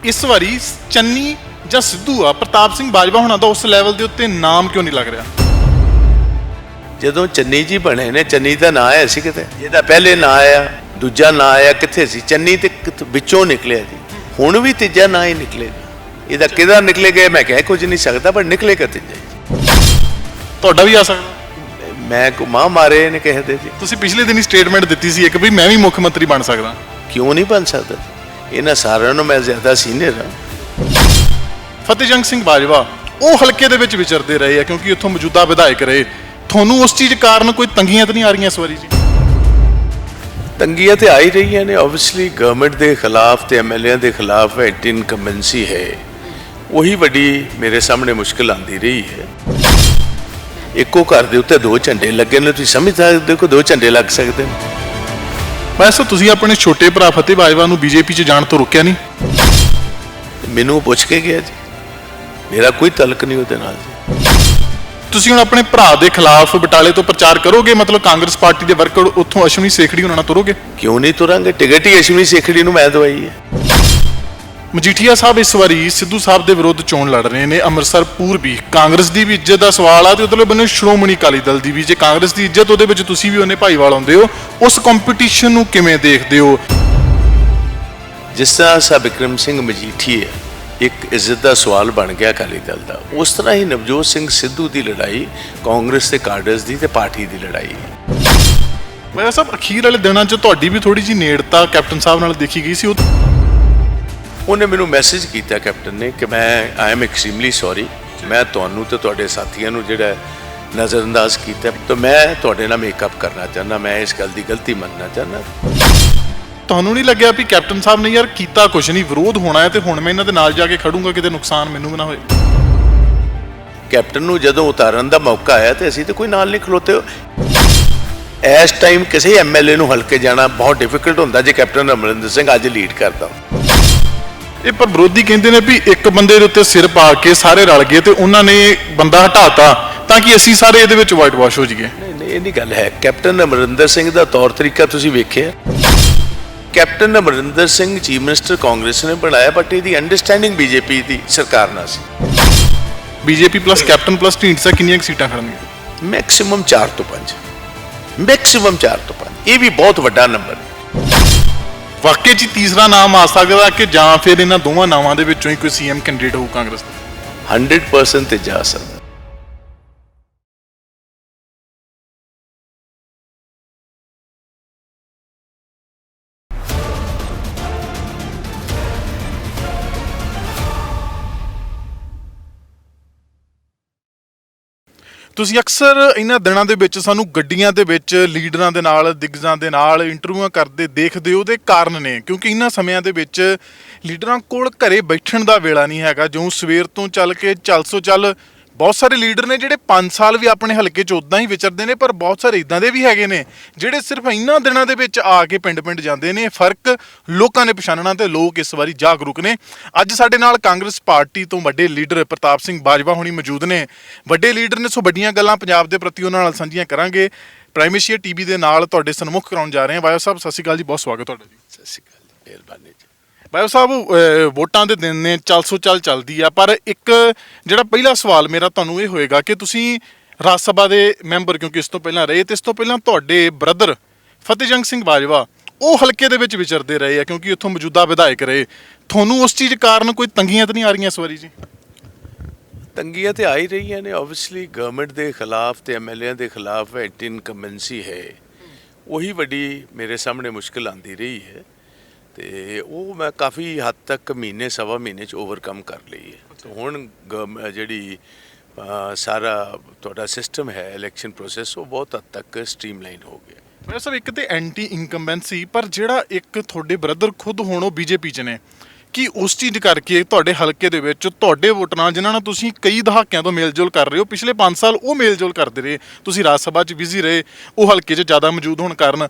इस वारी चन्नी ਜਾਂ ਸਿੱਧੂ ਆ ਪ੍ਰਤਾਪ ਸਿੰਘ ਬਾਜਵਾ ਹੋਣਾ ਦਾ ਉਸ ਲੈਵਲ ਦੇ ਉੱਤੇ ਨਾਮ ਕਿਉਂ ਨਹੀਂ ਲੱਗ ਰਿਹਾ? ਜਦੋਂ ਚੰਨੀ ਜੀ ਬਣੇ ਨੇ, ਚੰਨੀ ਦਾ ਨਾਂ ਆਇਆ ਸੀ ਕਿਤੇ? ਜਿਹਦਾ ਪਹਿਲੇ ਨਾਂ ਆਇਆ, ਦੂਜਾ ਨਾਂ ਆਇਆ, ਕਿੱਥੇ ਸੀ? ਚੰਨੀ ਤੇ ਵਿੱਚੋਂ ਨਿਕਲਿਆ ਜੀ। ਹੁਣ ਵੀ ਤੀਜਾ ਨਾਂ ਹੀ ਨਿਕਲੇਗਾ। ਇਹਦਾ ਕਿਹਦਾ ਨਿਕਲੇਗਾ ਮੈਂ ਕਹਿ ਕੁਝ ਨਹੀਂ ਸਕਦਾ, ਪਰ ਨਿਕਲੇਗਾ ਤੀਜਾ ਜੀ। ਤੁਹਾਡਾ ਵੀ ਆ ਸਕਦਾ। ਮੈਂ ਮਾਂ ਮਾਰੇ ਨੇ ਕਿਸੇ ਦੇ ਜੀ। ਤੁਸੀਂ ਪਿਛਲੇ ਦਿਨ ਹੀ ਸਟੇਟਮੈਂਟ ਦਿੱਤੀ ਸੀ ਇੱਕ ਵੀ ਮੈਂ ਵੀ ਮੁੱਖ ਮੰਤਰੀ ਬਣ ਸਕਦਾ। ਕਿਉਂ ਨਹੀਂ ਬਣ ਸਕਦਾ? ਇਹਨਾਂ ਸਾਰਿਆਂ ਨੂੰ ਮੈਂ ਜ਼ਿਆਦਾ ਸੀਨੀਅਰ ਹਾਂ। ਫਤਿਹਜੰਗ ਸਿੰਘ ਬਾਜਵਾ ਉਹ ਹਲਕੇ ਦੇ ਵਿੱਚ ਵਿਚਰਦੇ ਰਹੇ ਆ ਕਿਉਂਕਿ ਉੱਥੋਂ ਮੌਜੂਦਾ ਵਿਧਾਇਕ ਰਹੇ। ਤੁਹਾਨੂੰ ਉਸ ਚੀਜ਼ ਕਾਰਨ ਕੋਈ ਤੰਗੀਆਂ ਤਾਂ ਨਹੀਂ ਆ ਰਹੀਆਂ ਇਸ ਵਾਰੀ ਜੀ? ਤੰਗੀਆਂ ਤੇ ਆ ਹੀ ਰਹੀਆਂ ਨੇ। ਓਬਵੀਅਸਲੀ ਗਵਰਨਮੈਂਟ ਦੇ ਖਿਲਾਫ ਤੇ ਐਮਐਲਏ ਦੇ ਖਿਲਾਫ ਐਂਟੀ ਇਨਕੰਬੈਂਸੀ ਹੈ, ਉਹੀ ਵੱਡੀ ਮੇਰੇ ਸਾਹਮਣੇ ਮੁਸ਼ਕਿਲ ਆਂਦੀ ਰਹੀ ਹੈ। ਇੱਕੋ ਘਰ ਦੇ ਉੱਤੇ ਦੋ ਝੰਡੇ ਲੱਗੇ ਨੇ, ਤੁਸੀਂ ਸਮਝ ਸਕਦੇ ਹੋ ਕਿ ਦੋ ਝੰਡੇ ਲੱਗ ਸਕਦੇ ਨੇ। ਵੈਸੇ ਤੁਸੀਂ ਆਪਣੇ ਛੋਟੇ ਭਰਾ ਫਤਿਹ ਬਾਜਵਾ ਨੂੰ ਬੀਜੇਪੀ 'ਚ ਜਾਣ ਤੋਂ ਰੋਕਿਆ ਨਹੀਂ? ਮੈਨੂੰ ਪੁੱਛ ਕੇ ਗਿਆ ਜੀ, ਮੇਰਾ ਕੋਈ ਤਲਕ ਨਹੀਂ ਉਹਦੇ ਨਾਲ ਜੀ। ਤੁਸੀਂ ਹੁਣ ਆਪਣੇ ਭਰਾ ਦੇ ਖਿਲਾਫ ਬਟਾਲੇ ਤੋਂ ਪ੍ਰਚਾਰ ਕਰੋਗੇ? ਮਤਲਬ ਕਾਂਗਰਸ ਪਾਰਟੀ ਦੇ ਵਰਕਰ ਉੱਥੋਂ ਅਸ਼ਵਨੀ ਸੇਖੜੀ ਉਹਨਾਂ ਨਾਲ ਤੁਰੋਗੇ? ਕਿਉਂ ਨਹੀਂ ਤੁਰਾਂਗੇ? ਟਿਕਟ ਹੀ ਅਸ਼ਵਨੀ ਸੇਖੜੀ ਨੂੰ ਮੈਂ ਦਵਾਈ ਹੈ। ਮਜੀਠੀਆ ਸਾਹਿਬ ਇਸ ਵਾਰੀ ਸਿੱਧੂ ਸਾਹਿਬ ਦੇ ਵਿਰੁੱਧ ਚੋਣ ਲੜ ਰਹੇ ਨੇ। ਅੰਮ੍ਰਿਤਸਰ ਪੂਰਬੀ ਕਾਂਗਰਸ ਦੀ ਵੀ ਇੱਜ਼ਤ ਦਾ ਸਵਾਲ ਆ ਤੇ ਉਧਰਲੇ ਬੰਨੇ ਸ਼੍ਰੋਮਣੀ ਅਕਾਲੀ ਦਲ ਦੀ ਵੀ। ਜੇ ਕਾਂਗਰਸ ਦੀ ਇੱਜ਼ਤ ਉਹਦੇ ਵਿੱਚ ਤੁਸੀਂ ਵੀ ਉਹਨੇ ਭਾਈਵਾਲ ਆਉਂਦੇ ਹੋ, ਉਸ ਕੰਪੀਟੀਸ਼ਨ ਨੂੰ ਕਿਵੇਂ ਦੇਖਦੇ ਹੋ? ਜਿਸ ਤਰ੍ਹਾਂ ਸਾਹਿਬ ਬਿਕਰਮ ਸਿੰਘ ਮਜੀਠੀਆ ਇੱਕ ਇੱਜ਼ਤ ਦਾ ਸਵਾਲ ਬਣ ਗਿਆ ਅਕਾਲੀ ਦਲ ਦਾ, ਉਸ ਤਰ੍ਹਾਂ ਹੀ ਨਵਜੋਤ ਸਿੰਘ ਸਿੱਧੂ ਦੀ ਲੜਾਈ ਕਾਂਗਰਸ ਦੇ ਕਾਡਰਸ ਦੀ ਤੇ ਪਾਰਟੀ ਦੀ ਲੜਾਈ ਹੈ। ਮੈਂ ਸਭ ਅਖੀਰ ਵਾਲੇ ਦਿਨਾਂ 'ਚ ਤੁਹਾਡੀ ਵੀ ਥੋੜੀ ਜਿਹੀ ਨੇੜਤਾ ਕੈਪਟਨ ਸਾਹਿਬ ਨਾਲ ਦੇਖੀ ਗਈ ਸੀ। ਉਹਨੇ ਮੈਨੂੰ ਮੈਸੇਜ ਕੀਤਾ ਕੈਪਟਨ ਨੇ ਕਿ ਮੈਂ ਆਈ ਐਮ ਐਕਸਟ੍ਰੀਮਲੀ ਸੌਰੀ, ਮੈਂ ਤੁਹਾਨੂੰ ਤੇ ਤੁਹਾਡੇ ਸਾਥੀਆਂ ਨੂੰ ਜਿਹੜਾ ਨਜ਼ਰਅੰਦਾਜ਼ ਕੀਤਾ, ਤਾਂ ਮੈਂ ਤੁਹਾਡੇ ਨਾਲ ਮੇਕਅਪ ਕਰਨਾ ਚਾਹੁੰਦਾ, ਮੈਂ ਇਸ ਗੱਲ ਦੀ ਗਲਤੀ ਮੰਨਣਾ ਚਾਹੁੰਦਾ। ਤੁਹਾਨੂੰ ਨਹੀਂ ਲੱਗਿਆ ਵੀ ਕੈਪਟਨ ਸਾਹਿਬ ਨੇ ਯਾਰ ਕੀਤਾ ਕੁਛ ਨਹੀਂ, ਵਿਰੋਧ ਹੋਣਾ ਹੈ ਤੇ ਹੁਣ ਮੈਂ ਇਹਨਾਂ ਦੇ ਨਾਲ ਜਾ ਕੇ ਖੜੂੰਗਾ, ਕਿਤੇ ਨੁਕਸਾਨ ਮੈਨੂੰ ਵੀ ਨਾ ਹੋਏ? ਕੈਪਟਨ ਨੂੰ ਜਦੋਂ ਉਤਾਰਨ ਦਾ ਮੌਕਾ ਆਇਆ ਤੇ ਅਸੀਂ ਤੇ ਕੋਈ ਨਾਲ ਨਹੀਂ ਖਲੋਤੇ। ਇਸ ਟਾਈਮ ਕਿਸੇ ਐਮਐਲਏ ਨੂੰ ਹਲਕੇ ਜਾਣਾ ਬਹੁਤ ਡਿਫਿਕਲਟ ਹੁੰਦਾ ਜੇ ਕੈਪਟਨ ਅਮਰਿੰਦਰ ਸਿੰਘ ਅੱਜ ਲੀਡ ਕਰਦਾ। ਇਹ ਪਰ ਵਿਰੋਧੀ ਕਹਿੰਦੇ ਨੇ ਵੀ ਇੱਕ ਬੰਦੇ ਦੇ ਉੱਤੇ ਸਿਰ ਪਾ ਕੇ ਸਾਰੇ ਰਲ ਗਏ ਤੇ ਉਹਨਾਂ ਨੇ ਬੰਦਾ ਹਟਾਤਾ ਤਾਂ ਕਿ ਅਸੀਂ ਸਾਰੇ ਇਹਦੇ ਵਿੱਚ ਵਾਈਟ ਵਾਸ਼ ਹੋ ਜਾਈਏ। ਨਹੀਂ, ਇਹ ਨਹੀਂ ਗੱਲ ਹੈ। ਕੈਪਟਨ ਅਮਰਿੰਦਰ ਸਿੰਘ ਦਾ ਤੌਰ ਤਰੀਕਾ ਤੁਸੀਂ ਵੇਖਿਆ? Captain Amarinder Singh chief minister Congress ਨੇ ਬਣਾਇਆ, ਬਟ ਇਹਦੀ ਅੰਡਰਸਟੈਂਡਿੰਗ ਬੀਜੇਪੀ ਦੀ ਸਰਕਾਰ ਨਾਲ ਸੀ। BJP plus captain plus Dhindsa ਕਿੰਨੀਆਂ ਸੀਟਾਂ ਖੜਨਗੀਆਂ? ਮੈਕਸਿਮਮ 4 ਤੋਂ 5, ਮੈਕਸਿਮਮ 4 ਤੋਂ 5। ਇਹ ਵੀ ਬਹੁਤ ਵੱਡਾ ਨੰਬਰ ਹੈ। ਵਾਕਈ 'ਚ ਤੀਸਰਾ ਨਾਮ ਆ ਸਕਦਾ ਕਿ ਜਾਂ ਫਿਰ ਇਹਨਾਂ ਦੋਵਾਂ ਨਾਵਾਂ ਦੇ ਵਿੱਚੋਂ ਹੀ ਕੋਈ ਸੀਐਮ ਕੈਂਡੀਡੇਟ ਹੋਊ ਕਾਂਗਰਸ ਦਾ? 100% ਤੇ ਜਾ ਸਕਦਾ। ਤੁਸੀਂ ਅਕਸਰ ਇਹਨਾਂ ਦਿਨਾਂ ਦੇ ਵਿੱਚ ਸਾਨੂੰ ਗੱਡੀਆਂ ਦੇ ਵਿੱਚ ਲੀਡਰਾਂ ਦੇ ਨਾਲ, ਦਿਗਜਾਂ ਦੇ ਨਾਲ ਇੰਟਰਵਿਊਆਂ ਕਰਦੇ ਦੇਖਦੇ ਹੋ। ਉਹਦੇ ਕਾਰਨ ਨੇ ਕਿਉਂਕਿ ਇਹਨਾਂ ਸਮਿਆਂ ਦੇ ਵਿੱਚ ਲੀਡਰਾਂ ਕੋਲ ਘਰੇ ਬੈਠਣ ਦਾ ਵੇਲਾ ਨਹੀਂ ਹੈਗਾ। ਜਿਉਂ ਸਵੇਰ ਤੋਂ ਚੱਲ ਕੇ ਚੱਲ ਸੋ ਚੱਲ ਬਹੁਤ ਸਾਰੇ ਲੀਡਰ ਨੇ ਜਿਹੜੇ 5 ਸਾਲ ਵੀ ਆਪਣੇ ਹਲਕੇ 'ਚ ਉੱਦਾਂ ਹੀ ਵਿਚਰਦੇ ਨੇ, ਪਰ ਬਹੁਤ ਸਾਰੇ ਇੱਦਾਂ ਦੇ ਵੀ ਹੈਗੇ ਨੇ ਜਿਹੜੇ ਸਿਰਫ ਇਹਨਾਂ ਦਿਨਾਂ ਦੇ ਵਿੱਚ ਆ ਕੇ ਪਿੰਡ-ਪਿੰਡ ਜਾਂਦੇ ਨੇ। ਫਰਕ ਲੋਕਾਂ ਨੇ ਪਛਾਣਨਾ ਤੇ ਲੋਕ ਇਸ ਵਾਰੀ ਜਾਗਰੂਕ ਨੇ। ਅੱਜ ਸਾਡੇ ਨਾਲ ਕਾਂਗਰਸ ਪਾਰਟੀ ਤੋਂ ਵੱਡੇ ਲੀਡਰ ਪ੍ਰਤਾਪ ਸਿੰਘ ਬਾਜਵਾ ਹੋਣੀ ਮੌਜੂਦ ਨੇ। ਵੱਡੇ ਲੀਡਰ ਨੇ, ਸੋ ਵੱਡੀਆਂ ਗੱਲਾਂ ਪੰਜਾਬ ਦੇ ਪ੍ਰਤੀ ਉਹਨਾਂ ਨਾਲ ਸਾਂਝੀਆਂ ਕਰਾਂਗੇ। ਪ੍ਰਾਈਮ ਏਸ਼ੀਆ ਟੀਵੀ ਦੇ ਨਾਲ ਤੁਹਾਡੇ ਸਨਮੁਖ ਕਰਾਉਣ ਜਾ ਰਹੇ ਹਾਂ। ਬਾਜਵਾ ਸਾਹਿਬ ਸਤਿ ਸ਼੍ਰੀ ਅਕਾਲ ਜੀ, ਬਹੁਤ ਸਵਾਗਤ ਤੁਹਾਡਾ ਜੀ। ਸਤਿ ਸ਼੍ਰੀ ਅਕਾਲ ਜੀ, ਮਿਹਰਬਾਨੀ ਜੀ। ਬਾਜਵਾ ਸਾਹਿਬ, ਵੋਟਾਂ ਦੇ ਦਿਨ ਨੇ, ਚੱਲ ਸੋ ਚੱਲ ਚੱਲਦੀ ਆ, ਪਰ ਇੱਕ ਜਿਹੜਾ ਪਹਿਲਾ ਸਵਾਲ ਮੇਰਾ ਤੁਹਾਨੂੰ ਇਹ ਹੋਏਗਾ ਕਿ ਤੁਸੀਂ ਰਾਜ ਸਭਾ ਦੇ ਮੈਂਬਰ ਕਿਉਂਕਿ ਇਸ ਤੋਂ ਪਹਿਲਾਂ ਰਹੇ, ਤੇ ਇਸ ਤੋਂ ਪਹਿਲਾਂ ਤੁਹਾਡੇ ਬ੍ਰਦਰ ਫਤਿਹਜੰਗ ਸਿੰਘ ਬਾਜਵਾ ਉਹ ਹਲਕੇ ਦੇ ਵਿੱਚ ਵਿਚਰਦੇ ਰਹੇ ਆ ਕਿਉਂਕਿ ਉੱਥੋਂ ਮੌਜੂਦਾ ਵਿਧਾਇਕ ਰਹੇ। ਤੁਹਾਨੂੰ ਉਸ ਚੀਜ਼ ਕਾਰਨ ਕੋਈ ਤੰਗੀਆਂ ਤਾਂ ਨਹੀਂ ਆ ਰਹੀਆਂ ਇਸ ਵਾਰੀ ਜੀ? ਤੰਗੀਆਂ ਤੇ ਆ ਹੀ ਰਹੀਆਂ ਨੇ। ਓਬਵੀਅਸਲੀ ਗਵਰਨਮੈਂਟ ਦੇ ਖਿਲਾਫ ਤੇ ਐਮਐਲਏ ਦੇ ਖਿਲਾਫ ਐਂਟੀ ਇਨਕੰਬੈਂਸੀ ਹੈ, ਉਹੀ ਵੱਡੀ ਮੇਰੇ ਸਾਹਮਣੇ ਮੁਸ਼ਕਿਲ ਆਂਦੀ ਰਹੀ ਹੈ ਤੇ ਉਹ ਮੈਂ ਕਾਫੀ ਹੱਦ ਤੱਕ ਮਹੀਨੇ ਸਵਾ ਮਹੀਨੇ 'ਚ ਓਵਰਕਮ ਕਰ ਲਈ ਹੈ। ਤੇ ਹੁਣ ਜਿਹੜੀ ਸਾਰਾ ਤੁਹਾਡਾ ਸਿਸਟਮ ਹੈ ਇਲੈਕਸ਼ਨ ਪ੍ਰੋਸੈਸ, ਉਹ ਬਹੁਤ ਹੱਦ ਤੱਕ ਸਟ੍ਰੀਮਲਾਈਨ ਹੋ ਗਿਆ। ਮੈਂ ਸਰ ਇੱਕ ਤੇ ਐਂਟੀ ਇਨਕੰਬੈਂਸੀ, ਪਰ ਜਿਹੜਾ ਇੱਕ ਤੁਹਾਡੇ ਬ੍ਰਦਰ ਖੁਦ ਹੁਣ ਉਹ ਬੀਜੇਪੀ 'ਚ ਨੇ, ਕਿ ਉਸ ਚੀਜ਼ ਕਰਕੇ ਤੁਹਾਡੇ ਹਲਕੇ ਦੇ ਵਿੱਚ ਤੁਹਾਡੇ ਵੋਟਰਾਂ ਜਿਨ੍ਹਾਂ ਨਾਲ ਤੁਸੀਂ ਕਈ ਦਹਾਕਿਆਂ ਤੋਂ ਮੇਲਜੋਲ ਕਰ ਰਹੇ ਹੋ, ਪਿਛਲੇ 5 ਸਾਲ ਉਹ ਮੇਲਜੋਲ ਕਰਦੇ ਰਹੇ, ਤੁਸੀਂ ਰਾਜ ਸਭਾ 'ਚ ਬਿਜ਼ੀ ਰਹੇ, ਉਹ ਹਲਕੇ 'ਚ ਜ਼ਿਆਦਾ ਮੌਜੂਦ ਹੋਣ ਕਾਰਨ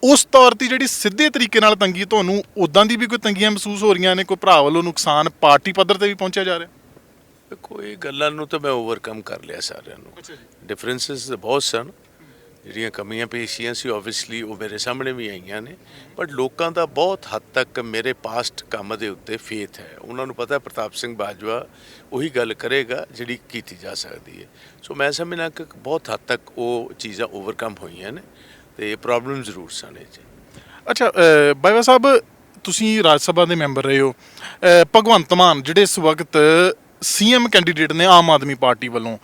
ਉਸ ਤੌਰ 'ਤੇ ਜਿਹੜੀ ਸਿੱਧੇ ਤਰੀਕੇ ਨਾਲ ਤੰਗੀ ਤੁਹਾਨੂੰ ਉੱਦਾਂ ਦੀ ਵੀ ਕੋਈ ਤੰਗੀਆਂ ਮਹਿਸੂਸ ਹੋ ਰਹੀਆਂ ਨੇ? ਕੋਈ ਭਰਾ ਵੱਲੋਂ ਨੁਕਸਾਨ ਪਾਰਟੀ ਪੱਧਰ 'ਤੇ ਵੀ ਪਹੁੰਚਿਆ ਜਾ ਰਿਹਾ? ਕੋਈ ਗੱਲਾਂ ਨੂੰ ਤਾਂ ਮੈਂ ਓਵਰਕਮ ਕਰ ਲਿਆ ਸਾਰਿਆਂ ਨੂੰ। ਡਿਫਰੈਂਸਿਸ ਬਹੁਤ ਸਨ, ਜਿਹੜੀਆਂ ਕਮੀਆਂ ਪੇਸ਼ੀਆਂ ਸੀ ਓਬਵੀਅਸਲੀ ਉਹ ਮੇਰੇ ਸਾਹਮਣੇ ਵੀ ਆਈਆਂ ਨੇ, ਬਟ ਲੋਕਾਂ ਦਾ ਬਹੁਤ ਹੱਦ ਤੱਕ ਮੇਰੇ ਪਾਸਟ ਕੰਮ ਦੇ ਉੱਤੇ ਫੇਥ ਹੈ। ਉਹਨਾਂ ਨੂੰ ਪਤਾ ਪ੍ਰਤਾਪ ਸਿੰਘ ਬਾਜਵਾ ਉਹੀ ਗੱਲ ਕਰੇਗਾ ਜਿਹੜੀ ਕੀਤੀ ਜਾ ਸਕਦੀ ਹੈ। ਸੋ ਮੈਂ ਸਮਝਦਾ ਕਿ ਬਹੁਤ ਹੱਦ ਤੱਕ ਉਹ ਚੀਜ਼ਾਂ ਓਵਰਕਮ ਹੋਈਆਂ ਨੇ ਤੇ ਪ੍ਰੋਬਲਮ ਜ਼ਰੂਰ ਸਨ ਇਹ 'ਚ। ਅੱਛਾ ਬਾਜਵਾ ਸਾਹਿਬ, ਤੁਸੀਂ ਰਾਜ ਸਭਾ ਦੇ ਮੈਂਬਰ ਰਹੇ ਹੋ। ਭਗਵੰਤ ਮਾਨ ਜਿਹੜੇ ਇਸ ਵਕਤ ਸੀਐਮ ਕੈਂਡੀਡੇਟ ਨੇ ਆਮ ਆਦਮੀ ਪਾਰਟੀ ਵੱਲੋਂ,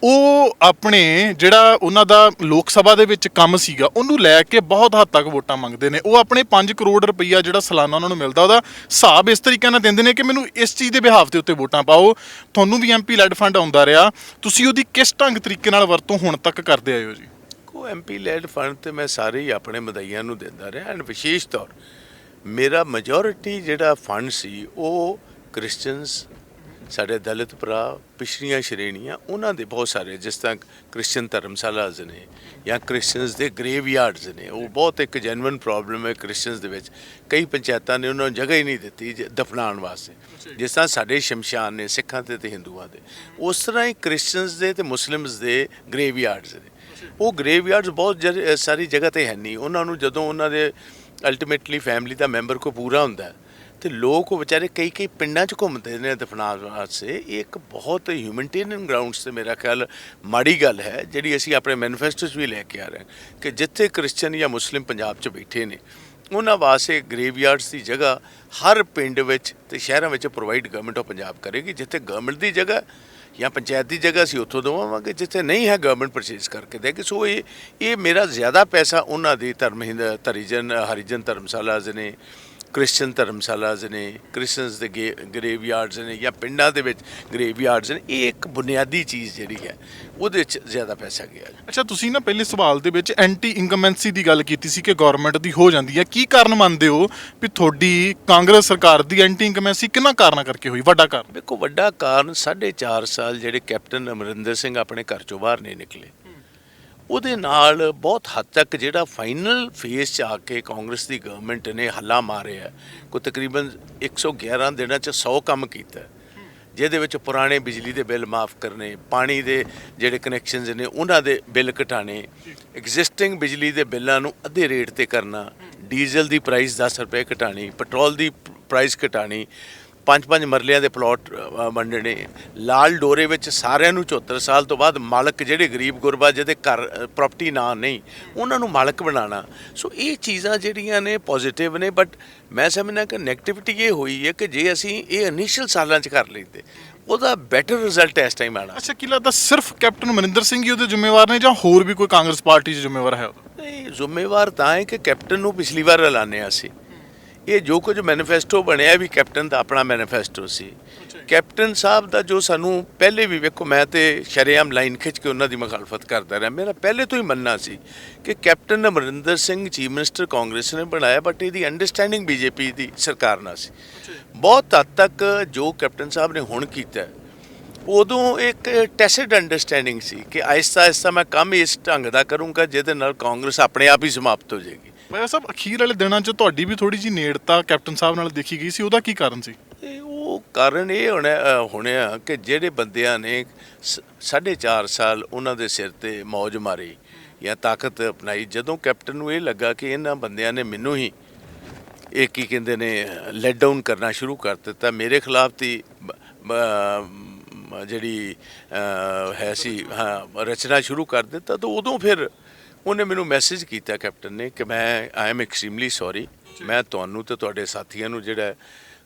ਉਹ ਆਪਣੇ ਜਿਹੜਾ ਉਹਨਾਂ ਦਾ ਲੋਕ ਸਭਾ ਦੇ ਵਿੱਚ ਕੰਮ ਸੀਗਾ ਉਹਨੂੰ ਲੈ ਕੇ ਬਹੁਤ ਹੱਦ ਤੱਕ ਵੋਟਾਂ ਮੰਗਦੇ ਨੇ। ਉਹ ਆਪਣੇ 5 ਕਰੋੜ ਰੁਪਈਆ ਜਿਹੜਾ ਸਾਲਾਨਾ ਉਹਨਾਂ ਨੂੰ ਮਿਲਦਾ ਉਹਦਾ ਹਿਸਾਬ ਇਸ ਤਰੀਕੇ ਨਾਲ ਦਿੰਦੇ ਨੇ ਕਿ ਮੈਨੂੰ ਇਸ ਚੀਜ਼ ਦੇ ਬਿਹਾਫ ਦੇ ਉੱਤੇ ਵੋਟਾਂ ਪਾਓ। ਤੁਹਾਨੂੰ ਵੀ ਐਮਪੀ ਲੈਡ ਫੰਡ ਆਉਂਦਾ ਰਿਹਾ, ਤੁਸੀਂ ਉਹਦੀ ਕਿਸ ਢੰਗ ਤਰੀਕੇ ਨਾਲ ਵਰਤੋਂ ਹੁਣ ਤੱਕ ਕਰਦੇ ਆਏ ਹੋ ਜੀ? ਕੋ ਐਮਪੀ ਲੈਡ ਫੰਡ ਤੇ ਮੈਂ ਸਾਰੇ ਹੀ ਆਪਣੇ ਮਦਈਆਂ ਨੂੰ ਦਿੰਦਾ ਰਿਹਾ, ਐਂਡ ਵਿਸ਼ੇਸ਼ ਤੌਰ ਮੇਰਾ ਮੈਜੋਰਿਟੀ ਜਿਹੜਾ ਫੰਡ ਸੀ ਉਹ ਕ੍ਰਿਸਚਨਸ, ਸਾਡੇ ਦਲਿਤ ਭਰਾ, ਪਿਛੜੀਆਂ ਸ਼੍ਰੇਣੀਆਂ, ਉਹਨਾਂ ਦੇ ਬਹੁਤ ਸਾਰੇ, ਜਿਸ ਤਰ੍ਹਾਂ ਕ੍ਰਿਸਚਨ ਧਰਮਸ਼ਾਲਾਜ਼ ਨੇ ਜਾਂ ਕ੍ਰਿਸਚਨਸ ਦੇ ਗ੍ਰੇਵ ਯਾਰਡਸ ਨੇ। ਉਹ ਬਹੁਤ ਇੱਕ ਜੈਨੂਇਨ ਪ੍ਰੋਬਲਮ ਹੈ ਕ੍ਰਿਸਚਨਸ ਦੇ ਵਿੱਚ। ਕਈ ਪੰਚਾਇਤਾਂ ਨੇ ਉਹਨਾਂ ਨੂੰ ਜਗ੍ਹਾ ਹੀ ਨਹੀਂ ਦਿੱਤੀ ਦਫਨਾਉਣ ਵਾਸਤੇ, ਜਿਸ ਤਰ੍ਹਾਂ ਸਾਡੇ ਸ਼ਮਸ਼ਾਨ ਨੇ ਸਿੱਖਾਂ ਦੇ ਤੇ ਹਿੰਦੂਆਂ ਦੇ, ਉਸ ਤਰ੍ਹਾਂ ਹੀ ਕ੍ਰਿਸਚਨਸ ਦੇ ਤੇ ਮੁਸਲਿਮਸ ਦੇ ਗ੍ਰੇਵ ਯਾਰਡਸ ਨੇ। ਉਹ ਗ੍ਰੇਵ ਯਾਰਡਸ ਬਹੁਤ ਸਾਰੀ ਜਗ੍ਹਾ 'ਤੇ ਹੈ ਨਹੀਂ। ਉਹਨਾਂ ਨੂੰ ਜਦੋਂ ਉਹਨਾਂ ਦੇ ਅਲਟੀਮੇਟਲੀ ਫੈਮਿਲੀ ਦਾ ਮੈਂਬਰ ਕੋਈ ਪੂਰਾ ਹੁੰਦਾ ਤੇ ਲੋਕ ਉਹ ਵਿਚਾਰੇ ਕਈ ਪਿੰਡਾਂ 'ਚ ਘੁੰਮਦੇ ਨੇ ਦਫਨਾਉਣ ਵਾਸਤੇ। ਇਹ ਇੱਕ ਬਹੁਤ ਹਿਊਮਨਟੇਰੀਅਨ ਗਰਾਊਂਡਸ 'ਤੇ ਮੇਰਾ ਖਿਆਲ ਮਾੜੀ ਗੱਲ ਹੈ, ਜਿਹੜੀ ਅਸੀਂ ਆਪਣੇ ਮੈਨੀਫੈਸਟੋ 'ਚ ਵੀ ਲੈ ਕੇ ਆ ਰਹੇ ਹਾਂ ਕਿ ਜਿੱਥੇ ਕ੍ਰਿਸਚਨ ਜਾਂ ਮੁਸਲਿਮ ਪੰਜਾਬ 'ਚ ਬੈਠੇ ਨੇ ਉਹਨਾਂ ਵਾਸਤੇ ਗ੍ਰੇਵ ਯਾਰਡਸ ਦੀ ਜਗ੍ਹਾ ਹਰ ਪਿੰਡ ਵਿੱਚ ਤੇ ਸ਼ਹਿਰਾਂ ਵਿੱਚ ਪ੍ਰੋਵਾਈਡ ਗਵਰਨਮੈਂਟ ਆਫ ਪੰਜਾਬ ਕਰੇਗੀ। ਜਿੱਥੇ ਗਵਰਨਮੈਂਟ ਦੀ ਜਗ੍ਹਾ ਜਾਂ ਪੰਚਾਇਤ ਦੀ ਜਗ੍ਹਾ ਅਸੀਂ ਉੱਥੋਂ ਦੇਵਾਂਗੇ, ਜਿੱਥੇ ਨਹੀਂ ਹੈ ਗਵਰਨਮੈਂਟ ਪਰਚੇਜ਼ ਕਰਕੇ ਦੇਗੀ। ਸੋ ਇਹ ਮੇਰਾ ਜ਼ਿਆਦਾ ਪੈਸਾ ਉਹਨਾਂ ਦੀ ਹਰੀਜਨ ਧਰਮਸ਼ਾਲਾਜ਼ ਨੇ, ਕ੍ਰਿਸਚਨ ਧਰਮਸ਼ਾਲਾਜ਼ ਨੇ, ਕ੍ਰਿਸਚਨਸ ਦੇ ਗ੍ਰੇਵ ਯਾਰਡਸ ਨੇ ਜਾਂ ਪਿੰਡਾਂ ਦੇ ਵਿੱਚ ਗ੍ਰੇਵ ਯਾਰਡਸ ਨੇ, ਇਹ ਇੱਕ ਬੁਨਿਆਦੀ ਚੀਜ਼ ਜਿਹੜੀ ਹੈ ਉਹਦੇ 'ਚ ਜ਼ਿਆਦਾ ਪੈਸਾ ਗਿਆ। ਅੱਛਾ, ਤੁਸੀਂ ਨਾ ਪਹਿਲੇ ਸਵਾਲ ਦੇ ਵਿੱਚ ਐਂਟੀ ਇਨਕਮਬੈਂਸੀ ਦੀ ਗੱਲ ਕੀਤੀ ਸੀ ਕਿ ਗਵਰਨਮੈਂਟ ਦੀ ਹੋ ਜਾਂਦੀ ਹੈ। ਕੀ ਕਾਰਨ ਮੰਨਦੇ ਹੋ ਵੀ ਤੁਹਾਡੀ ਕਾਂਗਰਸ ਸਰਕਾਰ ਦੀ ਐਂਟੀ ਇਨਕਮਬੈਂਸੀ ਕਿਹਨਾਂ ਕਾਰਨਾਂ ਕਰਕੇ ਹੋਈ? ਵੱਡਾ ਕਾਰਨ ਦੇਖੋ, ਵੱਡਾ ਕਾਰਨ 4.5 ਸਾਲ ਜਿਹੜੇ ਕੈਪਟਨ ਅਮਰਿੰਦਰ ਸਿੰਘ ਆਪਣੇ ਘਰ ਚੋਂ ਬਾਹਰ ਨਹੀਂ ਨਿਕਲੇ, ਉਹਦੇ ਨਾਲ ਬਹੁਤ ਹੱਦ ਤੱਕ ਜਿਹੜਾ ਫਾਈਨਲ ਫੇਸ 'ਚ ਆ ਕੇ ਕਾਂਗਰਸ ਦੀ ਗਵਰਨਮੈਂਟ ਨੇ ਹੱਲਾ ਮਾਰਿਆ। ਕੋਈ ਤਕਰੀਬਨ 111 ਦਿਨਾਂ 'ਚ 100 ਕੰਮ ਕੀਤਾ, ਜਿਹਦੇ ਵਿੱਚ ਪੁਰਾਣੇ ਬਿਜਲੀ ਦੇ ਬਿੱਲ ਮਾਫ ਕਰਨੇ, ਪਾਣੀ ਦੇ ਜਿਹੜੇ ਕਨੈਕਸ਼ਨਸ ਨੇ ਉਹਨਾਂ ਦੇ ਬਿੱਲ ਘਟਾਣੇ, ਐਗਜ਼ਿਸਟਿੰਗ ਬਿਜਲੀ ਦੇ ਬਿੱਲਾਂ ਨੂੰ ਅੱਧੇ ਰੇਟ 'ਤੇ ਕਰਨਾ, ਡੀਜ਼ਲ ਦੀ ਪ੍ਰਾਈਸ 10 ਰੁਪਏ ਘਟਾਣੀ, ਪੈਟਰੋਲ ਦੀ ਪ੍ਰਾਈਸ ਘਟਾਣੀ, 5-5 ਮਰਲਿਆਂ ਦੇ ਪਲਾਟ ਵੰਡਣੇ, ਲਾਲ ਡੋਰੇ ਵਿੱਚ ਸਾਰਿਆਂ ਨੂੰ 74 ਸਾਲ ਤੋਂ ਬਾਅਦ ਮਾਲਕ, ਜਿਹੜੇ ਗਰੀਬ ਗੁਰਬਾ ਜਿਹਦੇ ਘਰ ਪ੍ਰਾਪਰਟੀ ਨਾ ਨਹੀਂ ਉਹਨਾਂ ਨੂੰ ਮਾਲਕ ਬਣਾਉਣਾ। ਸੋ ਇਹ ਚੀਜ਼ਾਂ ਜਿਹੜੀਆਂ ਨੇ ਪੋਜ਼ਿਟਿਵ ਨੇ, ਬਟ ਮੈਂ ਸਮਝਦਾ ਕਿ ਨੈਗੇਟਿਵਿਟੀ ਇਹ ਹੋਈ ਹੈ ਕਿ ਜੇ ਅਸੀਂ ਇਹ ਇਨੀਸ਼ੀਅਲ ਸਾਲਾਂ 'ਚ ਕਰ ਲੈਂਦੇ ਉਹਦਾ ਬੈਟਰ ਰਿਜ਼ਲਟ ਇਸ ਟਾਈਮ ਆਉਣਾ। ਅੱਛਾ, ਕੀ ਲੱਗਦਾ ਸਿਰਫ ਕੈਪਟਨ ਅਮਰਿੰਦਰ ਸਿੰਘ ਹੀ ਉਹਦੇ ਜ਼ਿੰਮੇਵਾਰ ਨੇ ਜਾਂ ਹੋਰ ਵੀ ਕੋਈ ਕਾਂਗਰਸ ਪਾਰਟੀ 'ਚ ਜ਼ਿੰਮੇਵਾਰ ਹੈ? ਨਹੀਂ, ਜ਼ਿੰਮੇਵਾਰ ਤਾਂ ਹੈ ਕਿ ਕੈਪਟਨ ਨੂੰ ਪਿਛਲੀ ਵਾਰ ਐਲਾਨਿਆ ਸੀ। ਇਹ ਜੋ ਕੁਝ ਮੈਨੀਫੈਸਟੋ ਬਣਿਆ ਵੀ ਕੈਪਟਨ ਦਾ ਆਪਣਾ ਮੈਨੀਫੈਸਟੋ ਸੀ। ਕੈਪਟਨ ਸਾਹਿਬ ਦਾ ਜੋ ਸਾਨੂੰ ਪਹਿਲੇ ਵੀ, ਵੇਖੋ ਮੈਂ ਤੇ ਸ਼ਰੇਆਮ ਲਾਈਨ ਖਿੱਚ ਕੇ ਉਹਨਾਂ ਦੀ ਮੁਖਾਲਫਤ ਕਰਦਾ ਰਿਹਾ। ਮੇਰਾ ਪਹਿਲੇ ਤੋਂ ਹੀ ਮੰਨਣਾ ਸੀ ਕਿ captain Amarinder Singh chief minister Congress ਨੇ ਬਣਾਇਆ, ਬਟ ਇਹਦੀ ਅੰਡਰਸਟੈਂਡਿੰਗ ਬੀਜੇਪੀ ਦੀ ਸਰਕਾਰ ਨਾਲ ਸੀ। ਬਹੁਤ ਹੱਦ ਤੱਕ ਜੋ ਕੈਪਟਨ ਸਾਹਿਬ ਨੇ ਹੁਣ ਕੀਤਾ, ਉਦੋਂ ਇੱਕ ਟੈਸਿਡ ਅੰਡਰਸਟੈਂਡਿੰਗ ਸੀ ਕਿ ਆਹਿਸਤਾ ਆਹਿਸਤਾ ਮੈਂ ਕੰਮ ਇਸ ਢੰਗ ਦਾ ਕਰੂੰਗਾ ਜਿਹਦੇ ਨਾਲ ਕਾਂਗਰਸ ਆਪਣੇ ਆਪ ਹੀ ਸਮਾਪਤ ਹੋ ਜਾਏਗੀ। ਮੈਂ ਸਭ ਅਖੀਰ ਵਾਲੇ ਦਿਨਾਂ 'ਚ ਤੁਹਾਡੀ ਵੀ ਥੋੜੀ ਜਿਹੀ ਨੇੜਤਾ ਕੈਪਟਨ ਸਾਹਿਬ ਨਾਲ ਦੇਖੀ ਗਈ ਸੀ, ਉਹਦਾ ਕੀ ਕਾਰਨ ਸੀ? ਉਹ ਕਾਰਨ ਇਹ ਹੋਣਾ ਕਿ ਜਿਹੜੇ ਬੰਦਿਆਂ ਨੇ 4.5 ਸਾਲ ਉਹਨਾਂ ਦੇ ਸਿਰ ਤੇ ਮੌਜ ਮਾਰੀ ਜਾਂ ਤਾਕਤ ਅਪਣਾਈ, ਜਦੋਂ ਕੈਪਟਨ ਨੂੰ ਇਹ ਲੱਗਾ ਕਿ ਇਹਨਾਂ ਬੰਦਿਆਂ ਨੇ ਮੈਨੂੰ ਹੀ ਇਹ ਕੀ ਕਹਿੰਦੇ ਨੇ ਲੈਟ ਡਾਊਨ ਕਰਨਾ ਸ਼ੁਰੂ ਕਰ ਦਿੱਤਾ, ਮੇਰੇ ਖਿਲਾਫ ਦੀ ਜਿਹੜੀ ਹੈ ਸੀ ਰਚਨਾ ਸ਼ੁਰੂ ਕਰ ਦਿੱਤਾ, ਤਾਂ ਉਦੋਂ ਫਿਰ ਉਹਨੇ ਮੈਨੂੰ ਮੈਸੇਜ ਕੀਤਾ ਕੈਪਟਨ ਨੇ ਕਿ ਮੈਂ ਆਈ ਐਮ ਐਕਸਟ੍ਰੀਮਲੀ ਸੌਰੀ, ਮੈਂ ਤੁਹਾਨੂੰ ਤੇ ਤੁਹਾਡੇ ਸਾਥੀਆਂ ਨੂੰ ਜਿਹੜਾ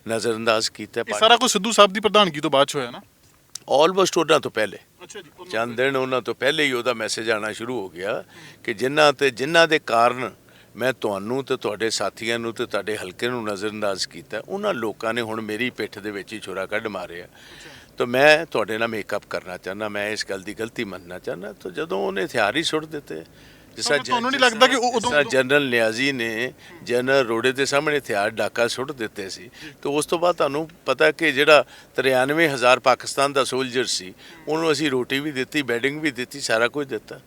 ਨਜ਼ਰਅੰਦਾਜ਼ ਕੀਤਾ। ਇਹ ਸਾਰਾ ਕੁਝ ਸਿੱਧੂ ਸਾਹਿਬ ਦੀ ਪ੍ਰਧਾਨਗੀ ਤੋਂ ਬਾਅਦ 'ਚ ਹੋਇਆ ਨਾ? ਆਲਮੋਸਟ ਉਹਨਾਂ ਤੋਂ ਪਹਿਲੇ, ਅੱਛਾ ਜੀ, ਚੰਦ ਦਿਨ ਉਹਨਾਂ ਤੋਂ ਪਹਿਲੇ ਹੀ ਉਹਦਾ ਮੈਸੇਜ ਆਉਣਾ ਸ਼ੁਰੂ ਹੋ ਗਿਆ ਕਿ ਜਿਨ੍ਹਾਂ ਦੇ ਕਾਰਨ ਮੈਂ ਤੁਹਾਨੂੰ ਤੇ ਤੁਹਾਡੇ ਸਾਥੀਆਂ ਨੂੰ ਤੇ ਤੁਹਾਡੇ ਹਲਕੇ ਨੂੰ ਨਜ਼ਰਅੰਦਾਜ਼ ਕੀਤਾ, ਉਹਨਾਂ ਲੋਕਾਂ ਨੇ ਹੁਣ ਮੇਰੀ ਪਿੱਠ ਦੇ ਵਿੱਚ ਹੀ ਛੁਰਾ ਕੱਢ ਮਾਰਿਆ। ਤਾਂ ਮੈਂ ਤੁਹਾਡੇ ਨਾਲ ਮੇਕਅਪ ਕਰਨਾ ਚਾਹੁੰਦਾ, ਮੈਂ ਇਸ ਗੱਲ ਦੀ ਗਲਤੀ ਮੰਨਣਾ ਚਾਹੁੰਦਾ। ਤਾਂ ਜਦੋਂ ਉਹਨੇ ਹਥਿਆਰ ਹੀ ਸੁੱਟ ਦਿੱਤੇ, ਤੁਹਾਨੂੰ ਨਹੀਂ ਲੱਗਦਾ ਕਿ ਉਦੋਂ ਜਨਰਲ ਨਿਆਜ਼ੀ ਨੇ ਜਨਰਲ ਰੋਡੇ ਦੇ ਸਾਹਮਣੇ ਹਥਿਆਰ ਡਾਕਾ ਸੁੱਟ ਦਿੱਤੇ ਸੀ, ਤੇ ਉਸ ਤੋਂ ਬਾਅਦ ਤੁਹਾਨੂੰ ਪਤਾ ਕਿ ਜਿਹੜਾ 93,000 ਪਾਕਿਸਤਾਨ ਦਾ ਸੋਲਜਰ ਸੀ ਉਹਨੂੰ ਅਸੀਂ ਰੋਟੀ ਵੀ ਦਿੱਤੀ, ਬੈਡਿੰਗ ਵੀ ਦਿੱਤੀ, ਸਾਰਾ ਕੁਝ ਦਿੱਤਾ।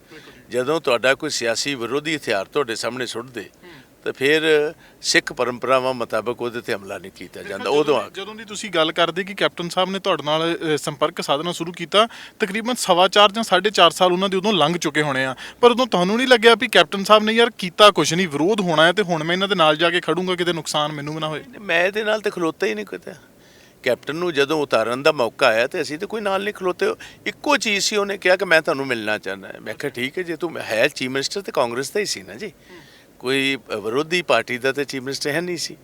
ਜਦੋਂ ਤੁਹਾਡਾ ਕੋਈ ਸਿਆਸੀ ਵਿਰੋਧੀ ਹਥਿਆਰ ਤੁਹਾਡੇ ਸਾਹਮਣੇ ਸੁੱਟ ਦੇ ਤੇ ਫਿਰ ਸਿੱਖ ਪਰੰਪਰਾਵਾਂ ਮੁਤਾਬਕ ਉਹਦੇ ਤੇ ਹਮਲਾ ਨਹੀਂ ਕੀਤਾ ਜਾਂਦਾ। ਉਦੋਂ ਆ ਜਦੋਂ ਦੀ ਤੁਸੀਂ ਗੱਲ ਕਰਦੇ ਕਿ ਕੈਪਟਨ ਸਾਹਿਬ ਨੇ ਤੁਹਾਡੇ ਨਾਲ ਸੰਪਰਕ ਸਾਧਨਾ ਸ਼ੁਰੂ ਕੀਤਾ, ਤਕਰੀਬਨ 4.5 ਜਾਂ 4.5 ਸਾਲ ਉਹਨਾਂ ਦੇ ਉਦੋਂ ਲੰਘ ਚੁੱਕੇ ਹੋਣੇ ਆ, ਪਰ ਉਦੋਂ ਤੁਹਾਨੂੰ ਨਹੀਂ ਲੱਗਿਆ ਵੀ ਕੈਪਟਨ ਸਾਹਿਬ ਨੇ ਯਾਰ ਕੀਤਾ ਕੁਛ ਨਹੀਂ, ਵਿਰੋਧ ਹੋਣਾ ਹੈ ਤੇ ਹੁਣ ਮੈਂ ਇਹਨਾਂ ਦੇ ਨਾਲ ਜਾ ਕੇ ਖੜੂੰਗਾ, ਕਿਤੇ ਨੁਕਸਾਨ ਮੈਨੂੰ ਵੀ ਨਾ ਹੋਏ? ਮੈਂ ਇਹਦੇ ਨਾਲ ਤੇ ਖਲੋਤਾ ਹੀ ਨਹੀਂ ਕਿਤੇ। ਕੈਪਟਨ ਨੂੰ ਜਦੋਂ ਉਤਾਰਨ ਦਾ ਮੌਕਾ ਆਇਆ ਤੇ ਅਸੀਂ ਤੇ ਕੋਈ ਨਾਲ ਨਹੀਂ ਖਲੋਤੇ। ਇੱਕੋ ਚੀਜ਼ ਸੀ, ਉਹਨੇ ਕਿਹਾ ਕਿ ਮੈਂ ਤੁਹਾਨੂੰ ਮਿਲਣਾ ਚਾਹੁੰਦਾ। ਮੈਂ ਕਿਹਾ ਠੀਕ ਹੈ, ਜੇ ਤੂੰ ਹੈ ਚੀਫ ਮਿਨਿਸਟਰ ਤੇ ਕਾਂਗਰਸ ਦਾ ਹੀ ਸੀ ਨਾ ਜੀ, ਕੋਈ ਵਿਰੋਧੀ ਪਾਰਟੀ ਦਾ ਤੇ ਚੀਫ ਮਿਨਿਸਟਰ ਹੈ ਨਹੀਂ ਸੀ।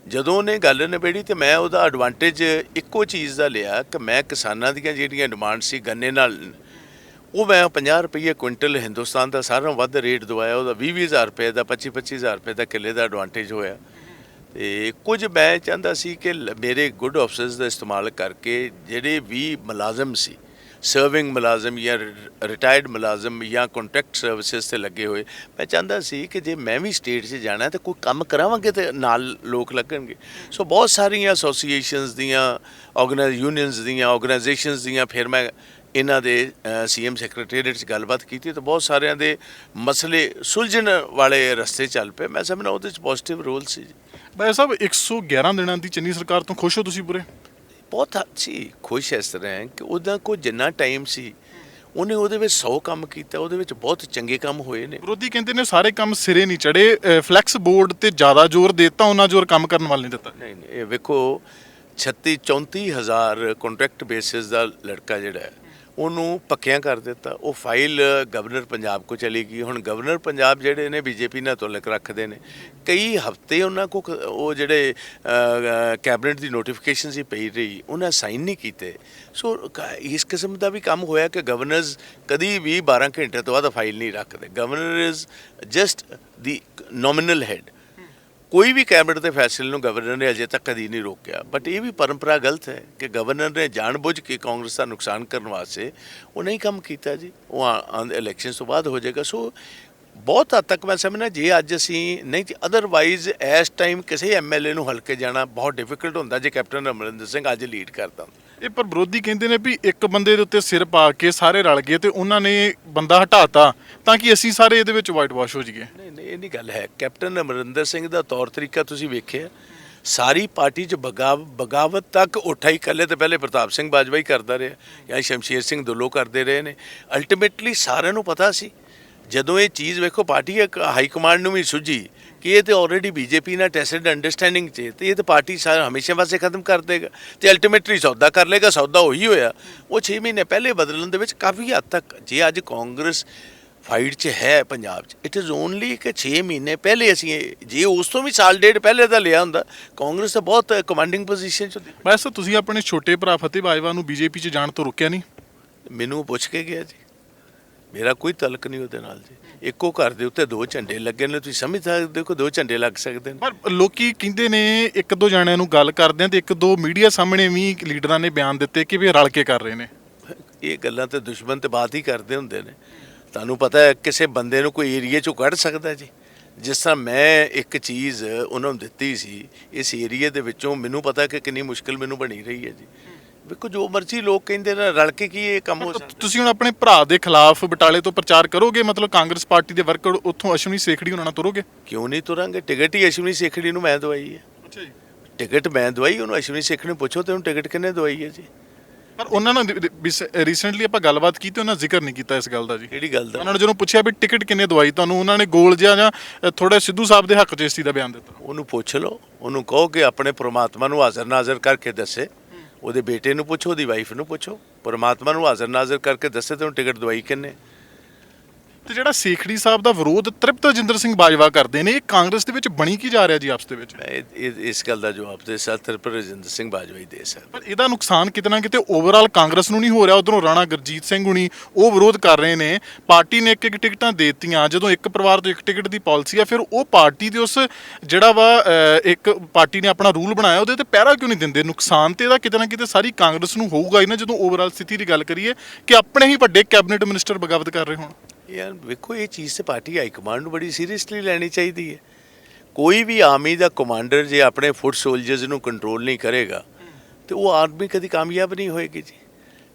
ਜਦੋਂ ਉਹਨੇ ਗੱਲ ਨਿਬੇੜੀ ਤੇ ਮੈਂ ਉਹਦਾ ਐਡਵਾਂਟੇਜ ਇੱਕੋ ਚੀਜ਼ ਦਾ ਲਿਆ ਕਿ ਮੈਂ ਕਿਸਾਨਾਂ ਦੀਆਂ ਜਿਹੜੀਆਂ ਡਿਮਾਂਡ ਸੀ ਗੰਨੇ ਨਾਲ, ਉਹ ਮੈਂ 50 ਰੁਪਏ ਕੁਇੰਟਲ ਹਿੰਦੁਸਤਾਨ ਦਾ ਸਾਰਿਆਂ ਨਾਲੋਂ ਵੱਧ ਰੇਟ ਦਵਾਇਆ, ਉਹਦਾ 20,000 ਰੁਪਏ ਦਾ 25,000 ਰੁਪਏ ਦਾ ਕਿੱਲੇ ਦਾ ਐਡਵਾਂਟੇਜ ਹੋਇਆ। ਤੇ ਕੁਝ ਮੈਂ ਚਾਹੁੰਦਾ ਸੀ ਕਿ ਮੇਰੇ ਗੁੱਡ ਆਫਿਸਰਸ ਦਾ ਇਸਤੇਮਾਲ ਕਰਕੇ ਜਿਹੜੇ ਵੀ ਮੁਲਾਜ਼ਮ ਸੀ, ਸਰਵਿੰਗ ਮੁਲਾਜ਼ਮ ਜਾਂ ਰਿਟਾਇਰਡ ਮੁਲਾਜ਼ਮ ਜਾਂ ਕੰਟਰੈਕਟ ਸਰਵਿਸਿਜ਼ ਤੇ ਲੱਗੇ ਹੋਏ, ਮੈਂ ਚਾਹੁੰਦਾ ਸੀ ਕਿ ਜੇ ਮੈਂ ਵੀ ਸਟੇਟ 'ਚ ਜਾਣਾ ਤਾਂ ਕੋਈ ਕੰਮ ਕਰਾਵਾਂਗੇ ਤੇ ਨਾਲ ਲੋਕ ਲੱਗਣਗੇ। ਸੋ ਬਹੁਤ ਸਾਰੀਆਂ ਐਸੋਸੀਏਸ਼ਨਸ ਦੀਆਂ, ਯੂਨੀਅਨਸ ਦੀਆਂ, ਆਰਗੇਨਾਈਜੇਸ਼ਨਸ ਦੀਆਂ, ਫਿਰ ਮੈਂ ਇਹਨਾਂ ਦੇ ਸੀਐਮ ਸੈਕਟਰੀਏਟ 'ਚ ਗੱਲਬਾਤ ਕੀਤੀ ਤਾਂ ਬਹੁਤ ਸਾਰਿਆਂ ਦੇ ਮਸਲੇ ਸੁਲਝਣ ਵਾਲੇ ਰਸਤੇ ਚੱਲ ਪਏ। ਮੈਂ ਸਮਝਦਾ ਉਹਦੇ 'ਚ ਪੋਜ਼ਿਟਿਵ ਰੋਲ ਸੀ ਜੀ। ਬਾਈ ਸਾਹਿਬ 111 ਦਿਨਾਂ ਦੀ ਚੰਨੀ ਸਰਕਾਰ ਤੋਂ ਖੁਸ਼ ਹੋ ਤੁਸੀਂ ਪੂਰੇ? ਬਹੁਤ ਅੱਛੀ ਖੁਸ਼ ਇਸ ਤਰ੍ਹਾਂ ਕਿ ਉਹਦਾ ਕੋਈ ਜਿੰਨਾ ਟਾਈਮ ਸੀ ਉਹਨੇ ਉਹਦੇ ਵਿੱਚ 100 ਕੰਮ ਕੀਤਾ, ਉਹਦੇ ਵਿੱਚ ਬਹੁਤ ਚੰਗੇ ਕੰਮ ਹੋਏ ਨੇ। ਵਿਰੋਧੀ ਕਹਿੰਦੇ ਨੇ ਸਾਰੇ ਕੰਮ ਸਿਰੇ ਨਹੀਂ ਚੜੇ, ਫਲੈਕਸ ਬੋਰਡ ਤੇ ਜ਼ਿਆਦਾ ਜ਼ੋਰ ਦਿੱਤਾ, ਉਹਨਾਂ ਜ਼ੋਰ ਕੰਮ ਕਰਨ ਵੱਲ ਨਹੀਂ ਦਿੱਤਾ। ਨਹੀਂ ਨਹੀਂ, ਇਹ ਵੇਖੋ 34,000 ਕੰਟਰੈਕਟ ਬੇਸਿਸ ਦਾ ਲੜਕਾ ਜਿਹੜਾ ਹੈ ਉਹਨੂੰ ਪੱਕਿਆਂ ਕਰ ਦਿੱਤਾ। ਉਹ ਫਾਈਲ ਗਵਰਨਰ ਪੰਜਾਬ ਕੋ ਚਲੀ ਗਈ। ਹੁਣ ਗਵਰਨਰ ਪੰਜਾਬ ਜਿਹੜੇ ਨੇ ਬੀਜੇਪੀ ਨਾਲ ਤੁਲਕ ਰੱਖਦੇ ਨੇ, ਕਈ ਹਫ਼ਤੇ ਉਹਨਾਂ ਕੋ ਉਹ ਜਿਹੜੇ ਕੈਬਨਿਟ ਦੀ ਨੋਟੀਫਿਕੇਸ਼ਨ ਸੀ ਪਈ ਰਹੀ, ਉਹਨਾਂ ਸਾਈਨ ਨਹੀਂ ਕੀਤੇ। ਸੋ ਇਸ ਕਿਸਮ ਦਾ ਵੀ ਕੰਮ ਹੋਇਆ ਕਿ ਗਵਰਨਰਸ ਕਦੀ ਵੀ 12 ਘੰਟੇ ਤੋਂ ਬਾਅਦ ਫਾਈਲ ਨਹੀਂ ਰੱਖਦੇ। Governor is just the nominal head. ਕੋਈ ਵੀ ਕੈਬਨਿਟ ਦੇ ਫੈਸਲੇ ਨੂੰ ਗਵਰਨਰ ਨੇ ਅਜੇ ਤੱਕ ਕਦੀ ਨਹੀਂ ਰੋਕਿਆ। ਬਟ ਇਹ ਵੀ ਪਰੰਪਰਾ ਗਲਤ ਹੈ ਕਿ ਗਵਰਨਰ ਨੇ ਜਾਣਬੁੱਝ ਕੇ ਕਾਂਗਰਸ ਦਾ ਨੁਕਸਾਨ ਕਰਨ ਵਾਸਤੇ ਉਹ ਨਹੀਂ ਕੰਮ ਕੀਤਾ ਜੀ। ਉਹ ਇਲੈਕਸ਼ਨ ਤੋਂ ਬਾਅਦ ਹੋ ਜਾਏਗਾ। ਸੋ ਬਹੁਤ ਹੱਦ ਤੱਕ ਮੈਂ ਸਮਝਣਾ ਜੇ ਅੱਜ ਅਸੀਂ ਨਹੀਂ, ਅਦਰਵਾਈਜ਼ ਇਸ ਟਾਈਮ ਕਿਸੇ ਐਮਐਲਏ ਨੂੰ ਹਲਕੇ ਜਾਣਾ ਬਹੁਤ ਡਿਫਿਕਲਟ ਹੁੰਦਾ ਜੇ ਕੈਪਟਨ ਅਮਰਿੰਦਰ ਸਿੰਘ ਅੱਜ ਲੀਡ ਕਰਦਾ। ਇਹ ਪਰ ਵਿਰੋਧੀ ਕਹਿੰਦੇ ਨੇ ਵੀ ਇੱਕ ਬੰਦੇ ਦੇ ਉੱਤੇ ਸਿਰ ਪਾ ਕੇ ਸਾਰੇ ਰਲ ਗਏ ਤੇ ਉਹਨਾਂ ਨੇ ਬੰਦਾ ਹਟਾਤਾ ਤਾਂ ਕਿ ਅਸੀਂ ਸਾਰੇ ਇਹਦੇ ਵਿੱਚ ਵਾਈਟ ਵਾਸ਼ ਹੋ ਜਾਈਏ। ਨਹੀਂ ਨਹੀਂ, ਇਹ ਨਹੀਂ ਗੱਲ ਹੈ। ਕੈਪਟਨ ਅਮਰਿੰਦਰ ਸਿੰਘ ਦਾ ਤੌਰ ਤਰੀਕਾ ਤੁਸੀਂ ਵੇਖਿਆ, ਸਾਰੀ ਪਾਰਟੀ 'ਚ ਬਗਾਵਤ ਤੱਕ ਉੱਠਾ ਹੀ ਇਕੱਲੇ ਤੇ ਪਹਿਲੇ ਪ੍ਰਤਾਪ ਸਿੰਘ ਬਾਜਵਾ ਹੀ ਕਰਦਾ ਰਿਹਾ ਜਾਂ ਸ਼ਮਸ਼ੇਰ ਸਿੰਘ ਦੁੱਲੋ ਕਰਦੇ ਰਹੇ ਨੇ। ਅਲਟੀਮੇਟਲੀ ਸਾਰਿਆਂ ਨੂੰ ਪਤਾ ਸੀ ਜਦੋਂ ਇਹ ਚੀਜ਼ ਵੇਖੋ ਪਾਰਟੀ ਹਾਈ ਕਮਾਂਡ ਨੂੰ ਵੀ ਸੁਝੀ ਕਿ ਇਹ ਤੇ ਆਲਰੇਡੀ ਬੀਜੇਪੀ ਨਾਲ ਟੈਸਿਡ ਅੰਡਰਸਟੈਂਡਿੰਗ 'ਚ ਤੇ ਇਹ ਤਾਂ ਪਾਰਟੀ ਸਾਰਾ ਹਮੇਸ਼ਾ ਵਾਸਤੇ ਖਤਮ ਕਰ ਦੇਗਾ ਤੇ ਅਲਟੀਮੇਟਲੀ ਸੌਦਾ ਕਰ ਲੇਗਾ। ਸੌਦਾ ਉਹੀ ਹੋਇਆ। ਉਹ 6 ਮਹੀਨੇ ਪਹਿਲੇ ਬਦਲਣ ਦੇ ਵਿੱਚ ਕਾਫੀ ਹੱਦ ਤੱਕ ਜੇ ਅੱਜ ਕਾਂਗਰਸ ਫਾਈਟ 'ਚ ਹੈ ਪੰਜਾਬ 'ਚ, ਇਟ ਇਜ਼ ਓਨਲੀ ਕਿ 6 ਮਹੀਨੇ ਪਹਿਲੇ ਅਸੀਂ ਜੇ ਉਸ ਤੋਂ ਵੀ ਸਾਲ ਡੇਢ ਪਹਿਲੇ ਦਾ ਲਿਆ ਹੁੰਦਾ ਕਾਂਗਰਸ ਤਾਂ ਬਹੁਤ ਕਮਾਂਡਿੰਗ ਪੋਜੀਸ਼ਨ 'ਚ ਹੁੰਦੀ। ਬਸ ਤੁਸੀਂ ਆਪਣੇ ਛੋਟੇ ਭਰਾ ਫਤਿਹ ਬਾਜਵਾ ਨੂੰ ਬੀਜੇਪੀ 'ਚ ਜਾਣ ਤੋਂ ਰੋਕਿਆ ਨਹੀਂ? ਮੈਨੂੰ ਪੁੱਛ ਕੇ ਗਿਆ ਜੀ, ਮੇਰਾ ਕੋਈ ਤਲਕ ਨਹੀਂ ਉਹਦੇ ਨਾਲ ਜੀ। ਇੱਕੋ ਘਰ ਦੇ ਉੱਤੇ 2 ਝੰਡੇ ਲੱਗੇ ਨੇ, ਤੁਸੀਂ ਸਮਝ ਸਕਦੇ ਹੋ 2 ਝੰਡੇ ਲੱਗ ਸਕਦੇ ਨੇ। ਪਰ ਲੋਕੀ ਕਹਿੰਦੇ ਨੇ 1-2 ਜਣਿਆਂ ਨੂੰ ਗੱਲ ਕਰਦੇ ਆ ਤੇ 1-2 ਮੀਡੀਆ ਸਾਹਮਣੇ ਵੀ ਲੀਡਰਾਂ ਨੇ ਬਿਆਨ ਦਿੱਤੇ ਕਿ ਵੀ ਰਲ ਕੇ ਕਰ ਰਹੇ ਨੇ। ਇਹ ਗੱਲਾਂ ਤੇ ਦੁਸ਼ਮਣ ਤੇ ਬਾਤ ਹੀ ਕਰਦੇ ਹੁੰਦੇ ਨੇ। ਤੁਹਾਨੂੰ ਪਤਾ ਹੈ ਕਿਸੇ ਬੰਦੇ ਨੂੰ ਕੋਈ ਏਰੀਏ 'ਚੋਂ ਕੱਢ ਸਕਦਾ ਜੀ। ਜਿਸ ਤਰ੍ਹਾਂ ਮੈਂ ਇੱਕ ਚੀਜ਼ ਉਹਨਾਂ ਨੂੰ ਦਿੱਤੀ ਸੀ ਇਸ ਏਰੀਏ ਦੇ ਵਿੱਚੋਂ, ਮੈਨੂੰ ਪਤਾ ਕਿ ਕਿੰਨੀ ਮੁਸ਼ਕਿਲ ਮੈਨੂੰ ਬਣੀ ਰਹੀ ਹੈ ਜੀ। ਵੇਖੋ ਜੋ ਮਰਜ਼ੀ ਲੋਕ ਕਹਿੰਦੇ ਨੇ, ਰਲ ਕੇ ਕੀ ਇਹ ਕੰਮ ਹੋ ਸਕਦਾ। ਤੁਸੀਂ ਹੁਣ ਆਪਣੇ ਭਰਾ ਦੇ ਖਿਲਾਫ ਬਟਾਲੇ ਤੋਂ ਪ੍ਰਚਾਰ ਕਰੋਗੇ? ਮਤਲਬ ਕਾਂਗਰਸ ਪਾਰਟੀ ਦੇ ਵਰਕਰ ਉੱਥੋਂ ਅਸ਼ਵਨੀ ਸੇਖੜੀ ਉਹਨਾਂ ਨਾਲ ਤੁਰੋਗੇ? ਕਿਉਂ ਨਹੀਂ ਤੁਰਾਂਗੇ। ਟਿਕਟ ਹੀ ਅਸ਼ਵਨੀ ਸੇਖੜੀ ਨੂੰ ਮੈਂ ਦਵਾਈ ਹੈ। ਅੱਛਾ ਜੀ। ਟਿਕਟ ਮੈਂ ਦਵਾਈ, ਉਹਨੂੰ ਅਸ਼ਵਨੀ ਸੇਖੜੀ ਨੂੰ ਪੁੱਛੋ ਤੇ ਉਹਨੂੰ ਟਿਕਟ ਕਿੰਨੇ ਦਵਾਈ ਹੈ ਜੀ। ਪਰ ਉਹਨਾਂ ਨੇ ਰੀਸੈਂਟਲੀ ਆਪਾਂ ਗੱਲਬਾਤ ਕੀਤੀ, ਉਹਨਾਂ ਜ਼ਿਕਰ ਨਹੀਂ ਕੀਤਾ ਇਸ ਗੱਲ ਦਾ ਜੀ। ਕਿਹੜੀ ਗੱਲ ਦਾ? ਉਹਨਾਂ ਨੇ ਜਦੋਂ ਪੁੱਛਿਆ ਵੀ ਟਿਕਟ ਕਿੰਨੇ ਦਵਾਈ ਤੁਹਾਨੂੰ, ਉਹਨਾਂ ਨੇ ਗੋਲ ਜਿਹਾ ਜਾਂ ਥੋੜਾ ਸਿੱਧੂ ਸਾਹਿਬ ਦੇ ਹੱਕ 'ਚ ਇਸ ਚੀਜ਼ ਦਾ ਬਿਆਨ ਦਿੱਤਾ। ਉਹਨੂੰ ਪੁੱਛ ਲਓ, ਉਹਨੂੰ ਕਹੋ ਕਿ ਆਪਣੇ ਪ੍ਰਮਾਤਮਾ ਨੂੰ ਹਾਜ਼ਰ ਨਾਜ਼ਰ ਕਰਕੇ ਦੱਸੇ। ਉਹਦੇ ਬੇਟੇ ਨੂੰ ਪੁੱਛੋ, ਉਹਦੀ ਵਾਈਫ ਨੂੰ ਪੁੱਛੋ, ਪਰਮਾਤਮਾ ਨੂੰ ਹਾਜ਼ਰ ਨਾਜ਼ਰ ਕਰਕੇ ਦੱਸੇ ਤੈਨੂੰ ਟਿਕਟ ਦਵਾਈ ਕਿੰਨੇ। ਤੇ ਜਿਹੜਾ ਸੇਖੜੀ ਸਾਹਿਬ ਦਾ ਵਿਰੋਧ ਤ੍ਰਿਪਤ ਰਜਿੰਦਰ ਸਿੰਘ ਬਾਜਵਾ ਕਰਦੇ ਨੇ, ਇਹ ਕਾਂਗਰਸ ਦੇ ਵਿੱਚ ਬਣੀ ਕੀ ਜਾ ਰਿਹਾ ਜੀ ਆਪਸ ਦੇ ਵਿੱਚ? ਇਸ ਗੱਲ ਦਾ ਜਵਾਬ ਦੇ ਸਕਦਾ ਤ੍ਰਿਪਤ ਰਜਿੰਦਰ ਸਿੰਘ ਬਾਜਵਾ ਹੀ ਦੇ ਸਕਦਾ। ਪਰ ਇਹਦਾ ਨੁਕਸਾਨ ਕਿਤੇ ਨਾ ਕਿਤੇ ਓਵਰਆਲ ਕਾਂਗਰਸ ਨੂੰ ਨਹੀਂ ਹੋ ਰਿਹਾ? ਉਧਰੋਂ ਰਾਣਾ ਗੁਰਜੀਤ ਸਿੰਘ ਹੁਣੀ ਉਹ ਵਿਰੋਧ ਕਰ ਰਹੇ ਨੇ, ਪਾਰਟੀ ਨੇ ਇੱਕ ਟਿਕਟਾਂ ਦੇ ਦਿੱਤੀਆਂ। ਜਦੋਂ ਇੱਕ ਪਰਿਵਾਰ ਤੋਂ ਇੱਕ ਟਿਕਟ ਦੀ ਪਾਲਿਸੀ ਆ, ਫਿਰ ਉਹ ਪਾਰਟੀ ਦੇ ਉਸ ਜਿਹੜਾ ਵਾ ਇੱਕ ਪਾਰਟੀ ਨੇ ਆਪਣਾ ਰੂਲ ਬਣਾਇਆ ਉਹਦੇ ਤੇ ਪਹਿਰਾ ਕਿਉਂ ਨਹੀਂ ਦਿੰਦੇ? ਨੁਕਸਾਨ ਤੇ ਇਹਦਾ ਕਿਤੇ ਨਾ ਕਿਤੇ ਸਾਰੀ ਕਾਂਗਰਸ ਨੂੰ ਹੋਊਗਾ ਹੀ ਨਾ, ਜਦੋਂ ਓਵਰਆਲ ਸਥਿਤੀ ਦੀ ਗੱਲ ਕਰੀਏ ਕਿ ਆਪਣੇ ਹੀ ਵੱਡੇ ਕੈਬਨਿਟ ਮਿਨਿਸਟਰ ਬਗਾਵਤ ਕਰ ਰਹੇ ਹੋਣ। ਯਾਰ ਵੇਖੋ ਇਹ ਚੀਜ਼ ਤੇ ਪਾਰਟੀ ਹਾਈ ਕਮਾਂਡ ਨੂੰ ਬੜੀ ਸੀਰੀਅਸਲੀ ਲੈਣੀ ਚਾਹੀਦੀ ਹੈ। ਕੋਈ ਵੀ ਆਰਮੀ ਦਾ ਕਮਾਂਡਰ ਜੇ ਆਪਣੇ ਫੁੱਟ ਸੋਲਜਰਸ ਨੂੰ ਕੰਟਰੋਲ ਨਹੀਂ ਕਰੇਗਾ ਤੇ ਉਹ ਆਰਮੀ ਕਦੀ ਕਾਮਯਾਬ ਨਹੀਂ ਹੋਏਗੀ ਜੀ।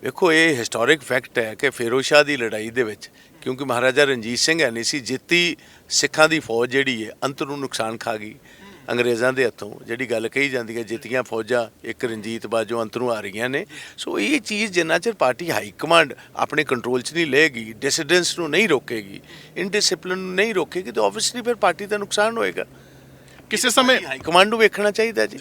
ਵੇਖੋ ਇਹ ਹਿਸਟੋਰਿਕ ਫੈਕਟ ਹੈ ਕਿ ਫਿਰੋਜ਼ ਸ਼ਾਹ ਦੀ ਲੜਾਈ ਦੇ ਵਿੱਚ ਕਿਉਂਕਿ ਮਹਾਰਾਜਾ ਰਣਜੀਤ ਸਿੰਘ ਹੈ ਨਹੀਂ ਸੀ, ਜਿੱਤੀ ਸਿੱਖਾਂ ਦੀ ਫੌਜ ਜਿਹੜੀ ਹੈ ਅੰਤ ਨੂੰ ਨੁਕਸਾਨ ਖਾ ਗਈ ਅੰਗਰੇਜ਼ਾਂ ਦੇ ਹੱਥੋਂ। ਜਿਹੜੀ ਗੱਲ ਕਹੀ ਜਾਂਦੀ ਹੈ ਜਿੱਤੀਆਂ ਫੌਜਾਂ ਇੱਕ ਰਣਜੀਤ ਬਾਜੋਂ ਅੰਤ ਨੂੰ ਆ ਰਹੀਆਂ ਨੇ। ਸੋ ਇਹ ਚੀਜ਼ ਜਿੰਨਾ ਚਿਰ ਪਾਰਟੀ ਹਾਈ ਕਮਾਂਡ ਆਪਣੇ ਕੰਟਰੋਲ 'ਚ ਨਹੀਂ ਲਏਗੀ, ਡਿਸੀਡੈਂਸ ਨੂੰ ਨਹੀਂ ਰੋਕੇਗੀ, ਇਨਡਿਸਿਪਲਿਨ ਨੂੰ ਨਹੀਂ ਰੋਕੇਗੀ, ਤਾਂ ਆਬਵੀਅਸਲੀ ਫਿਰ ਪਾਰਟੀ ਦਾ ਨੁਕਸਾਨ ਹੋਏਗਾ। ਕਿਸੇ ਸਮੇਂ ਹਾਈ ਕਮਾਂਡ ਨੂੰ ਵੇਖਣਾ ਚਾਹੀਦਾ ਜੀ।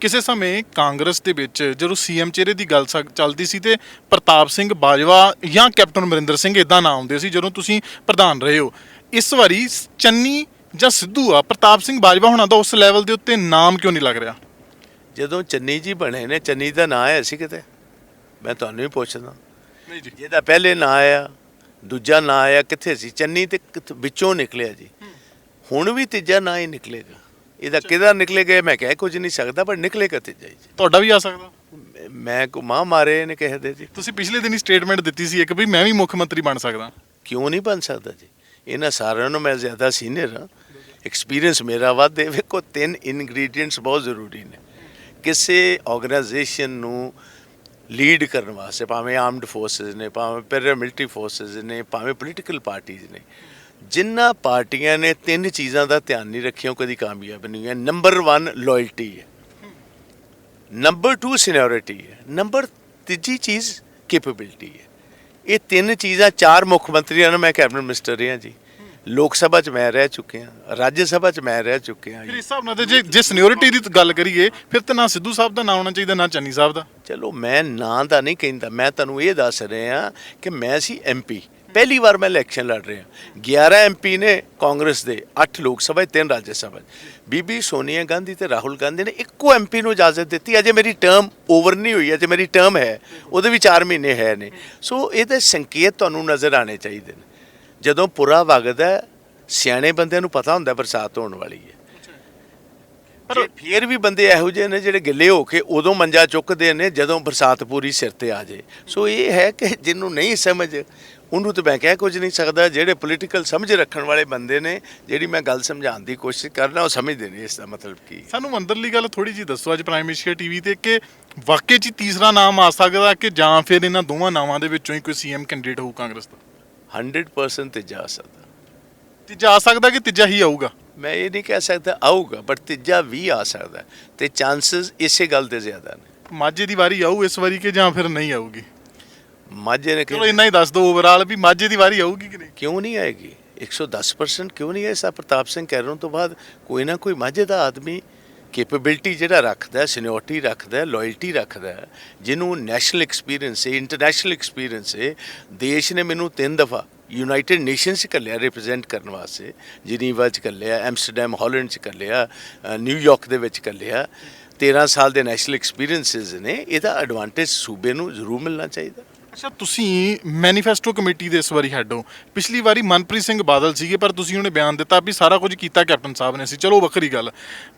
ਕਿਸੇ ਸਮੇਂ ਕਾਂਗਰਸ ਦੇ ਵਿੱਚ ਜਦੋਂ ਸੀਐਮ ਚਿਹਰੇ ਦੀ ਗੱਲ ਚੱਲਦੀ ਸੀ ਤੇ ਪ੍ਰਤਾਪ ਸਿੰਘ ਬਾਜਵਾ ਜਾਂ ਕੈਪਟਨ ਅਮਰਿੰਦਰ ਸਿੰਘ ਇਦਾਂ ਨਾਂ ਆਉਂਦੇ ਸੀ ਜਦੋਂ ਤੁਸੀਂ ਪ੍ਰਧਾਨ ਰਹੇ ਹੋ। ਇਸ ਵਾਰੀ ਚੰਨੀ ਜਾਂ ਸਿੱਧੂ ਆ, ਪ੍ਰਤਾਪ ਸਿੰਘ ਬਾਜਵਾ ਹੋਣਾ ਦਾ ਉਸ ਲੈਵਲ ਦੇ ਉੱਤੇ ਨਾਮ ਕਿਉਂ ਨਹੀਂ ਲੱਗ ਰਿਹਾ? ਜਦੋਂ ਚੰਨੀ ਜੀ ਬਣੇ ਨੇ, ਚੰਨੀ ਦਾ ਨਾਂ ਆਇਆ ਸੀ ਕਿਤੇ? ਮੈਂ ਤੁਹਾਨੂੰ ਹੀ ਪੁੱਛਦਾ। ਨਹੀਂ ਜੀ, ਜਿਹਦਾ ਪਹਿਲੇ ਨਾਂ ਆਇਆ, ਦੂਜਾ ਨਾਂ ਆਇਆ, ਕਿੱਥੇ ਸੀ? ਚੰਨੀ ਤੇ ਵਿੱਚੋਂ ਨਿਕਲਿਆ ਜੀ। ਹੁਣ ਵੀ ਤੀਜਾ ਨਾਂ ਹੀ ਨਿਕਲੇਗਾ। ਇਹਦਾ ਕਿਹਦਾ ਨਿਕਲੇਗਾ ਮੈਂ ਕਹਿ ਕੁਝ ਨਹੀਂ ਸਕਦਾ, ਪਰ ਨਿਕਲੇਗਾ ਤੀਜਾ ਹੀ ਜੀ। ਤੁਹਾਡਾ ਵੀ ਆ ਸਕਦਾ। ਮੈਂ ਕੋ ਮਾਂ ਮਾਰੇ ਨੇ ਕਿਸੇ ਦੇ ਜੀ। ਤੁਸੀਂ ਪਿਛਲੇ ਦਿਨੀ ਸਟੇਟਮੈਂਟ ਦਿੱਤੀ ਸੀ ਇੱਕ ਵੀ ਮੈਂ ਵੀ ਮੁੱਖ ਮੰਤਰੀ ਬਣ ਸਕਦਾ। ਕਿਉਂ ਨਹੀਂ ਬਣ ਸਕਦਾ ਜੀ? ਇਹਨਾਂ ਸਾਰਿਆਂ ਨੂੰ ਮੈਂ ਜ਼ਿਆਦਾ ਸੀਨੀਅਰ ਹਾਂ, ਐਕਸਪੀਰੀਅੰਸ ਮੇਰਾ ਵੱਧ ਹੈ। ਵੇਖੋ, 3 ਇਨਗਰੀਡੀਐਂਟਸ ਬਹੁਤ ਜ਼ਰੂਰੀ ਨੇ ਕਿਸੇ ਆਰਗੇਨਾਈਜੇਸ਼ਨ ਨੂੰ ਲੀਡ ਕਰਨ ਵਾਸਤੇ, ਭਾਵੇਂ ਆਰਮਡ ਫੋਰਸਿਸ ਨੇ, ਭਾਵੇਂ ਪੈਰਾਮਿਲਟਰੀ ਫੋਰਸਿਸ ਨੇ, ਭਾਵੇਂ ਪੋਲੀਟੀਕਲ ਪਾਰਟੀਜ਼ ਨੇ। ਜਿਨ੍ਹਾਂ ਪਾਰਟੀਆਂ ਨੇ 3 ਚੀਜ਼ਾਂ ਦਾ ਧਿਆਨ ਨਹੀਂ ਰੱਖਿਆ, ਉਹ ਕਦੀ ਕਾਮਯਾਬ ਨਹੀਂ ਹੈ। ਨੰਬਰ 1 ਲੋਇਲਟੀ ਹੈ, ਨੰਬਰ 2 ਸੀਨੀਅਰਿਟੀ ਹੈ, ਨੰਬਰ ਤੀਜੀ ਚੀਜ਼ ਕੈਪੇਬਿਲਿਟੀ ਹੈ। ਇਹ 3 ਚੀਜ਼ਾਂ 4 ਮੁੱਖ ਮੰਤਰੀਆਂ ਨੂੰ ਮੈਂ ਕੈਬਨਿਟ ਮਿਨਿਸਟਰ ਰਿਹਾ ਜੀ। ਲੋਕ ਸਭਾ 'ਚ ਮੈਂ ਰਹਿ ਚੁੱਕਿਆ, ਰਾਜ ਸਭਾ 'ਚ ਮੈਂ ਰਹਿ ਚੁੱਕਿਆ। ਫਿਰ ਇਸ ਹਿਸਾਬ ਨਾਲ ਜੇ ਸੀਨੀਅਰਿਟੀ ਦੀ ਗੱਲ ਕਰੀਏ ਫਿਰ ਤਾਂ ਨਾ ਸਿੱਧੂ ਸਾਹਿਬ ਦਾ ਨਾਂ ਹੋਣਾ ਚਾਹੀਦਾ, ਨਾ ਚੰਨੀ ਸਾਹਿਬ ਦਾ। ਚਲੋ ਮੈਂ ਨਾਂ ਦਾ ਨਹੀਂ ਕਹਿੰਦਾ, ਮੈਂ ਤੁਹਾਨੂੰ ਇਹ ਦੱਸ ਰਿਹਾ ਕਿ ਮੈਂ ਸੀ MP, ਪਹਿਲੀ ਵਾਰ ਮੈਂ ਇਲੈਕਸ਼ਨ ਲੜ ਰਿਹਾ। 11 MP ਨੇ ਕਾਂਗਰਸ ਦੇ, 8 ਲੋਕ ਸਭਾ 3 ਰਾਜ ਸਭਾ। ਬੀਬੀ ਸੋਨੀਆ ਗਾਂਧੀ ਤੇ ਰਾਹੁਲ ਗਾਂਧੀ ਨੇ ਇੱਕੋ MP ਨੂੰ ਇਜਾਜ਼ਤ ਦਿੱਤੀ। ਅਜੇ ਮੇਰੀ ਟਰਮ ਓਵਰ ਨਹੀਂ ਹੋਈ, ਅਜੇ ਮੇਰੀ ਟਰਮ ਹੈ, ਉਹਦੇ ਵੀ 4 ਮਹੀਨੇ ਹੈ ਨੇ। ਸੋ ਇਹਦੇ ਸੰਕੇਤ ਤੁਹਾਨੂੰ ਨਜ਼ਰ ਆਉਣੇ ਚਾਹੀਦੇ ਨੇ। ਜਦੋਂ ਪੁਰਾ ਵਗਦਾ, ਸਿਆਣੇ ਬੰਦਿਆਂ ਨੂੰ ਪਤਾ ਹੁੰਦਾ ਬਰਸਾਤ ਹੋਣ ਵਾਲੀ ਹੈ। ਪਰ ਫਿਰ ਵੀ ਬੰਦੇ ਇਹੋ ਜਿਹੇ ਨੇ ਜਿਹੜੇ ਗਿੱਲੇ ਹੋ ਕੇ ਉਦੋਂ ਮੰਜਾ ਚੁੱਕਦੇ ਨੇ ਜਦੋਂ ਬਰਸਾਤ ਪੂਰੀ ਸਿਰ ਤੇ ਆ ਜਾਏ। ਸੋ ਇਹ ਹੈ ਕਿ ਜਿਹਨੂੰ ਨਹੀਂ ਸਮਝ ਉਹਨੂੰ ਤਾਂ ਮੈਂ ਕਹਿ ਕੁਝ ਨਹੀਂ ਸਕਦਾ। ਜਿਹੜੇ ਪੋਲੀਟੀਕਲ ਸਮਝ ਰੱਖਣ ਵਾਲੇ ਬੰਦੇ ਨੇ, ਜਿਹੜੀ ਮੈਂ ਗੱਲ ਸਮਝਾਉਣ ਦੀ ਕੋਸ਼ਿਸ਼ ਕਰਨਾ, ਉਹ ਸਮਝਦੇ ਨੇ ਇਸ ਦਾ ਮਤਲਬ ਕੀ। ਸਾਨੂੰ ਅੰਦਰਲੀ ਗੱਲ ਥੋੜੀ ਜੀ ਦੱਸੋ ਅੱਜ ਪ੍ਰਾਈਮ ਮਿਨਿਸਟਰ ਟੀਵੀ ਤੇ ਕਿ ਵਾਕਈ 'ਚ ਤੀਸਰਾ ਨਾਮ ਆ ਸਕਦਾ ਕਿ ਜਾਂ ਫਿਰ ਇਹਨਾਂ ਦੋਵਾਂ ਨਾਵਾਂ ਦੇ ਵਿੱਚੋਂ ਹੀ ਕੋਈ ਸੀਐਮ ਕੈਂਡੀਡੇਟ ਹੋਊ ਕਾਂਗਰਸ ਦਾ? 100% ਤੇ ਜਾ ਸਕਦਾ। ਤੀਜਾ ਆ ਸਕਦਾ ਕਿ ਤੀਜਾ ਹੀ ਆਊਗਾ? ਮੈਂ ਇਹ ਨਹੀਂ ਕਹਿ ਸਕਦਾ ਆਊਗਾ, ਬਟ ਤੀਜਾ ਵੀ ਆ ਸਕਦਾ ਤੇ ਚਾਂਸਸ ਇਸੇ ਗੱਲ ਦੇ ਜ਼ਿਆਦਾ ਨੇ। ਮਾਝੇ ਦੀ ਵਾਰੀ ਆਊ ਇਸ ਵਾਰੀ ਕਿ ਜਾਂ ਫਿਰ ਨਹੀਂ ਆਊਗੀ? ਮਾਝੇ ਨੇ ਚਲੋ ਇੰਨਾ ਹੀ ਦੱਸ ਦਿਓ ਓਵਰਆਲ ਵੀ ਮਾਝੇ ਦੀ ਵਾਰੀ ਆਊਗੀ ਕਿ ਨਹੀਂ? ਕਿਉਂ ਨਹੀਂ ਆਏਗੀ? 110% ਕਿਉਂ ਨਹੀਂ ਹੈ? ਸਾ ਪ੍ਰਤਾਪ ਸਿੰਘ ਕੈਰੋਂ ਤੋਂ ਬਾਅਦ ਕੋਈ ਨਾ ਕੋਈ ਮਾਝੇ ਦਾ ਆਦਮੀ ਕੈਪੇਬਿਲਿਟੀ ਜਿਹੜਾ ਰੱਖਦਾ, ਸੀਨੀਅਰਿਟੀ ਰੱਖਦਾ, ਲਾਇਲਟੀ ਰੱਖਦਾ, ਜਿਹਨੂੰ ਨੈਸ਼ਨਲ ਐਕਸਪੀਰੀਅੰਸ ਹੈ, ਇੰਟਰਨੈਸ਼ਨਲ ਐਕਸਪੀਰੀਅੰਸ ਹੈ। ਦੇਸ਼ ਨੇ ਮੈਨੂੰ 3 ਦਫਾ ਯੂਨਾਈਟਿਡ ਨੇਸ਼ਨਸ 'ਚ ਘੱਲਿਆ ਰਿਪਰੈਜ਼ੈਂਟ ਕਰਨ ਵਾਸਤੇ। ਜੀਨੀਵਾ 'ਚ ਘੱਲਿਆ, ਐਮਸਟਰਡੈਮ ਹਾਲੈਂਡ 'ਚ ਘੱਲਿਆ, ਨਿਊਯਾਰਕ ਦੇ ਵਿੱਚ ਘੱਲਿਆ। 13 ਸਾਲ ਦੇ ਨੈਸ਼ਨਲ ਐਕਸਪੀਰੀਅੰਸਿਸ ਨੇ। ਇਹਦਾ ਐਡਵਾਂਟੇਜ ਸੂਬੇ ਨੂੰ ਜ਼ਰੂਰ ਮਿਲਣਾ ਚਾਹੀਦਾ। ਅੱਛਾ, ਤੁਸੀਂ ਮੈਨੀਫੈਸਟੋ ਕਮੇਟੀ ਦੇ ਇਸ ਵਾਰੀ ਹੈਡ ਹੋ। ਪਿਛਲੀ ਵਾਰੀ ਮਨਪ੍ਰੀਤ ਸਿੰਘ ਬਾਦਲ ਸੀਗੇ, ਪਰ ਤੁਸੀਂ ਉਹਨੇ ਬਿਆਨ ਦਿੱਤਾ ਵੀ ਸਾਰਾ ਕੁਝ ਕੀਤਾ ਕੈਪਟਨ ਸਾਹਿਬ ਨੇ ਸੀ। ਚਲੋ ਵੱਖਰੀ ਗੱਲ,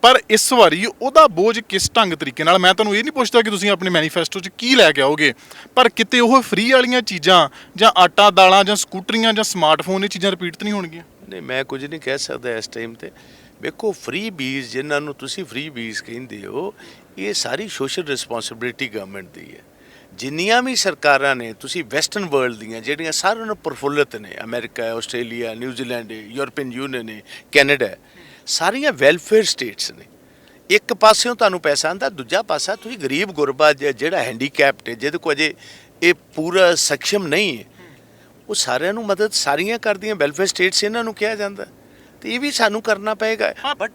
ਪਰ ਇਸ ਵਾਰੀ ਉਹਦਾ ਬੋਝ ਕਿਸ ਢੰਗ ਤਰੀਕੇ ਨਾਲ, ਮੈਂ ਤੁਹਾਨੂੰ ਇਹ ਨਹੀਂ ਪੁੱਛਦਾ ਕਿ ਤੁਸੀਂ ਆਪਣੇ ਮੈਨੀਫੈਸਟੋ 'ਚ ਕੀ ਲੈ ਕੇ ਆਓਗੇ, ਪਰ ਕਿਤੇ ਉਹ ਫ੍ਰੀ ਵਾਲੀਆਂ ਚੀਜ਼ਾਂ ਜਾਂ ਆਟਾ ਦਾਲਾਂ ਜਾਂ ਸਕੂਟਰੀਆਂ ਜਾਂ ਸਮਾਰਟਫੋਨ, ਇਹ ਚੀਜ਼ਾਂ ਰਿਪੀਟ ਤਾਂ ਨਹੀਂ ਹੋਣਗੀਆਂ? ਨਹੀਂ, ਮੈਂ ਕੁਝ ਨਹੀਂ ਕਹਿ ਸਕਦਾ ਇਸ ਟਾਈਮ ਤੇ। ਵੇਖੋ, ਫ੍ਰੀ ਬੀਜ ਜਿਨ੍ਹਾਂ ਨੂੰ ਤੁਸੀਂ ਫ੍ਰੀ ਬੀਜ ਕਹਿੰਦੇ ਹੋ, ਇਹ ਸਾਰੀ ਸੋਸ਼ਲ ਰਿਸਪੌਂਸਿਬਿਲਿਟੀ ਗਵਰਨਮੈਂਟ ਦੀ ਹੈ। ਜਿੰਨੀਆਂ ਵੀ ਸਰਕਾਰਾਂ ਨੇ, ਤੁਸੀਂ ਵੈਸਟਰਨ ਵਰਲਡ ਦੀਆਂ ਜਿਹੜੀਆਂ ਸਾਰਿਆਂ ਨੂੰ ਪ੍ਰਫੁੱਲਤ ਨੇ, ਅਮਰੀਕਾ ਹੈ, ਆਸਟ੍ਰੇਲੀਆ, ਨਿਊਜ਼ੀਲੈਂਡ ਹੈ, ਯੂਰਪੀਅਨ ਯੂਨੀਅਨ ਹੈ, ਕੈਨੇਡਾ ਹੈ, ਸਾਰੀਆਂ ਵੈਲਫੇਅਰ ਸਟੇਟਸ ਨੇ। ਇੱਕ ਪਾਸਿਓਂ ਤੁਹਾਨੂੰ ਪੈਸਾ ਆਉਂਦਾ, ਦੂਜਾ ਪਾਸਾ ਤੁਸੀਂ ਗਰੀਬ ਗੁਰਬਾ ਜਿਹੜਾ ਹੈਂਡੀਕੈਪਡ ਹੈ, ਜਿਹਦੇ ਕੋਲ ਅਜੇ ਇਹ ਪੂਰਾ ਸક્ષਮ ਨਹੀਂ ਹੈ, ਉਹ ਸਾਰਿਆਂ ਨੂੰ ਮਦਦ ਸਾਰੀਆਂ ਕਰਦੀਆਂ ਵੈਲਫੇਅਰ ਸਟੇਟਸ ਇਹਨਾਂ ਨੂੰ ਕਿਹਾ ਜਾਂਦਾ। ਤੇ ਇਹ ਵੀ ਸਾਨੂੰ ਕਰਨਾ ਪਏਗਾ। ਬਟ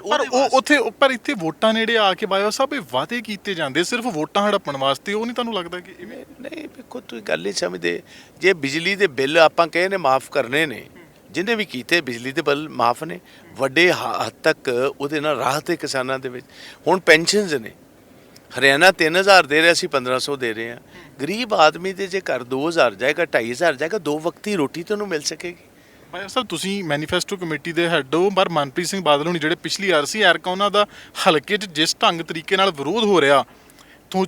ਪਰ ਇੱਥੇ ਵੋਟਾਂ ਨੇੜੇ ਆ ਕੇ ਬਾਇਓ ਸਾਹਿਬ ਇਹ ਵਾਅਦੇ ਕੀਤੇ ਜਾਂਦੇ ਸਿਰਫ ਵੋਟਾਂ ਹੜੱਪਣ ਵਾਸਤੇ, ਉਹ ਨਹੀਂ ਤੁਹਾਨੂੰ ਲੱਗਦਾ ਕਿ ਨਹੀਂ? ਵੇਖੋ, ਤੁਸੀਂ ਗੱਲ ਨਹੀਂ ਸਮਝਦੇ। ਜੇ ਬਿਜਲੀ ਦੇ ਬਿੱਲ ਆਪਾਂ ਕਹੇ ਨੇ ਮਾਫ ਕਰਨੇ ਨੇ, ਜਿਹਨੇ ਵੀ ਕੀਤੇ ਬਿਜਲੀ ਦੇ ਬਿੱਲ ਮਾਫ ਨੇ, ਵੱਡੇ ਹੱਦ ਤੱਕ ਉਹਦੇ ਨਾਲ ਰਾਹਤ ਹੈ ਕਿਸਾਨਾਂ ਦੇ ਵਿੱਚ। ਹੁਣ ਪੈਨਸ਼ਨਸ ਨੇ, ਹਰਿਆਣਾ 3000 ਦੇ ਰਿਹਾ, ਅਸੀਂ 1500 ਦੇ ਰਹੇ ਹਾਂ। ਗਰੀਬ ਆਦਮੀ ਦੇ ਜੇ ਘਰ 2000 ਜਾਏਗਾ, 2500 ਜਾਏਗਾ, 2 ਵਕਤ ਦੀ ਰੋਟੀ ਤੁਹਾਨੂੰ ਮਿਲ ਸਕੇਗੀ। ਭਾਈ ਸਾਹਿਬ, ਤੁਸੀਂ ਮੈਨੀਫੈਸਟੋ ਕਮੇਟੀ ਦੇ ਹੈਡ ਹੋ, ਪਰ ਮਨਪ੍ਰੀਤ ਸਿੰਘ ਬਾਦਲ ਹੋਣੀ ਜਿਹੜੇ ਪਿਛਲੀ ਵਾਰ ਸੀ, ਐਰਕਾ ਉਹਨਾਂ ਦਾ ਹਲਕੇ 'ਚ ਜਿਸ ਢੰਗ ਤਰੀਕੇ ਨਾਲ ਵਿਰੋਧ ਹੋ ਰਿਹਾ,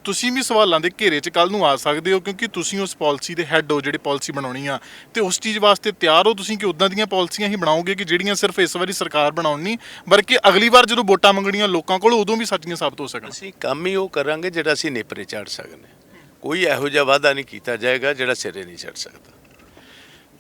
ਤੁਸੀਂ ਵੀ ਸਵਾਲਾਂ ਦੇ ਘੇਰੇ 'ਚ ਕੱਲ੍ਹ ਨੂੰ ਆ ਸਕਦੇ ਹੋ, ਕਿਉਂਕਿ ਤੁਸੀਂ ਉਸ ਪਾਲਿਸੀ ਦੇ ਹੈਡ ਹੋ ਜਿਹੜੀ ਪਾਲਿਸੀ ਬਣਾਉਣੀ ਆ, ਤੇ ਉਸ ਚੀਜ਼ ਵਾਸਤੇ ਤਿਆਰ ਹੋ ਤੁਸੀਂ ਕਿ ਉੱਦਾਂ ਦੀਆਂ ਪਾਲਿਸੀਆਂ ਹੀ ਬਣਾਓਗੇ ਕਿ ਜਿਹੜੀਆਂ ਸਿਰਫ ਇਸ ਵਾਰੀ ਸਰਕਾਰ ਬਣਾਉਣ ਨਹੀਂ, ਬਲਕਿ ਅਗਲੀ ਵਾਰ ਜਦੋਂ ਵੋਟਾਂ ਮੰਗਣੀਆਂ ਲੋਕਾਂ ਕੋਲ, ਉਦੋਂ ਵੀ ਸੱਚੀਆਂ ਸਾਬਤ ਹੋ ਸਕਣ? ਅਸੀਂ ਕੰਮ ਹੀ ਉਹ ਕਰਾਂਗੇ ਜਿਹੜਾ ਅਸੀਂ ਨੇਪਰੇ ਚੜ੍ਹ ਸਕਦੇ। ਕੋਈ ਇਹੋ ਜਿਹਾ ਵਾਅਦਾ ਨਹੀਂ ਕੀਤਾ ਜਾਏਗਾ ਜਿਹੜਾ ਸਿਰੇ ਨਹੀਂ ਚੜ੍ਹ ਸਕਦਾ।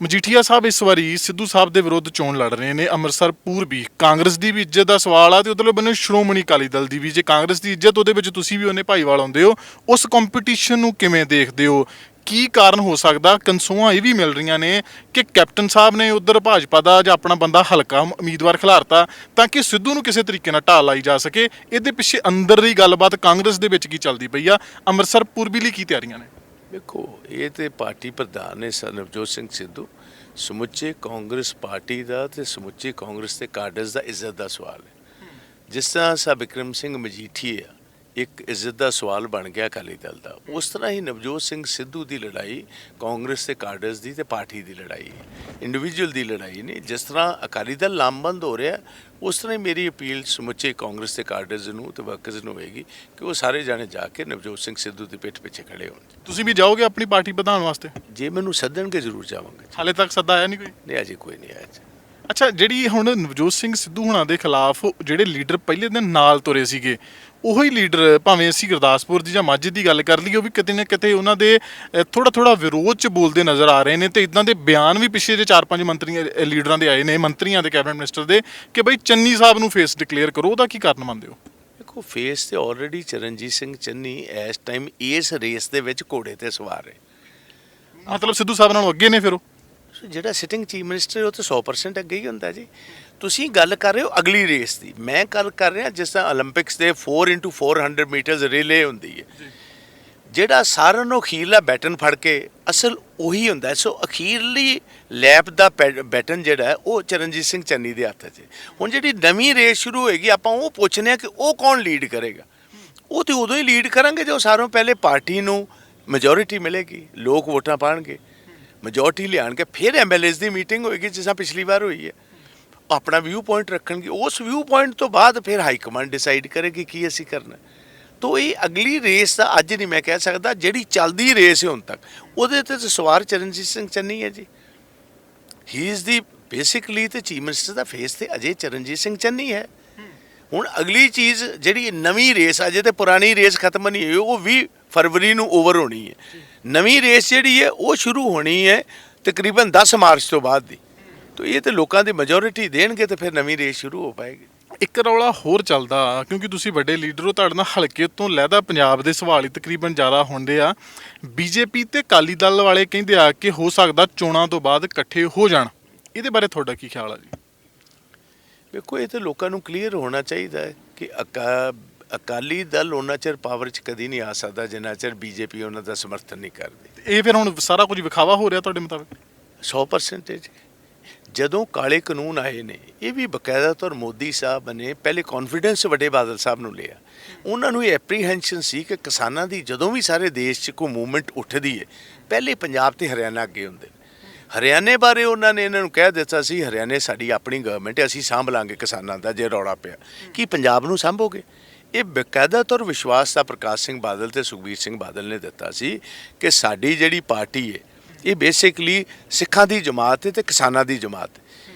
ਮਜੀਠੀਆ ਸਾਹਿਬ ਇਸ ਵਾਰੀ ਸਿੱਧੂ ਸਾਹਿਬ ਦੇ ਵਿਰੁੱਧ ਚੋਣ ਲੜ ਰਹੇ ਨੇ ਅੰਮ੍ਰਿਤਸਰ ਪੂਰਬੀ। ਕਾਂਗਰਸ ਦੀ ਵੀ ਇੱਜ਼ਤ ਦਾ ਸਵਾਲ ਆ ਤੇ ਉਧਰਲੇ ਬੰਨੇ ਸ਼੍ਰੋਮਣੀ ਅਕਾਲੀ ਦਲ ਦੀ ਵੀ। ਜੇ ਕਾਂਗਰਸ ਦੀ ਇੱਜ਼ਤ ਉਹਦੇ ਵਿੱਚ ਤੁਸੀਂ ਵੀ ਉਹਨੇ ਭਾਈਵਾਲ ਆਉਂਦੇ ਹੋ, ਉਸ ਕੰਪੀਟੀਸ਼ਨ ਨੂੰ ਕਿਵੇਂ ਦੇਖਦੇ ਹੋ? ਕੀ ਕਾਰਨ ਹੋ ਸਕਦਾ? ਕਨਸੂਆਂ ਇਹ ਵੀ ਮਿਲ ਰਹੀਆਂ ਨੇ ਕਿ ਕੈਪਟਨ ਸਾਹਿਬ ਨੇ ਉਧਰ ਭਾਜਪਾ ਦਾ ਜਾਂ ਆਪਣਾ ਬੰਦਾ ਹਲਕਾ ਉਮੀਦਵਾਰ ਖਿਲਾਰਤਾ ਤਾਂ ਕਿ ਸਿੱਧੂ ਨੂੰ ਕਿਸੇ ਤਰੀਕੇ ਨਾਲ ਢਾਲ ਲਾਈ ਜਾ ਸਕੇ। ਇਹਦੇ ਪਿੱਛੇ ਅੰਦਰ ਦੀ ਗੱਲਬਾਤ ਕਾਂਗਰਸ ਦੇ ਵਿੱਚ ਕੀ ਚੱਲਦੀ ਪਈ ਆ? ਅੰਮ੍ਰਿਤਸਰ ਪੂਰਬੀ ਲਈ ਕੀ ਤਿਆਰੀਆਂ ਨੇ? ਦੇਖੋ, ਇਹ ਤੇ ਪਾਰਟੀ ਪ੍ਰਧਾਨ ਨੇ ਸਰ ਨਵਜੋਤ ਸਿੰਘ ਸਿੱਧੂ। ਸਮੁੱਚੇ ਕਾਂਗਰਸ ਪਾਰਟੀ ਦਾ ਤੇ ਸਮੁੱਚੇ ਕਾਂਗਰਸ ਦੇ ਕਾਡਰਸ ਦਾ ਇੱਜ਼ਤ ਦਾ ਸਵਾਲ ਹੈ। ਜਿਸ ਤਰ੍ਹਾਂ ਸਾਹਿਬ ਬਿਕਰਮ ਸਿੰਘ ਮਜੀਠੀਆ ਇੱਕ ਇੱਜ਼ਤ ਦਾ ਸਵਾਲ ਬਣ ਗਿਆ ਅਕਾਲੀ ਦਲ ਦਾ, ਉਸ ਤਰ੍ਹਾਂ ਹੀ ਨਵਜੋਤ ਸਿੰਘ ਸਿੱਧੂ ਦੀ ਲੜਾਈ ਕਾਂਗਰਸ ਦੇ ਕਾਡਰਸ ਦੀ ਤੇ ਪਾਰਟੀ ਦੀ ਲੜਾਈ ਹੈ, ਇੰਡੀਵਿਜੂਅਲ ਦੀ ਲੜਾਈ ਨਹੀਂ। ਜਿਸ ਤਰ੍ਹਾਂ ਅਕਾਲੀ ਦਲ ਲਾਮਬੰਦ ਹੋ ਰਿਹਾ, ਉਸ ਤਰ੍ਹਾਂ ਹੀ ਮੇਰੀ ਅਪੀਲ ਸਮੁੱਚੇ ਕਾਂਗਰਸ ਦੇ ਕਾਡਰਸ ਨੂੰ ਤੇ ਵਰਕਰਸ ਨੂੰ ਹੋਏਗੀ ਕਿ ਉਹ ਸਾਰੇ ਜਾਣੇ ਜਾ ਕੇ ਨਵਜੋਤ ਸਿੰਘ ਸਿੱਧੂ ਦੀ ਪਿੱਠ ਪਿੱਛੇ ਖੜੇ ਹੋਣ। ਤੁਸੀਂ ਵੀ ਜਾਓਗੇ ਆਪਣੀ ਪਾਰਟੀ ਵਧਾਉਣ ਵਾਸਤੇ? ਜੇ ਮੈਨੂੰ ਸੱਦਣਗੇ ਜ਼ਰੂਰ ਜਾਵਾਂਗੇ। ਹਾਲੇ ਤੱਕ ਸੱਦਾ ਆਇਆ ਨਹੀਂ ਕੋਈ? ਨਹੀਂ, ਅਜੇ ਕੋਈ ਨਹੀਂ ਆਇਆ ਜੀ। ਅੱਛਾ, ਜਿਹੜੀ ਹੁਣ ਨਵਜੋਤ ਸਿੰਘ ਸਿੱਧੂ ਹੁਣਾਂ ਦੇ ਖਿਲਾਫ ਜਿਹੜੇ ਲੀਡਰ ਪਹਿਲੇ ਦਿਨ ਨਾਲ ਤੁਰੇ ਸੀਗੇ, ਉਹੀ ਲੀਡਰ ਭਾਵੇਂ ਅਸੀਂ ਗੁਰਦਾਸਪੁਰ ਦੀ ਜਾਂ ਮਾਝੇ ਦੀ ਗੱਲ ਕਰ ਲਈਏ, ਉਹ ਵੀ ਕਿਤੇ ਨਾ ਕਿਤੇ ਉਹਨਾਂ ਦੇ ਥੋੜਾ ਵਿਰੋਧ 'ਚ ਬੋਲਦੇ ਨਜ਼ਰ ਆ ਰਹੇ ਨੇ। ਤੇ ਇਦਾਂ ਦੇ ਬਿਆਨ ਵੀ ਪਿੱਛੇ ਜੇ 4-5 ਮੰਤਰੀਆਂ ਲੀਡਰਾਂ ਦੇ ਆਏ ਨੇ, ਮੰਤਰੀਆਂ ਦੇ, ਕੈਬਨਿਟ ਮਿਨਿਸਟਰ ਦੇ, ਕਿ ਬਈ ਚੰਨੀ ਸਾਹਿਬ ਨੂੰ ਫੇਸ ਡਿਕਲੇਅਰ ਕਰੋ। ਉਹਦਾ ਕੀ ਕਾਰਨ ਮੰਨਦੇ ਹੋ? ਦੇਖੋ, ਫੇਸ ਤੇ ਆਲਰੇਡੀ ਚਰਨਜੀਤ ਸਿੰਘ ਚੰਨੀ ਇਸ ਟਾਈਮ ਇਸ ਰੇਸ ਦੇ ਵਿੱਚ ਘੋੜੇ ਤੇ ਸਵਾਰ ਹੈ। ਮਤਲਬ ਸਿੱਧੂ ਸਾਹਿਬ ਨਾਲੋਂ ਅੱਗੇ ਨੇ ਫਿਰ ਉਹ? ਜਿਹੜਾ ਸਿਟਿੰਗ ਚੀਫ ਮਿਨਿਸਟਰ ਉਹ ਤਾਂ 100% ਅੱਗੇ ਹੀ ਹੁੰਦਾ ਜੀ। ਤੁਸੀਂ ਗੱਲ ਕਰ ਰਹੇ ਹੋ ਅਗਲੀ ਰੇਸ ਦੀ, ਮੈਂ ਗੱਲ ਕਰ ਰਿਹਾ ਜਿਸ ਤਰ੍ਹਾਂ 올림픽ਸ ਦੇ 4x400 ਮੀਟਰਸ ਰਿਲੇ ਹੁੰਦੀ ਹੈ। ਜਿਹੜਾ ਸਾਰਿਆਂ ਨੂੰ ਅਖੀਰਲਾ ਬੈਟਨ ਫੜ ਕੇ ਅਸਲ ਉਹੀ ਹੁੰਦਾ। ਸੋ ਅਖੀਰਲੀ ਲੈਪ ਦਾ ਬੈਟਨ ਜਿਹੜਾ ਉਹ ਚਰਨਜੀਤ ਸਿੰਘ ਚੰਨੀ ਦੇ ਹੱਥ 'ਚ। ਹੁਣ ਜਿਹੜੀ ਨਵੀਂ ਰੇਸ ਸ਼ੁਰੂ ਹੋਏਗੀ, ਆਪਾਂ ਉਹ ਪੁੱਛਦੇ ਹਾਂ ਕਿ ਉਹ ਕੌਣ ਲੀਡ ਕਰੇਗਾ। ਉਹ ਤੇ ਉਦੋਂ ਹੀ ਲੀਡ ਕਰਾਂਗੇ ਜਦੋਂ ਸਾਰਿਆਂ ਪਹਿਲੇ ਪਾਰਟੀ ਨੂੰ ਮੈਜੋਰਿਟੀ ਮਿਲੇਗੀ, ਲੋਕ ਵੋਟਾਂ ਪਾਉਣਗੇ, ਮੈਜੋਰਟੀ ਲਿਆਣਗੇ, ਫਿਰ ਐਮਐਲਏਜ਼ ਦੀ ਮੀਟਿੰਗ ਹੋਏਗੀ ਜਿਸ ਤਰ੍ਹਾਂ ਪਿਛਲੀ ਵਾਰ ਹੋਈ ਹੈ। ਆਪਣਾ ਵਿਊ ਪੁਆਇੰਟ ਰੱਖਣਗੇ, ਉਸ ਵਿਊ ਪੁਆਇੰਟ ਤੋਂ ਬਾਅਦ ਫਿਰ ਹਾਈ ਕਮਾਂਡ ਡਿਸਾਈਡ ਕਰੇਗੀ ਕੀ ਅਸੀਂ ਕਰਨਾ। ਤੋ ਇਹ ਅਗਲੀ ਰੇਸ ਦਾ ਅੱਜ ਨਹੀਂ ਮੈਂ ਕਹਿ ਸਕਦਾ, ਜਿਹੜੀ ਚੱਲਦੀ ਰੇਸ ਹੈ ਹੁਣ ਤੱਕ ਉਹਦੇ ਤੇ ਸਵਾਰ ਚਰਨਜੀਤ ਸਿੰਘ ਚੰਨੀ ਹੈ ਜੀ। ਹੀ ਇਜ਼ ਦੀ ਬੇਸਿਕਲੀ ਤੇ ਚੀਫ ਮਿਨਿਸਟਰ ਦਾ ਫੇਸ ਤੇ ਅਜੇ ਚਰਨਜੀਤ ਸਿੰਘ ਚੰਨੀ ਹੈ। ਹੁਣ ਅਗਲੀ ਚੀਜ਼ ਜਿਹੜੀ ਨਵੀਂ ਰੇਸ ਅਜੇ ਤੇ ਪੁਰਾਣੀ ਰੇਸ ਖਤਮ ਨਹੀਂ ਹੋਈ, ਉਹ 20 ਫਰਵਰੀ ਨੂੰ ਓਵਰ ਹੋਣੀ ਹੈ। ਨਵੀਂ ਰੇਸ ਜਿਹੜੀ ਹੈ ਉਹ ਸ਼ੁਰੂ ਹੋਣੀ ਹੈ ਤਕਰੀਬਨ 10 ਮਾਰਚ ਤੋਂ ਬਾਅਦ ਦੀ। ਤੋ ਇਹ ਤੇ ਲੋਕਾਂ ਦੀ ਮੈਜੋਰਿਟੀ ਦੇਣਗੇ ਤੇ ਫਿਰ ਨਵੀਂ ਰੇਸ ਸ਼ੁਰੂ ਹੋ ਪਾਏਗੀ। ਇੱਕ ਰੌਲਾ ਹੋਰ ਚੱਲਦਾ, ਕਿਉਂਕਿ ਤੁਸੀਂ ਵੱਡੇ ਲੀਡਰ ਹੋ, ਤੁਹਾਡੇ ਨਾਲ ਹਲਕੇ ਤੋਂ ਲਹਿਦਾ ਪੰਜਾਬ ਦੇ ਸਵਾਲ ਹੀ ਤਕਰੀਬਨ ਜ਼ਿਆਦਾ ਹੁੰਦੇ ਆ। ਬੀਜੇਪੀ ਤੇ ਅਕਾਲੀ ਦਲ ਵਾਲੇ ਕਹਿੰਦੇ ਆ ਕਿ ਹੋ ਸਕਦਾ ਚੋਣਾਂ ਤੋਂ ਬਾਅਦ ਇਕੱਠੇ ਹੋ ਜਾਣ। ਇਹਦੇ ਬਾਰੇ ਤੁਹਾਡਾ ਕੀ ਖਿਆਲ ਆ ਜੀ? ਵੇਖੋ, ਇਹ ਤੇ ਲੋਕਾਂ ਨੂੰ ਕਲੀਅਰ ਹੋਣਾ ਚਾਹੀਦਾ ਹੈ ਕਿ ਅਕਾਲੀ ਦਲ ਉਹਨਾਂ ਚਿਰ ਪਾਵਰ 'ਚ ਕਦੀ ਨਹੀਂ ਆ ਸਕਦਾ ਜਿੰਨਾ ਚਿਰ ਬੀਜੇਪੀ ਉਹਨਾਂ ਦਾ ਸਮਰਥਨ ਨਹੀਂ ਕਰਦੀ। ਇਹ ਫਿਰ ਹੁਣ ਸਾਰਾ ਕੁਝ ਵਿਖਾਵਾ ਹੋ ਰਿਹਾ ਤੁਹਾਡੇ ਮੁਤਾਬਿਕ? 100%। ਜਦੋਂ ਕਾਲੇ ਕਾਨੂੰਨ ਆਏ ਨੇ, ਇਹ ਵੀ ਬਕਾਇਦਾ ਤੌਰ ਮੋਦੀ ਸਾਹਿਬ ਨੇ ਪਹਿਲੇ ਕੌਨਫੀਡੈਂਸ ਵੱਡੇ ਬਾਦਲ ਸਾਹਿਬ ਨੂੰ ਲਿਆ। ਉਹਨਾਂ ਨੂੰ ਇਹ ਐਪਰੀਹੈਂਸ਼ਨ ਸੀ ਕਿ ਕਿਸਾਨਾਂ ਦੀ ਜਦੋਂ ਵੀ ਸਾਰੇ ਦੇਸ਼ 'ਚ ਕੋਈ ਮੂਵਮੈਂਟ ਉੱਠਦੀ ਹੈ, ਪਹਿਲੇ ਪੰਜਾਬ ਤੇ ਹਰਿਆਣਾ ਅੱਗੇ ਹੁੰਦੇ। ਹਰਿਆਣੇ ਬਾਰੇ ਉਹਨਾਂ ਨੇ ਇਹਨਾਂ ਨੂੰ ਕਹਿ ਦਿੱਤਾ ਸੀ, ਹਰਿਆਣੇ ਸਾਡੀ ਆਪਣੀ ਗਵਰਨਮੈਂਟ ਹੈ, ਅਸੀਂ ਸਾਂਭ ਲਾਂਗੇ ਕਿਸਾਨਾਂ ਦਾ ਜੇ ਰੌਲਾ ਪਿਆ। ਕੀ ਪੰਜਾਬ ਨੂੰ ਸਾਂਭੋਗੇ? ਇਹ ਬਕਾਇਦਾ ਤੌਰ ਵਿਸ਼ਵਾਸ ਦਾ ਪ੍ਰਕਾਸ਼ ਸਿੰਘ ਬਾਦਲ ਤੇ ਸੁਖਬੀਰ ਸਿੰਘ ਬਾਦਲ ਨੇ ਦਿੱਤਾ ਸੀ ਕਿ ਸਾਡੀ ਜਿਹੜੀ ਪਾਰਟੀ ਹੈ ਇਹ ਬੇਸਿਕਲੀ ਸਿੱਖਾਂ ਦੀ ਜਮਾਤ ਹੈ ਤੇ ਕਿਸਾਨਾਂ ਦੀ ਜਮਾਤ ਹੈ।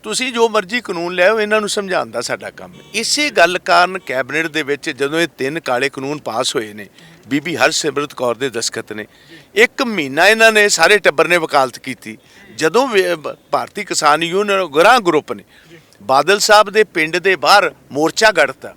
ਤੁਸੀਂ ਜੋ ਮਰਜ਼ੀ ਕਾਨੂੰਨ ਲਿਆਓ, ਇਹਨਾਂ ਨੂੰ ਸਮਝਾਉਣ ਦਾ ਸਾਡਾ ਕੰਮ ਹੈ। ਇਸੇ ਗੱਲ ਕਾਰਨ ਕੈਬਨਿਟ ਦੇ ਵਿੱਚ ਜਦੋਂ ਇਹ 3 ਕਾਲੇ ਕਾਨੂੰਨ ਪਾਸ ਹੋਏ ਨੇ, ਬੀਬੀ ਹਰਸਿਮਰਤ ਕੌਰ ਦੇ ਦਸਖਤ ਨੇ, 1 ਮਹੀਨਾ ਇਹਨਾਂ ਨੇ ਸਾਰੇ ਟੱਬਰ ਨੇ ਵਕਾਲਤ ਕੀਤੀ। ਜਦੋਂ ਭਾਰਤੀ ਕਿਸਾਨ ਯੂਨੀਅਨ ਗੁਰਾਂ ਗਰੁੱਪ ਨੇ ਬਾਦਲ ਸਾਹਿਬ ਦੇ ਪਿੰਡ ਦੇ ਬਾਹਰ ਮੋਰਚਾ ਗੜਤਾ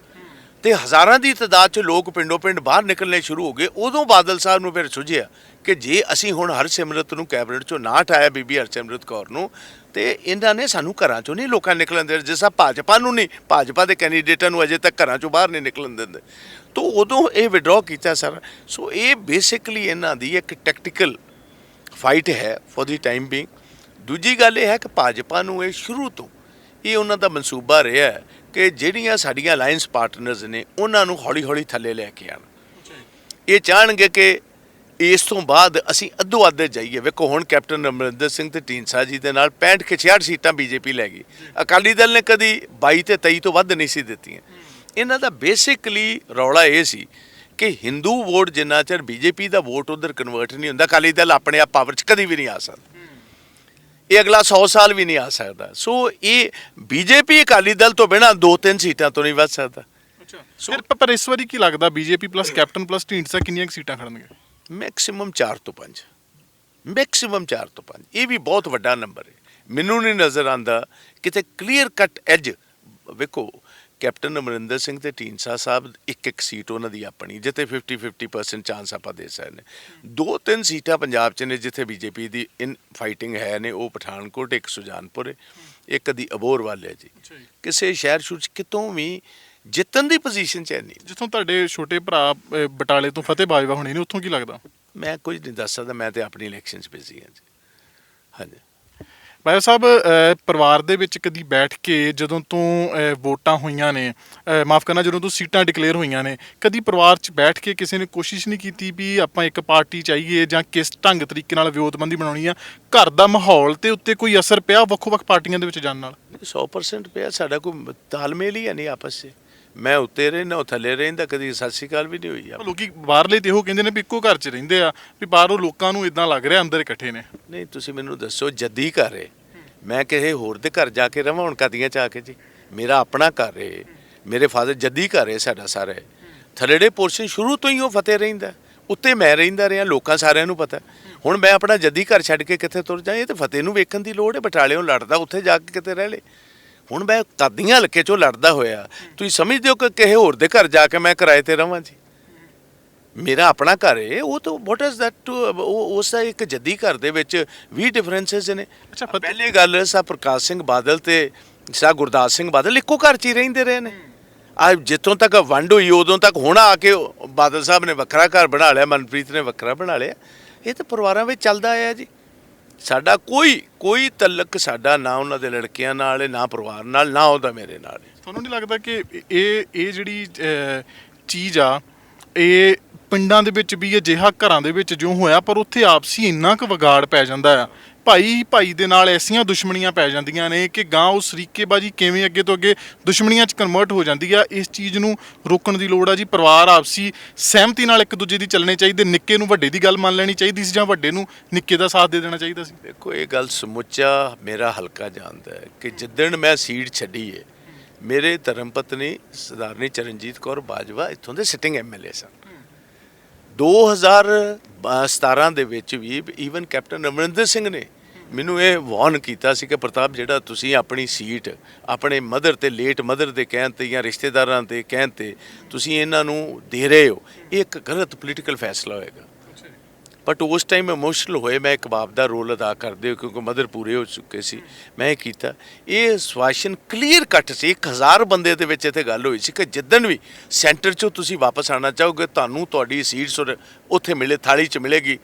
ਤੇ ਹਜ਼ਾਰਾਂ ਦੀ ਤਾਦਾਦ 'ਚ ਲੋਕ ਪਿੰਡੋਂ ਪਿੰਡ ਬਾਹਰ ਨਿਕਲਣੇ ਸ਼ੁਰੂ ਹੋ ਗਏ, ਉਦੋਂ ਬਾਦਲ ਸਾਹਿਬ ਨੂੰ ਫਿਰ ਸੁਝਿਆ ਕਿ ਜੇ ਅਸੀਂ ਹੁਣ ਹਰਸਿਮਰਤ ਨੂੰ ਕੈਬਨਿਟ 'ਚੋਂ ਨਾ ਹਟਾਇਆ, ਬੀਬੀ ਹਰਸਿਮਰਤ ਕੌਰ ਨੂੰ, ਤੇ ਇਹਨਾਂ ਨੇ ਸਾਨੂੰ ਘਰਾਂ 'ਚੋਂ ਨਹੀਂ ਲੋਕਾਂ ਨਿਕਲਣ ਦੇ, ਜਿਸ ਤਰ੍ਹਾਂ ਭਾਜਪਾ ਨੂੰ ਨਹੀਂ, ਭਾਜਪਾ ਦੇ ਕੈਂਡੀਡੇਟਾਂ ਨੂੰ ਅਜੇ ਤੱਕ ਘਰਾਂ 'ਚੋਂ ਬਾਹਰ ਨਹੀਂ ਨਿਕਲਣ ਦਿੰਦੇ। ਤੋ ਉਦੋਂ ਇਹ ਵਿਡਰਾਅ ਕੀਤਾ ਸਰ। ਸੋ ਇਹ ਬੇਸਿਕਲੀ ਇਹਨਾਂ ਦੀ ਇੱਕ ਟੈਕਟੀਕਲ ਫਾਈਟ ਹੈ ਫॉर ਦੀ ਟਾਈਮ ਬੀਇੰਗ। ਦੂਜੀ ਗੱਲ ਇਹ ਹੈ ਕਿ ਭਾਜਪਾ ਨੂੰ ਇਹ ਸ਼ੁਰੂ ਤੋਂ ਇਹ ਉਹਨਾਂ ਦਾ ਮਨਸੂਬਾ ਰਿਹਾ ਕਿ ਜਿਹੜੀਆਂ ਸਾਡੀਆਂ ਅਲਾਇੰਸ ਪਾਰਟਨਰਸ ਨੇ ਉਹਨਾਂ ਨੂੰ ਹੌਲੀ ਹੌਲੀ ਥੱਲੇ ਲੈ ਕੇ ਆਉਣ। ਇਹ ਚਾਹਣਗੇ ਕਿ ਇਸ ਤੋਂ ਬਾਅਦ ਅਸੀਂ ਅੱਧੋ ਅੱਧ ਜਾਈਏ। ਵੇਖੋ, ਹੁਣ ਕੈਪਟਨ ਅਮਰਿੰਦਰ ਸਿੰਘ ਤੇ ਢੀਂਡਸਾ ਜੀ ਦੇ ਨਾਲ 65 ਕਿ 66 ਸੀਟਾਂ ਬੀਜੇਪੀ ਲੈ ਗਈ। ਅਕਾਲੀ ਦਲ ਨੇ ਕਦੀ 22 ਤੇ 23 ਤੋਂ ਵੱਧ ਨਹੀਂ ਸੀ ਦਿੱਤੀਆਂ। ਇਹਨਾਂ ਦਾ ਬੇਸਿਕਲੀ ਰੌਲਾ ਇਹ ਸੀ ਕਿ ਹਿੰਦੂ ਵੋਟ ਜਿੰਨਾ ਚਿਰ ਬੀਜੇਪੀ ਦਾ ਵੋਟ ਉਧਰ ਕਨਵਰਟ ਨਹੀਂ ਹੁੰਦਾ, ਅਕਾਲੀ ਦਲ ਆਪਣੇ ਆਪ ਪਾਵਰ 'ਚ ਕਦੀ ਵੀ ਨਹੀਂ ਆ ਸਕਦਾ। ਇਹ ਅਗਲਾ 100 ਸਾਲ ਵੀ ਨਹੀਂ ਆ ਸਕਦਾ। ਸੋ ਇਹ ਬੀਜੇਪੀ ਅਕਾਲੀ ਦਲ ਤੋਂ ਬਿਨਾਂ 2-3 ਸੀਟਾਂ ਤੋਂ ਨਹੀਂ ਵੱਧ ਸਕਦਾ। ਫਿਰ ਪਰ ਇਸ ਵਾਰੀ ਕੀ ਲੱਗਦਾ, BJP plus captain plus Dhindsa ਕਿੰਨੀਆਂ ਸੀਟਾਂ ਖੜਨਗੇ? ਮੈਕਸਿਮਮ 4 ਤੋਂ 5। ਮੈਕਸਿਮਮ 4 ਤੋਂ 5, ਇਹ ਵੀ ਬਹੁਤ ਵੱਡਾ ਨੰਬਰ ਹੈ। ਮੈਨੂੰ ਨਹੀਂ ਨਜ਼ਰ ਆਉਂਦਾ ਕਿਤੇ ਕਲੀਅਰ ਕੱਟ ਐਜ। ਵੇਖੋ ਕੈਪਟਨ ਅਮਰਿੰਦਰ ਸਿੰਘ ਤੇ ਢੀਂਡਸਾ ਸਾਹਿਬ ਇੱਕ ਸੀਟ ਉਹਨਾਂ ਦੀ ਆਪਣੀ, ਜਿੱਥੇ 50% ਚਾਂਸ ਆਪਾਂ ਦੇ ਸਕਦੇ ਨੇ। 2-3 ਸੀਟਾਂ ਪੰਜਾਬ 'ਚ ਨੇ ਜਿੱਥੇ ਬੀਜੇਪੀ ਦੀ ਇਨ ਫਾਈਟਿੰਗ ਹੈ ਨੇ, ਉਹ ਪਠਾਨਕੋਟ, ਇੱਕ ਸੁਜਾਨਪੁਰ ਹੈ, ਇੱਕ ਦੀ ਅਬੋਹਰ ਵੱਲ ਹੈ ਜੀ। ਕਿਸੇ ਸ਼ਹਿਰ ਸ਼ੁਰ 'ਚ ਕਿਤੋਂ ਵੀ ਜਿੱਤਣ ਦੀ ਪੋਜੀਸ਼ਨ 'ਚ ਹੈ ਨਹੀਂ। ਜਿੱਥੋਂ ਤੁਹਾਡੇ ਛੋਟੇ ਭਰਾ ਬਟਾਲੇ ਤੋਂ ਫਤਿਹ ਬਾਜਵਾ ਹੋਣੀ ਨੇ, ਉੱਥੋਂ ਕੀ ਲੱਗਦਾ? ਮੈਂ ਕੁਝ ਨਹੀਂ ਦੱਸ ਸਕਦਾ, ਮੈਂ ਤੇ ਆਪਣੀ ਇਲੈਕਸ਼ਨ 'ਚ ਬਿਜ਼ੀ ਹਾਂ ਜੀ। ਹਾਂਜੀ ਬਾਜਵਾ ਸਾਹਿਬ, ਪਰਿਵਾਰ ਦੇ ਵਿੱਚ ਕਦੀ ਬੈਠ ਕੇ ਜਦੋਂ ਤੋਂ ਵੋਟਾਂ ਹੋਈਆਂ ਨੇ, ਮਾਫ ਕਰਨਾ, ਜਦੋਂ ਤੋਂ ਸੀਟਾਂ ਡਿਕਲੇਅਰ ਹੋਈਆਂ ਨੇ, ਕਦੀ ਪਰਿਵਾਰ 'ਚ ਬੈਠ ਕੇ ਕਿਸੇ ਨੇ ਕੋਸ਼ਿਸ਼ ਨਹੀਂ ਕੀਤੀ ਵੀ ਆਪਾਂ ਇੱਕ ਪਾਰਟੀ ਚਾਹੀਏ ਜਾਂ ਕਿਸ ਢੰਗ ਤਰੀਕੇ ਨਾਲ ਵਿਉਂਤਬੰਦੀ ਬਣਾਉਣੀ ਆ? ਘਰ ਦਾ ਮਾਹੌਲ ਤੇ ਉੱਤੇ ਕੋਈ ਅਸਰ ਪਿਆ ਵੱਖੋ-ਵੱਖ ਪਾਰਟੀਆਂ ਦੇ ਵਿੱਚ ਜਾਣ ਨਾਲ? 100% ਪਿਆ। ਸਾਡਾ ਕੋਈ ਤਾਲਮੇਲ ਹੀ ਹੈ ਨਹੀਂ ਆਪਸ 'ਚ। ਮੈਂ ਉੱਤੇ ਰਹਿੰਦਾ, ਉਹ ਥੱਲੇ ਰਹਿੰਦਾ, ਕਦੀ ਸਤਿ ਸ਼੍ਰੀ ਅਕਾਲ ਵੀ ਨਹੀਂ ਹੋਈ ਆ। ਲੋਕੀ ਬਾਹਰਲੇ ਤੇ ਇਹੋ ਕਹਿੰਦੇ ਨੇ ਵੀ ਇੱਕੋ ਘਰ 'ਚ ਰਹਿੰਦੇ ਆ, ਵੀ ਬਾਹਰੋਂ ਲੋਕਾਂ ਨੂੰ ਇਦਾਂ ਲੱਗ ਰਿਹਾ ਅੰਦਰ ਇਕੱਠੇ ਨੇ। ਨਹੀਂ, ਤੁਸੀਂ ਮੈਨੂੰ ਦੱਸੋ, ਜੱਦੀ ਘਰ ਹੈ, ਮੈਂ ਕਿਸੇ ਹੋਰ ਦੇ ਘਰ ਜਾ ਕੇ ਰਵਾਂ ਹੁਣ ਕਦੀਆਂ 'ਚ ਆ ਕੇ ਜੀ? ਮੇਰਾ ਆਪਣਾ ਘਰ ਹੈ, ਮੇਰੇ ਫਾਦਰ ਜੱਦੀ ਘਰ ਹੈ ਸਾਡਾ ਸਾਰਾ। ਥੱਲੜੇ ਪੋਰਸ਼ਨ ਸ਼ੁਰੂ ਤੋਂ ਹੀ ਉਹ ਫਤਿਹ ਰਹਿੰਦਾ, ਉੱਤੇ ਮੈਂ ਰਹਿੰਦਾ ਰਿਹਾ, ਲੋਕਾਂ ਸਾਰਿਆਂ ਨੂੰ ਪਤਾ। ਹੁਣ ਮੈਂ ਆਪਣਾ ਜੱਦੀ ਘਰ ਛੱਡ ਕੇ ਕਿੱਥੇ ਤੁਰ ਜਾ? ਇਹ ਤਾਂ ਫਤਿਹ ਨੂੰ ਵੇਖਣ ਦੀ ਲੋੜ ਹੈ। ਬਟਾਲਿਓਂ ਲੜਦਾ, ਉੱਥੇ ਜਾ ਕੇ ਕਿਤੇ ਰਹਿ ਲੇ। ਹੁਣ ਮੈਂ ਕਾਦੀਆਂ ਹਲਕੇ 'ਚੋਂ ਲੜਦਾ ਹੋਇਆ, ਤੁਸੀਂ ਸਮਝਦੇ ਹੋ ਕਿ ਕਿਸੇ ਹੋਰ ਦੇ ਘਰ ਜਾ ਕੇ ਮੈਂ ਕਿਰਾਏ 'ਤੇ ਰਵਾਂ ਜੀ? ਮੇਰਾ ਆਪਣਾ ਘਰ ਹੈ। ਉਹ ਤਾਂ ਵਾਟ ਇਜ਼ ਦੈਟ ਟੂ, ਉਸ ਦਾ ਇੱਕ ਜੱਦੀ ਘਰ ਦੇ ਵਿੱਚ 20 ਡਿਫਰੈਂਸਿਸ ਨੇ। ਅੱਛਾ, ਪਹਿਲੀ ਗੱਲ, ਸਾ ਪ੍ਰਕਾਸ਼ ਸਿੰਘ ਬਾਦਲ ਤੇ ਸਾ ਗੁਰਦਾਸ ਸਿੰਘ ਬਾਦਲ ਇੱਕੋ ਘਰ 'ਚ ਹੀ ਰਹਿੰਦੇ ਰਹੇ ਨੇ। ਆ ਜਿੱਥੋਂ ਤੱਕ ਵੰਡ ਹੋਈ ਉਦੋਂ ਤੱਕ, ਹੁਣ ਆ ਕੇ ਬਾਦਲ ਸਾਹਿਬ ਨੇ ਵੱਖਰਾ ਘਰ ਬਣਾ ਲਿਆ, ਮਨਪ੍ਰੀਤ ਨੇ ਵੱਖਰਾ ਬਣਾ ਲਿਆ। ਇਹ ਤਾਂ ਪਰਿਵਾਰਾਂ ਵਿੱਚ ਚੱਲਦਾ ਆਇਆ ਜੀ। ਸਾਡਾ ਕੋਈ ਤਲਕ ਸਾਡਾ ਨਾ ਉਹਨਾਂ ਦੇ ਲੜਕਿਆਂ ਨਾਲ, ਨਾ ਪਰਿਵਾਰ ਨਾਲ, ਨਾ ਉਹਦਾ ਮੇਰੇ ਨਾਲ। ਤੁਹਾਨੂੰ ਨਹੀਂ ਲੱਗਦਾ ਕਿ ਇਹ ਜਿਹੜੀ ਚੀਜ਼ ਆ, ਇਹ ਪਿੰਡਾਂ ਦੇ ਵਿੱਚ ਵੀ ਅਜਿਹਾ ਘਰਾਂ ਦੇ ਵਿੱਚ ਜੋ ਹੋਇਆ, ਪਰ ਉੱਥੇ ਆਪਸੀ ਇੰਨਾ ਕੁ ਵਿਗਾੜ ਪੈ ਜਾਂਦਾ ਆ, ਭਾਈ ਦੇ ਨਾਲ ਐਸੀਆਂ ਦੁਸ਼ਮਣੀਆਂ ਪੈ ਜਾਂਦੀਆਂ ਨੇ ਕਿ ਗਾਂ ਉਹ ਸਰੀਕੇਬਾਜੀ ਕਿਵੇਂ ਅੱਗੇ ਤੋਂ ਅੱਗੇ ਦੁਸ਼ਮਣੀਆਂ 'ਚ ਕਨਵਰਟ ਹੋ ਜਾਂਦੀ ਆ। ਇਸ ਚੀਜ਼ ਨੂੰ ਰੋਕਣ ਦੀ ਲੋੜ ਆ ਜੀ। ਪਰਿਵਾਰ ਆਪਸੀ ਸਹਿਮਤੀ ਨਾਲ ਇੱਕ ਦੂਜੇ ਦੀ ਚੱਲਣੇ ਚਾਹੀਦੇ। ਨਿੱਕੇ ਨੂੰ ਵੱਡੇ ਦੀ ਗੱਲ ਮੰਨ ਲੈਣੀ ਚਾਹੀਦੀ ਸੀ, ਜਾਂ ਵੱਡੇ ਨੂੰ ਨਿੱਕੇ ਦਾ ਸਾਥ ਦੇ ਦੇਣਾ ਚਾਹੀਦਾ ਸੀ। ਦੇਖੋ, ਇਹ ਗੱਲ ਸਮੁੱਚਾ ਮੇਰਾ ਹਲਕਾ ਜਾਣਦਾ ਹੈ ਕਿ ਜਿੱਦਣ ਮੈਂ ਸੀਟ ਛੱਡੀ ਹੈ, ਮੇਰੇ ਧਰਮ ਪਤਨੀ ਸਰਦਾਰਨੀ ਚਰਨਜੀਤ ਕੌਰ ਬਾਜਵਾ ਇੱਥੋਂ ਦੇ ਸਿਟਿੰਗ MLA ਸਨ। 2017 ਦੇ ਵਿੱਚ ਵੀ ਈਵਨ ਕੈਪਟਨ ਅਮਰਿੰਦਰ ਸਿੰਘ ਨੇ ਮੈਨੂੰ ਇਹ ਵਾਰਨ ਕੀਤਾ ਸੀ ਕਿ ਪ੍ਰਤਾਪ, ਜਿਹੜਾ ਤੁਸੀਂ ਆਪਣੀ ਸੀਟ ਆਪਣੇ ਮਦਰ ਤੇ ਲੇਟ ਮਦਰ ਦੇ ਕਹਿਣ ਤੇ ਜਾਂ ਰਿਸ਼ਤੇਦਾਰਾਂ ਦੇ ਕਹਿਣ ਤੇ ਤੁਸੀਂ ਇਹਨਾਂ ਨੂੰ ਦੇ ਰਹੇ ਹੋ, ਇਹ ਇੱਕ ਗਲਤ ਪੋਲੀਟੀਕਲ ਫੈਸਲਾ ਹੋਏਗਾ। ਬਟ ਉਸ ਟਾਈਮ ਇਮੋਸ਼ਨਲ ਹੋਏ, ਮੈਂ ਇੱਕ ਬਾਪ ਦਾ ਰੋਲ ਅਦਾ ਕਰਦੇ ਹੋ ਕਿਉਂਕਿ ਮਦਰ ਪੂਰੇ ਹੋ ਚੁੱਕੇ ਸੀ, ਮੈਂ ਇਹ ਕੀਤਾ। ਇਹ ਸਵਾਸ਼ਨ ਕਲੀਅਰ ਕੱਟ ਸੀ, 1000 ਬੰਦੇ ਦੇ ਵਿੱਚ ਇੱਥੇ ਗੱਲ ਹੋਈ ਸੀ ਕਿ ਜਿੱਦਣ ਵੀ ਸੈਂਟਰ 'ਚੋਂ ਤੁਸੀਂ ਵਾਪਸ ਆਉਣਾ ਚਾਹੋਗੇ, ਤੁਹਾਨੂੰ ਤੁਹਾਡੀ ਸੀਟਸ ਉੱਥੇ ਮਿਲੇ, ਥਾਲੀ 'ਚ ਮਿਲੇਗੀ,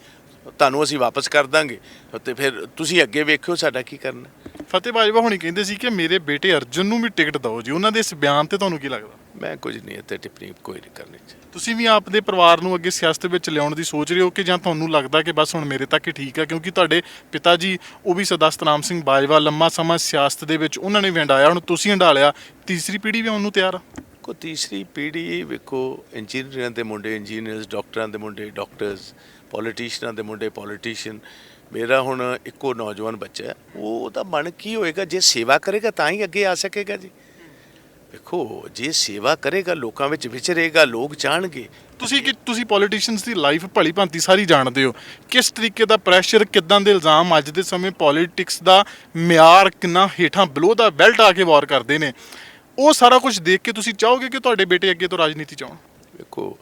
ਤੁਹਾਨੂੰ ਅਸੀਂ ਵਾਪਸ ਕਰ ਦਾਂਗੇ, ਅਤੇ ਫਿਰ ਤੁਸੀਂ ਅੱਗੇ ਵੇਖਿਓ ਸਾਡਾ ਕੀ ਕਰਨਾ। ਫਤਿਹ ਬਾਜਵਾ ਹੁਣੀ ਕਹਿੰਦੇ ਸੀ ਕਿ ਮੇਰੇ ਬੇਟੇ ਅਰਜੁਨ ਨੂੰ ਵੀ ਟਿਕਟ ਦਿਓ ਜੀ। ਉਹਨਾਂ ਦੇ ਇਸ ਬਿਆਨ ਤੇ ਤੁਹਾਨੂੰ ਕੀ ਲੱਗਦਾ? ਮੈਂ ਕੁਝ ਨਹੀਂ ਇੱਥੇ ਟਿੱਪਣੀ ਕੋਈ ਨਹੀਂ ਕਰਨੀ ਚਾਹੀਦੀ। ਤੁਸੀਂ ਵੀ ਆਪਦੇ ਪਰਿਵਾਰ ਨੂੰ ਅੱਗੇ ਸਿਆਸਤ ਵਿੱਚ ਲਿਆਉਣ ਦੀ ਸੋਚ ਰਹੇ ਹੋ ਕਿ ਜਾਂ ਤੁਹਾਨੂੰ ਲੱਗਦਾ ਕਿ ਬਸ ਹੁਣ ਮੇਰੇ ਤੱਕ ਹੀ ਠੀਕ ਹੈ? ਕਿਉਂਕਿ ਤੁਹਾਡੇ ਪਿਤਾ ਜੀ ਉਹ ਵੀ ਸਰਦਾਰ ਸਤਨਾਮ ਸਿੰਘ ਬਾਜਵਾ ਲੰਮਾ ਸਮਾਂ ਸਿਆਸਤ ਦੇ ਵਿੱਚ ਉਹਨਾਂ ਨੇ ਵੀ ਹੰਡਾਇਆ, ਹੁਣ ਤੁਸੀਂ ਹੰਡਾ ਲਿਆ, ਤੀਸਰੀ ਪੀੜ੍ਹੀ ਵੀ ਆਉਣ ਨੂੰ ਤਿਆਰ ਆ? ਕੋ ਤੀਸਰੀ ਪੀੜ੍ਹੀ ਵੇਖੋ, ਇੰਜੀਨੀਅਰਾਂ ਦੇ ਮੁੰਡੇ ਇੰਜੀਨੀਅਰਸ, ਡਾਕਟਰਾਂ ਦੇ ਮੁੰਡੇ ਡਾਕਟਰਸ, ਪੋਲੀਟੀਸ਼ੀਅਨਾਂ ਦੇ ਮੁੰਡੇ ਪੋਲੀਟੀਸ਼ੀਅਨ। ਮੇਰਾ ਹੁਣ ਇੱਕੋ ਨੌਜਵਾਨ ਬੱਚਾ ਹੈ, ਉਹਦਾ ਮਨ ਕੀ ਹੋਏਗਾ? ਜੇ ਸੇਵਾ ਕਰੇਗਾ ਤਾਂ ਹੀ ਅੱਗੇ ਆ ਸਕੇਗਾ ਜੀ। ਵੇਖੋ, ਜੇ ਸੇਵਾ ਕਰੇਗਾ, ਲੋਕਾਂ ਵਿੱਚ ਵਿਚਰੇਗਾ, ਲੋਕ ਜਾਣਗੇ। ਤੁਸੀਂ ਪੋਲੀਟੀਸ਼ੀਅਨਸ ਦੀ ਲਾਈਫ ਭਲੀ ਭਾਂਤੀ ਸਾਰੀ ਜਾਣਦੇ ਹੋ, ਕਿਸ ਤਰੀਕੇ ਦਾ ਪ੍ਰੈਸ਼ਰ, ਕਿੱਦਾਂ ਦੇ ਇਲਜ਼ਾਮ ਅੱਜ ਦੇ ਸਮੇਂ ਪੋਲੀਟਿਕਸ ਦਾ ਮਿਆਰ ਕਿੰਨਾ ਹੇਠਾਂ ਬਿਲੋ ਦਾ ਬੈਲਟ ਆ ਕੇ ਵਾਰ ਕਰਦੇ ਨੇ, ਉਹ ਸਾਰਾ ਕੁਝ ਦੇਖ ਕੇ ਤੁਸੀਂ ਚਾਹੋਗੇ ਕਿ ਤੁਹਾਡੇ ਬੇਟੇ ਅੱਗੇ ਤੋਂ ਰਾਜਨੀਤੀ 'ਚ ਆਉਣ? ਵੇਖੋ,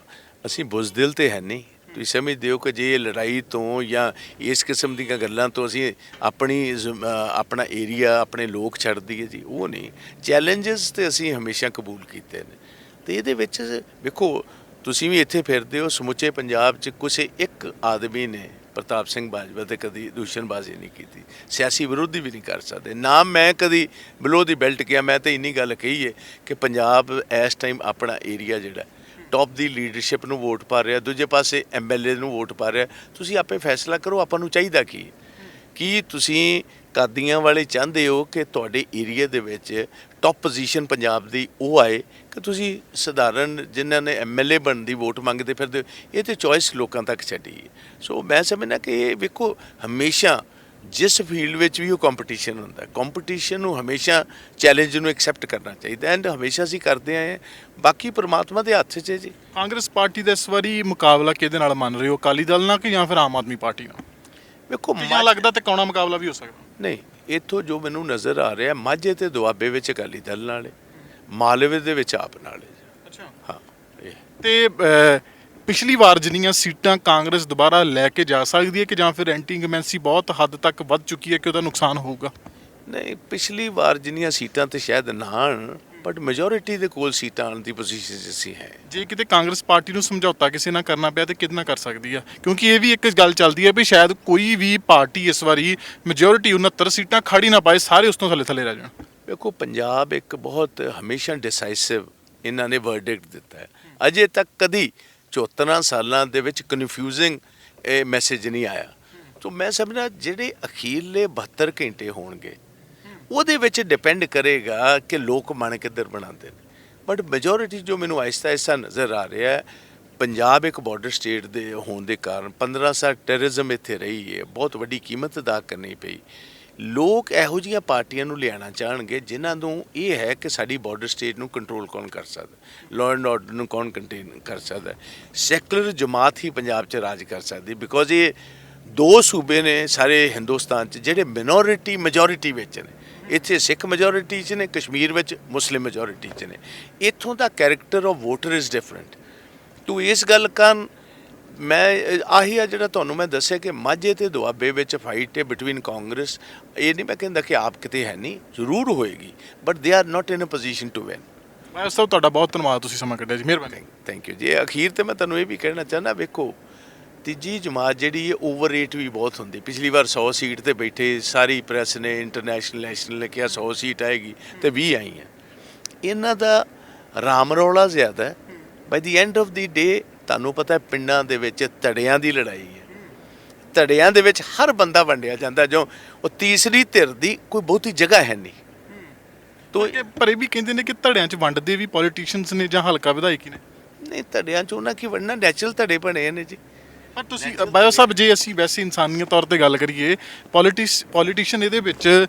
ਅਸੀਂ ਬੁਜ਼ਦਿਲ ਤੇ ਹੈ ਨਹੀਂ। ਤੁਸੀਂ ਸਮਝਦੇ ਹੋ ਕਿ ਜੇ ਲੜਾਈ ਤੋਂ ਜਾਂ ਇਸ ਕਿਸਮ ਦੀਆਂ ਗੱਲਾਂ ਤੋਂ ਅਸੀਂ ਆਪਣਾ ਏਰੀਆ, ਆਪਣੇ ਲੋਕ ਛੱਡ ਦਈਏ ਜੀ, ਉਹ ਨਹੀਂ। ਚੈਲੰਜਸ ਤੇ ਅਸੀਂ ਹਮੇਸ਼ਾ ਕਬੂਲ ਕੀਤੇ ਨੇ, ਤੇ ਇਹਦੇ ਵਿੱਚ ਵੇਖੋ, ਤੁਸੀਂ ਵੀ ਇੱਥੇ ਫਿਰਦੇ ਹੋ, ਸਮੁੱਚੇ ਪੰਜਾਬ 'ਚ ਕਿਸੇ ਇੱਕ ਆਦਮੀ ਨੇ ਪ੍ਰਤਾਪ ਸਿੰਘ ਬਾਜਵਾ ਤੇ ਕਦੀ ਦੂਸ਼ਣਬਾਜ਼ੀ ਨਹੀਂ ਕੀਤੀ, ਸਿਆਸੀ ਵਿਰੋਧੀ ਵੀ ਨਹੀਂ ਕਰ ਸਕਦੇ। ਨਾ ਮੈਂ ਕਦੀ ਬਿਲੋ ਦੀ ਬੈਲਟ ਕਿਹਾ। ਮੈਂ ਤਾਂ ਇੰਨੀ ਗੱਲ ਕਹੀ ਹੈ ਕਿ ਪੰਜਾਬ ਇਸ ਟਾਈਮ ਆਪਣਾ ਏਰੀਆ ਜਿਹੜਾ ਟੌਪ ਦੀ ਲੀਡਰਸ਼ਿਪ ਨੂੰ ਵੋਟ ਪਾ ਰਿਹਾ, ਦੂਜੇ ਪਾਸੇ MLA ਨੂੰ ਵੋਟ ਪਾ ਰਿਹਾ। ਤੁਸੀਂ ਆਪੇ ਫੈਸਲਾ ਕਰੋ, ਆਪਾਂ ਨੂੰ ਚਾਹੀਦਾ ਕੀ ਤੁਸੀਂ ਕਾਦੀਆਂ ਵਾਲੇ ਚਾਹੁੰਦੇ ਹੋ ਕਿ ਤੁਹਾਡੇ ਏਰੀਆ ਦੇ ਵਿੱਚ ਟੌਪ ਪੋਜੀਸ਼ਨ ਪੰਜਾਬ ਦੀ ਉਹ ਆਏ ਕਿ ਤੁਸੀਂ ਸਧਾਰਨ ਜਿਨ੍ਹਾਂ ਨੇ MLA ਬਣਨ ਦੀ ਵੋਟ ਮੰਗਦੇ ਫਿਰਦੇ ਹੋ? ਇਹ ਤਾਂ ਚੋਇਸ ਲੋਕਾਂ ਤੱਕ ਛੱਡੀ। ਸੋ ਮੈਂ ਸਮਝਦਾ ਕਿ ਇਹ ਵੇਖੋ, ਹਮੇਸ਼ਾ ਜਿਸ ਫੀਲਡ ਵਿੱਚ ਵੀ ਉਹ ਕੰਪੀਟੀਸ਼ਨ ਹੁੰਦਾ, ਕੰਪੀਟੀਸ਼ਨ ਨੂੰ ਹਮੇਸ਼ਾ ਚੈਲੰਜ ਨੂੰ ਐਕਸੈਪਟ ਕਰਨਾ ਚਾਹੀਦਾ, ਐਂਡ ਹਮੇਸ਼ਾ ਅਸੀਂ ਕਰਦੇ ਆਏ ਹਾਂ। ਬਾਕੀ ਪਰਮਾਤਮਾ ਦੇ ਹੱਥ 'ਚ ਹੈ ਜੀ। ਕਾਂਗਰਸ ਪਾਰਟੀ ਦਾ ਇਸ ਵਾਰੀ ਮੁਕਾਬਲਾ ਕਿਹਦੇ ਨਾਲ ਮੰਨ ਰਹੇ ਹੋ? ਅਕਾਲੀ ਦਲ ਨਾਲ ਕਿ ਜਾਂ ਫਿਰ ਆਮ ਆਦਮੀ ਪਾਰਟੀ ਨਾਲ? ਵੇਖੋ ਜਾਂ ਲੱਗਦਾ ਤੇ ਕੌਣਾ ਮੁਕਾਬਲਾ ਵੀ ਹੋ ਸਕਦਾ? ਨਹੀਂ, ਇੱਥੋਂ ਜੋ ਮੈਨੂੰ ਨਜ਼ਰ ਆ ਰਿਹਾ, ਮਾਝੇ ਤੇ ਦੁਆਬੇ ਵਿੱਚ ਅਕਾਲੀ ਦਲ ਨਾਲ ਹੈ, ਮਾਲਵੇ ਦੇ ਵਿੱਚ ਆਪ ਨਾਲ ਹੈ। ਅੱਛਾ। ਹਾਂ, ਇਹ ਤੇ ਪਿਛਲੀ ਵਾਰ ਜਿੰਨੀਆਂ ਸੀਟਾਂ ਕਾਂਗਰਸ ਦੁਬਾਰਾ ਲੈ ਕੇ ਜਾ ਸਕਦੀ ਹੈ ਕਿ ਜਾਂ ਫਿਰ ਐਂਟੀ ਇੰਕਮੈਂਸੀ ਬਹੁਤ ਹੱਦ ਤੱਕ ਵੱਧ ਚੁੱਕੀ ਹੈ ਕਿ ਉਹਦਾ ਨੁਕਸਾਨ ਹੋਊਗਾ? ਨਹੀਂ, ਪਿਛਲੀ ਵਾਰ ਜਿੰਨੀਆਂ ਸੀਟਾਂ ਤੇ ਸ਼ਾਇਦ ਨਾ ਆਉਣ, ਬਟ ਮੈਜੋਰਿਟੀ ਦੇ ਕੋਲ ਸੀਟਾਂ ਆਉਣ ਦੀ ਪੋਜੀਸ਼ਨ 'ਚ ਅਸੀਂ ਹੈ। ਜੇ ਕਿਤੇ ਕਾਂਗਰਸ ਪਾਰਟੀ ਨੂੰ ਸਮਝੌਤਾ ਕਿਸੇ ਨਾਲ ਕਰਨਾ ਪਿਆ ਤੇ ਕਿਹਦੇ ਨਾਲ ਕਰ ਸਕਦੀ ਆ? ਕਿਉਂਕਿ ਇਹ ਵੀ ਇੱਕ ਗੱਲ ਚੱਲਦੀ ਹੈ ਵੀ ਸ਼ਾਇਦ ਕੋਈ ਵੀ ਪਾਰਟੀ ਇਸ ਵਾਰੀ ਮੈਜੋਰਿਟੀ 69 ਸੀਟਾਂ ਖੜੀ ਨਾ ਪਾਏ, ਸਾਰੇ ਉਸ ਤੋਂ ਥੱਲੇ ਥੱਲੇ ਰਹਿ ਜਾਣ। ਵੇਖੋ, ਪੰਜਾਬ ਇੱਕ ਬਹੁਤ ਹਮੇਸ਼ਾ ਡਿਸਾਈਸਿਵ ਇਹਨਾਂ ਨੇ ਵਰਡਿਕਟ ਦਿੱਤਾ ਹੈ। ਅਜੇ ਤੱਕ ਕਦੀ 74 ਸਾਲਾਂ ਦੇ ਵਿੱਚ ਕਨਫਿਊਜ਼ਿੰਗ ਇਹ ਮੈਸੇਜ ਨਹੀਂ ਆਇਆ। ਤਾਂ ਮੈਂ ਸਮਝਦਾ ਜਿਹੜੇ ਅਖੀਰਲੇ 72 ਘੰਟੇ ਹੋਣਗੇ ਉਹਦੇ ਵਿੱਚ ਡਿਪੈਂਡ ਕਰੇਗਾ ਕਿ ਲੋਕ ਮਨ ਕਿੱਧਰ ਬਣਾਉਂਦੇ ਨੇ। ਬਟ ਮੈਜੋਰਿਟੀ ਜੋ ਮੈਨੂੰ ਆਹਿਸਤਾ ਆਹਿਸਤਾ ਨਜ਼ਰ ਆ ਰਿਹਾ ਹੈ, ਪੰਜਾਬ ਇੱਕ ਬਾਰਡਰ ਸਟੇਟ ਦੇ ਹੋਣ ਦੇ ਕਾਰਨ 15 ਸਾਲ ਟੈਰਰਿਜ਼ਮ ਇੱਥੇ ਰਹੀ ਹੈ, ਬਹੁਤ ਵੱਡੀ ਕੀਮਤ ਅਦਾ ਕਰਨੀ ਪਈ। ਲੋਕ ਇਹੋ ਜਿਹੀਆਂ ਪਾਰਟੀਆਂ ਨੂੰ ਲਿਆਉਣਾ ਚਾਹਣਗੇ ਜਿਨ੍ਹਾਂ ਨੂੰ ਇਹ ਹੈ ਕਿ ਸਾਡੀ ਬਾਰਡਰ ਸਟੇਟ ਨੂੰ ਕੰਟਰੋਲ ਕੌਣ ਕਰ ਸਕਦਾ, ਲਾਅ ਐਂਡ ਆਰਡਰ ਨੂੰ ਕੌਣ ਕੰਟੇਨ ਕਰ ਸਕਦਾ। ਸੈਕੂਲਰ ਜਮਾਤ ਹੀ ਪੰਜਾਬ 'ਚ ਰਾਜ ਕਰ ਸਕਦੀ, ਬਿਕੋਜ਼ ਇਹ ਦੋ ਸੂਬੇ ਨੇ ਸਾਰੇ ਹਿੰਦੁਸਤਾਨ 'ਚ ਜਿਹੜੇ ਮਿਨੋਰਿਟੀ ਮੈਜੋਰਿਟੀ ਵਿੱਚ ਨੇ। ਇੱਥੇ ਸਿੱਖ ਮੈਜੋਰਿਟੀ 'ਚ ਨੇ, ਕਸ਼ਮੀਰ ਵਿੱਚ ਮੁਸਲਿਮ ਮੈਜੋਰਿਟੀ 'ਚ ਨੇ। ਇੱਥੋਂ ਦਾ character of voter is different. ਤੋ ਇਸ ਗੱਲ ਕਾਰਨ ਮੈਂ ਆਹੀ ਆ ਜਿਹੜਾ ਤੁਹਾਨੂੰ ਮੈਂ ਦੱਸਿਆ ਕਿ ਮਾਝੇ ਤੇ ਦੁਆਬੇ ਵਿੱਚ ਫਾਈਟ ਹੈ ਬਿਟਵੀਨ ਕਾਂਗਰਸ। ਇਹ ਨਹੀਂ ਮੈਂ ਕਹਿੰਦਾ ਕਿ ਆਪ ਕਿਤੇ ਹੈ ਨਹੀਂ, ਜ਼ਰੂਰ ਹੋਏਗੀ, but they are not in a position to win. ਮੈਂ ਸਭ ਤੁਹਾਡਾ ਬਹੁਤ ਧੰਨਵਾਦ, ਤੁਸੀਂ ਸਮਾਂ ਕੱਢਿਆ ਜੀ, ਮਿਹਰਬਾਨੀ। ਥੈਂਕ ਯੂ ਜੀ। ਅਖੀਰ ਤੇ ਮੈਂ ਤੁਹਾਨੂੰ ਇਹ ਵੀ ਕਹਿਣਾ ਚਾਹੁੰਦਾ, ਵੇਖੋ ਤੀਜੀ ਜਮਾਤ ਜਿਹੜੀ ਹੈ ਓਵਰ ਰੇਟ ਵੀ ਬਹੁਤ ਹੁੰਦੀ। ਪਿਛਲੀ ਵਾਰ 100 ਸੀਟ ਤੇ ਬੈਠੇ, ਸਾਰੀ ਪ੍ਰੈਸ ਨੇ, ਇੰਟਰਨੈਸ਼ਨਲ ਨੈਸ਼ਨਲ ਨੇ ਕਿਹਾ 100 ਸੀਟ ਆਏਗੀ ਤੇ 20 ਆਈਆਂ। ਇਹਨਾਂ ਦਾ ਰਾਮ ਰੌਲਾ ਜ਼ਿਆਦਾ ਹੈ। ਬਾਈ ਦੀ ਐਂਡ ਆਫ ਦੀ ਡੇ ਤੁਹਾਨੂੰ ਪਤਾ ਪਿੰਡਾਂ ਦੇ ਵਿੱਚ ਧੜਿਆਂ ਦੀ ਲੜਾਈ ਹੈ। ਧੜਿਆਂ ਦੇ ਵਿੱਚ ਹਰ ਬੰਦਾ ਵੰਡਿਆ ਜਾਂਦਾ, ਜੋ ਉਹ ਤੀਸਰੀ ਧਿਰ ਦੀ ਕੋਈ ਬਹੁਤੀ ਜਗ੍ਹਾ ਹੈ ਨਹੀਂ। ਤੋ ਪਰ ਇਹ ਵੀ ਕਹਿੰਦੇ ਨੇ ਕਿ ਧੜਿਆਂ 'ਚ ਵੰਡਦੇ ਵੀ ਪੋਲੀਟੀਸ਼ੀਅਨਸ ਨੇ ਜਾਂ ਹਲਕਾ ਵਿਧਾਇਕ ਹੀ ਨੇ। ਨਹੀਂ, ਧੜਿਆਂ 'ਚ ਉਹਨਾਂ ਕੀ ਵੰਡਣਾ, ਨੈਚੁਰਲ ਧੜੇ ਬਣੇ ਨੇ ਜੀ। ਪਰ ਤੁਸੀਂ ਬਾਇਓ ਸਾਹਿਬ, ਜੇ ਅਸੀਂ ਵੈਸੇ ਇਨਸਾਨੀਅਤ ਤੌਰ ਤੇ ਗੱਲ ਕਰੀਏ, ਪੋਲੀਟੀਸ਼ੀਅਨ ਇਹਦੇ ਵਿੱਚ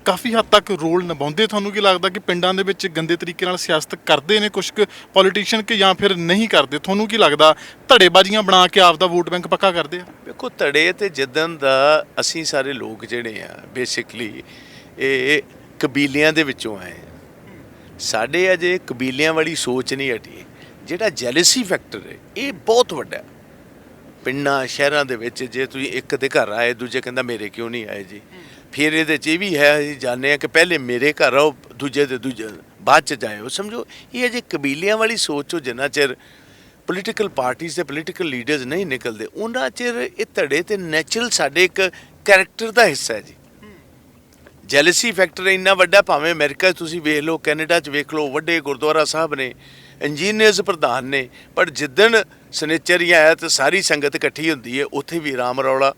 ਕਾਫੀ ਹੱਦ ਤੱਕ ਰੋਲ ਨਿਭਾਉਂਦੇ। ਤੁਹਾਨੂੰ ਕੀ ਲੱਗਦਾ ਕਿ ਪਿੰਡਾਂ ਦੇ ਵਿੱਚ ਗੰਦੇ ਤਰੀਕੇ ਨਾਲ ਸਿਆਸਤ ਕਰਦੇ ਨੇ ਕੁਝ ਕੁ ਪੋਲੀਟੀਸ਼ੀਅਨ ਕਿ ਜਾਂ ਫਿਰ ਨਹੀਂ ਕਰਦੇ? ਤੁਹਾਨੂੰ ਕੀ ਲੱਗਦਾ ਧੜੇਬਾਜ਼ੀਆਂ ਬਣਾ ਕੇ ਆਪ ਦਾ ਵੋਟ ਬੈਂਕ ਪੱਕਾ ਕਰਦੇ ਆ? ਵੇਖੋ, ਧੜੇ ਤੇ ਜਿੱਦਣ ਦਾ ਅਸੀਂ ਸਾਰੇ ਲੋਕ ਜਿਹੜੇ ਆ ਬੇਸਿਕਲੀ ਇਹ ਕਬੀਲਿਆਂ ਦੇ ਵਿੱਚੋਂ ਆਏ ਆ। ਸਾਡੇ ਅਜੇ ਕਬੀਲਿਆਂ ਵਾਲੀ ਸੋਚ ਨਹੀਂ ਹਟੀ। ਜਿਹੜਾ ਜੈਲਸੀ ਫੈਕਟਰ ਹੈ ਇਹ ਬਹੁਤ ਵੱਡਾ। ਪਿੰਡਾਂ ਸ਼ਹਿਰਾਂ ਦੇ ਵਿੱਚ ਜੇ ਤੁਸੀਂ ਇੱਕ ਦੇ ਘਰ ਆਏ, ਦੂਜੇ ਕਹਿੰਦਾ ਮੇਰੇ ਕਿਉਂ ਨਹੀਂ ਆਏ ਜੀ। ਫਿਰ ਇਹਦੇ 'ਚ ਇਹ ਵੀ ਹੈ, ਅਸੀਂ ਜਾਣਦੇ ਹਾਂ ਕਿ ਪਹਿਲੇ ਮੇਰੇ ਘਰ ਆਓ, ਦੂਜੇ ਦੇ ਦੂਜੇ ਬਾਅਦ 'ਚ ਜਾਇਓ। ਸਮਝੋ ਇਹ ਅਜੇ ਕਬੀਲਿਆਂ ਵਾਲੀ ਸੋਚ ਹੋ। ਜਿੰਨਾ ਚਿਰ ਪੋਲੀਟੀਕਲ ਪਾਰਟੀਜ਼ ਦੇ ਪੋਲੀਟੀਕਲ ਲੀਡਰਸ ਨਹੀਂ ਨਿਕਲਦੇ, ਉਹਨਾਂ ਚਿਰ ਇਹ ਧੜੇ ਤੇ ਨੈਚੁਰਲ ਸਾਡੇ ਇੱਕ ਕੈਰੈਕਟਰ ਦਾ ਹਿੱਸਾ ਹੈ ਜੀ। ਜੈਲਸੀ ਫੈਕਟਰ ਇੰਨਾ ਵੱਡਾ, ਭਾਵੇਂ ਅਮਰੀਕਾ 'ਚ ਤੁਸੀਂ ਵੇਖ ਲਓ, ਕੈਨੇਡਾ 'ਚ ਵੇਖ ਲਓ, ਵੱਡੇ ਗੁਰਦੁਆਰਾ ਸਾਹਿਬ ਨੇ, ਇੰਜੀਨੀਅਰਸ ਪ੍ਰਧਾਨ ਨੇ, ਪਰ ਜਿੱਦਣ ਸਨਿਚਰ ਆਇਆ ਤਾਂ ਸਾਰੀ ਸੰਗਤ ਇਕੱਠੀ ਹੁੰਦੀ ਹੈ। ਉੱਥੇ ਵੀ ਰਾਮ ਰੌਲਾ,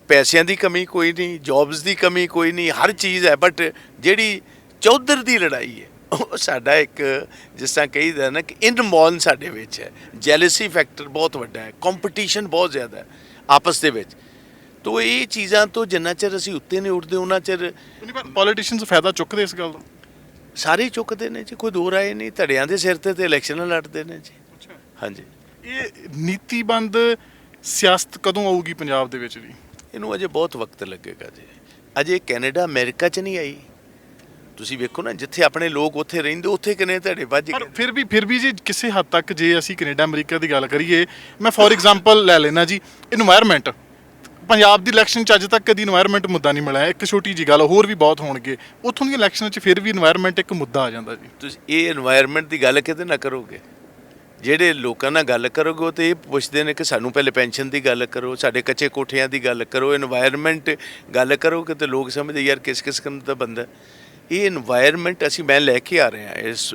ਪੈਸਿਆਂ ਦੀ ਕਮੀ ਕੋਈ ਨਹੀਂ, ਜੌਬਸ ਦੀ ਕਮੀ ਕੋਈ ਨਹੀਂ, ਹਰ ਚੀਜ਼ ਹੈ। ਬਟ ਜਿਹੜੀ ਚੌਧਰ ਦੀ ਲੜਾਈ ਹੈ ਉਹ ਸਾਡਾ ਇੱਕ, ਜਿਸ ਤਰ੍ਹਾਂ ਕਹੀਦਾ ਨਾ ਕਿ ਇਨਮੋਨ ਸਾਡੇ ਵਿੱਚ ਹੈ। ਜੈਲਸੀ ਫੈਕਟਰ ਬਹੁਤ ਵੱਡਾ ਹੈ, ਕੰਪੀਟੀਸ਼ਨ ਬਹੁਤ ਜ਼ਿਆਦਾ ਹੈ ਆਪਸ ਦੇ ਵਿੱਚ। ਤੋ ਇਹ ਚੀਜ਼ਾਂ ਤੋਂ ਜਿੰਨਾ ਚਿਰ ਅਸੀਂ ਉੱਤੇ ਨਹੀਂ ਉੱਠਦੇ ਉਹਨਾਂ ਚਿਰ ਪੋਲੀਟੀਸ਼ੀਅਨਸ ਫਾਇਦਾ ਚੁੱਕਦੇ ਇਸ ਗੱਲ ਦਾ? ਸਾਰੇ ਚੁੱਕਦੇ ਨੇ ਜੀ, ਕੋਈ ਦੋ ਰਾਏ ਨਹੀਂ। ਧੜਿਆਂ ਦੇ ਸਿਰ ਤੇ ਇਲੈਕਸ਼ਨਾਂ ਲੜਦੇ ਨੇ ਜੀ। ਹਾਂਜੀ। ਇਹ ਨੀਤੀਬੰਦ ਸਿਆਸਤ ਕਦੋਂ ਆਊਗੀ ਪੰਜਾਬ ਦੇ ਵਿੱਚ ਜੀ? ਇਹਨੂੰ ਅਜੇ ਬਹੁਤ ਵਕਤ ਲੱਗੇਗਾ ਜੀ। ਅਜੇ ਕੈਨੇਡਾ ਅਮਰੀਕਾ 'ਚ ਨਹੀਂ ਆਈ। ਤੁਸੀਂ ਵੇਖੋ ਨਾ, ਜਿੱਥੇ ਆਪਣੇ ਲੋਕ ਉੱਥੇ ਰਹਿੰਦੇ, ਉੱਥੇ ਕਿੰਨੇ ਧੜੇ ਵੱਜ ਪਰ ਫਿਰ ਵੀ ਜੀ ਕਿਸੇ ਹੱਦ ਤੱਕ ਜੇ ਅਸੀਂ ਕੈਨੇਡਾ ਅਮਰੀਕਾ ਦੀ ਗੱਲ ਕਰੀਏ, ਮੈਂ ਫੋਰ ਐਗਜ਼ਾਮਪਲ ਲੈ ਲੈਣਾ ਜੀ, ਇਨਵਾਇਰਨਮੈਂਟ। ਪੰਜਾਬ ਦੀ ਇਲੈਕਸ਼ਨ 'ਚ ਅੱਜ ਤੱਕ ਕਦੀ ਇਨਵਾਇਰਨਮੈਂਟ ਮੁੱਦਾ ਨਹੀਂ ਮਿਲਿਆ। ਇੱਕ ਛੋਟੀ ਜੀ ਗੱਲ, ਹੋਰ ਵੀ ਬਹੁਤ ਹੋਣਗੇ। ਉੱਥੋਂ ਦੀਆਂ ਇਲੈਕਸ਼ਨਾਂ 'ਚ ਫਿਰ ਵੀ ਇਨਵਾਇਰਨਮੈਂਟ ਇੱਕ ਮੁੱਦਾ ਆ ਜਾਂਦਾ ਜੀ। ਤੁਸੀਂ ਇਹ ਇਨਵਾਇਰਨਮੈਂਟ ਦੀ ਗੱਲ ਕਿਤੇ ਨਾ ਕਰੋਗੇ। ਜਿਹੜੇ ਲੋਕਾਂ ਨਾਲ ਗੱਲ ਕਰੋਗੇ ਉਹ ਤਾਂ ਇਹ ਪੁੱਛਦੇ ਨੇ ਕਿ ਸਾਨੂੰ ਪਹਿਲੇ ਪੈਨਸ਼ਨ ਦੀ ਗੱਲ ਕਰੋ, ਸਾਡੇ ਕੱਚੇ ਕੋਠਿਆਂ ਦੀ ਗੱਲ ਕਰੋ। ਇਨਵਾਇਰਨਮੈਂਟ ਗੱਲ ਕਰੋਗੇ ਤਾਂ ਲੋਕ ਸਮਝਦੇ ਯਾਰ ਕਿਸ ਕਿਸਮ ਦਾ ਬੰਦਾ। ਇਹ ਇਨਵਾਇਰਨਮੈਂਟ ਮੈਂ ਲੈ ਕੇ ਆ ਰਿਹਾ ਇਸ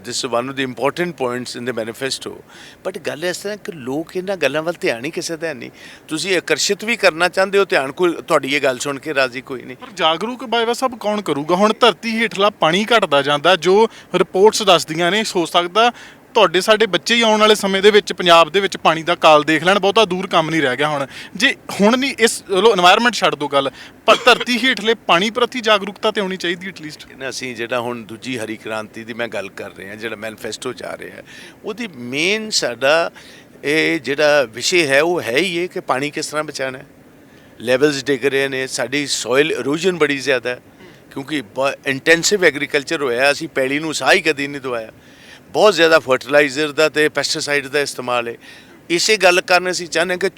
this one of the important points in the manifesto. But ਗੱਲ ਇਸ ਤਰ੍ਹਾਂ ਕਿ ਲੋਕ ਇਹਨਾਂ ਗੱਲਾਂ ਵੱਲ ਧਿਆਨ ਹੀ ਕਿਸੇ ਦਾ ਨਹੀਂ। ਤੁਸੀਂ ਆਕਰਸ਼ਿਤ ਵੀ ਕਰਨਾ ਚਾਹੁੰਦੇ ਹੋ, ਧਿਆਨ ਕੋਈ ਤੁਹਾਡੀ ਇਹ ਗੱਲ ਸੁਣ ਕੇ ਰਾਜ਼ੀ ਕੋਈ ਨਹੀਂ। ਪਰ ਜਾਗਰੂਕ ਬਾਈਵਾ ਸਾਹਿਬ ਕੌਣ ਕਰੂਗਾ? ਹੁਣ ਧਰਤੀ ਹੇਠਲਾ ਪਾਣੀ ਘਟਦਾ ਜਾਂਦਾ, ਜੋ ਰਿਪੋਰਟਸ ਦੱਸਦੀਆਂ ਨੇ। ਹੋ ਸਕਦਾ ਤੁਹਾਡੇ ਸਾਡੇ ਬੱਚੇ ਹੀ ਆਉਣ ਵਾਲੇ ਸਮੇਂ ਦੇ ਵਿੱਚ ਪੰਜਾਬ ਦੇ ਵਿੱਚ ਪਾਣੀ ਦਾ ਕਾਲ ਦੇਖ ਲੈਣ। ਬਹੁਤਾ ਦੂਰ ਕੰਮ ਨਹੀਂ ਰਹਿ ਗਿਆ ਹੁਣ। ਜੇ ਹੁਣ ਨਹੀਂ ਇਸ ਚਲੋ ਇਨਵਾਇਰਨਮੈਂਟ ਛੱਡ ਦੋ ਗੱਲ, ਪਰ ਧਰਤੀ ਹੇਠਲੇ ਪਾਣੀ ਪ੍ਰਤੀ ਜਾਗਰੂਕਤਾ ਤੇ ਹੋਣੀ ਚਾਹੀਦੀ ਐਟਲੀਸਟ। ਅਸੀਂ ਜਿਹੜਾ ਹੁਣ ਦੂਜੀ ਹਰੀ ਕ੍ਰਾਂਤੀ ਦੀ ਮੈਂ ਗੱਲ ਕਰ ਰਿਹਾ, ਜਿਹੜਾ ਮੈਨੀਫੈਸਟੋ 'ਚ ਆ ਰਿਹਾ, ਉਹਦੀ ਮੇਨ ਸਾਡਾ ਇਹ ਜਿਹੜਾ ਵਿਸ਼ੇ ਹੈ ਉਹ ਹੈ ਹੀ ਇਹ ਕਿ ਪਾਣੀ ਕਿਸ ਤਰ੍ਹਾਂ ਬਚਾਉਣਾ ਹੈ। ਲੈਵਲਸ ਡਿੱਗ ਰਹੇ ਨੇ, ਸਾਡੀ ਸੋਇਲ ਇਰੋਜਨ ਬੜੀ ਜ਼ਿਆਦਾ ਹੈ ਕਿਉਂਕਿ ਇੰਟੈਂਸਿਵ ਐਗਰੀਕਲਚਰ ਹੋਇਆ, ਅਸੀਂ ਪੈਲੀ ਨੂੰ ਸਾਹ ਹੀ ਕਦੀ ਨਹੀਂ ਦਵਾਇਆ, ਬਹੁਤ ਜ਼ਿਆਦਾ ਫਰਟੀਲਾਈਜ਼ਰ ਦਾ ਤੇ ਪੈਸਟੀਸਾਈਡ ਦਾ ਇਸਤੇਮਾਲ ਹੈ। ਇਸੇ ਗੱਲ ਕਾਰਨ ਅਸੀਂ ਚਾਹੁੰਦੇ ਕਿ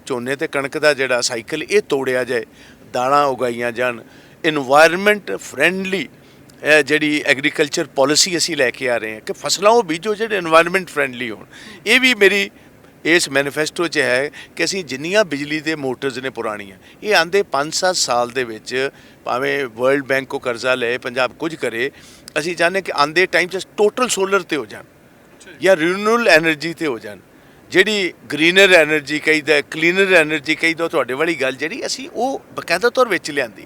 ਝੋਨੇ ਤੇ ਕਣਕ ਦਾ ਜਿਹੜਾ ਸਾਈਕਲ ਇਹ ਤੋੜਿਆ ਜਾਏ, ਦਾਣਾ ਉਗਾਈਆਂ ਜਾਣ, ਇਨਵਾਇਰਨਮੈਂਟ ਫਰੈਂਡਲੀ ਜਿਹੜੀ ਐਗਰੀਕਲਚਰ ਪਾਲਿਸੀ ਅਸੀਂ ਲੈ ਕੇ ਆ ਰਹੇ ਹਾਂ ਕਿ ਫਸਲਾਂ ਉਹ ਬੀਜੋ ਜਿਹੜੇ ਇਨਵਾਇਰਨਮੈਂਟ ਫਰੈਂਡਲੀ ਹੋਣ। ਇਹ ਵੀ ਮੇਰੀ ਇਸ ਮੈਨੀਫੈਸਟੋ 'ਚ ਹੈ ਕਿ ਅਸੀਂ ਜਿੰਨੀਆਂ ਬਿਜਲੀ ਦੇ ਮੋਟਰਸ ਨੇ ਪੁਰਾਣੀਆਂ, ਇਹ ਆਂਦੇ 5-7 ਸਾਲ ਦੇ ਵਿੱਚ ਭਾਵੇਂ ਵਰਲਡ ਬੈਂਕ ਕੋ ਕਰਜ਼ਾ ਲਏ, ਪੰਜਾਬ ਕੁਝ ਕਰੇ, ਅਸੀਂ ਚਾਹੁੰਦੇ ਕਿ ਆਂਦੇ ਟਾਈਮ 'ਚ ਟੋਟਲ ਸੋਲਰ 'ਤੇ ਹੋ ਜਾਣ ਜਾਂ ਰੀਨਿਊਏਬਲ ਐਨਰਜੀ 'ਤੇ ਹੋ ਜਾਣ। ਜਿਹੜੀ ਗ੍ਰੀਨਰ ਐਨਰਜੀ ਕਹੀਦਾ, ਕਲੀਨਰ ਐਨਰਜੀ ਕਹੀਦਾ, ਤੁਹਾਡੇ ਵਾਲੀ ਗੱਲ ਜਿਹੜੀ ਅਸੀਂ ਉਹ ਬਕਾਇਦਾ ਤੌਰ ਵਿੱਚ ਲਿਆਂਦੀ।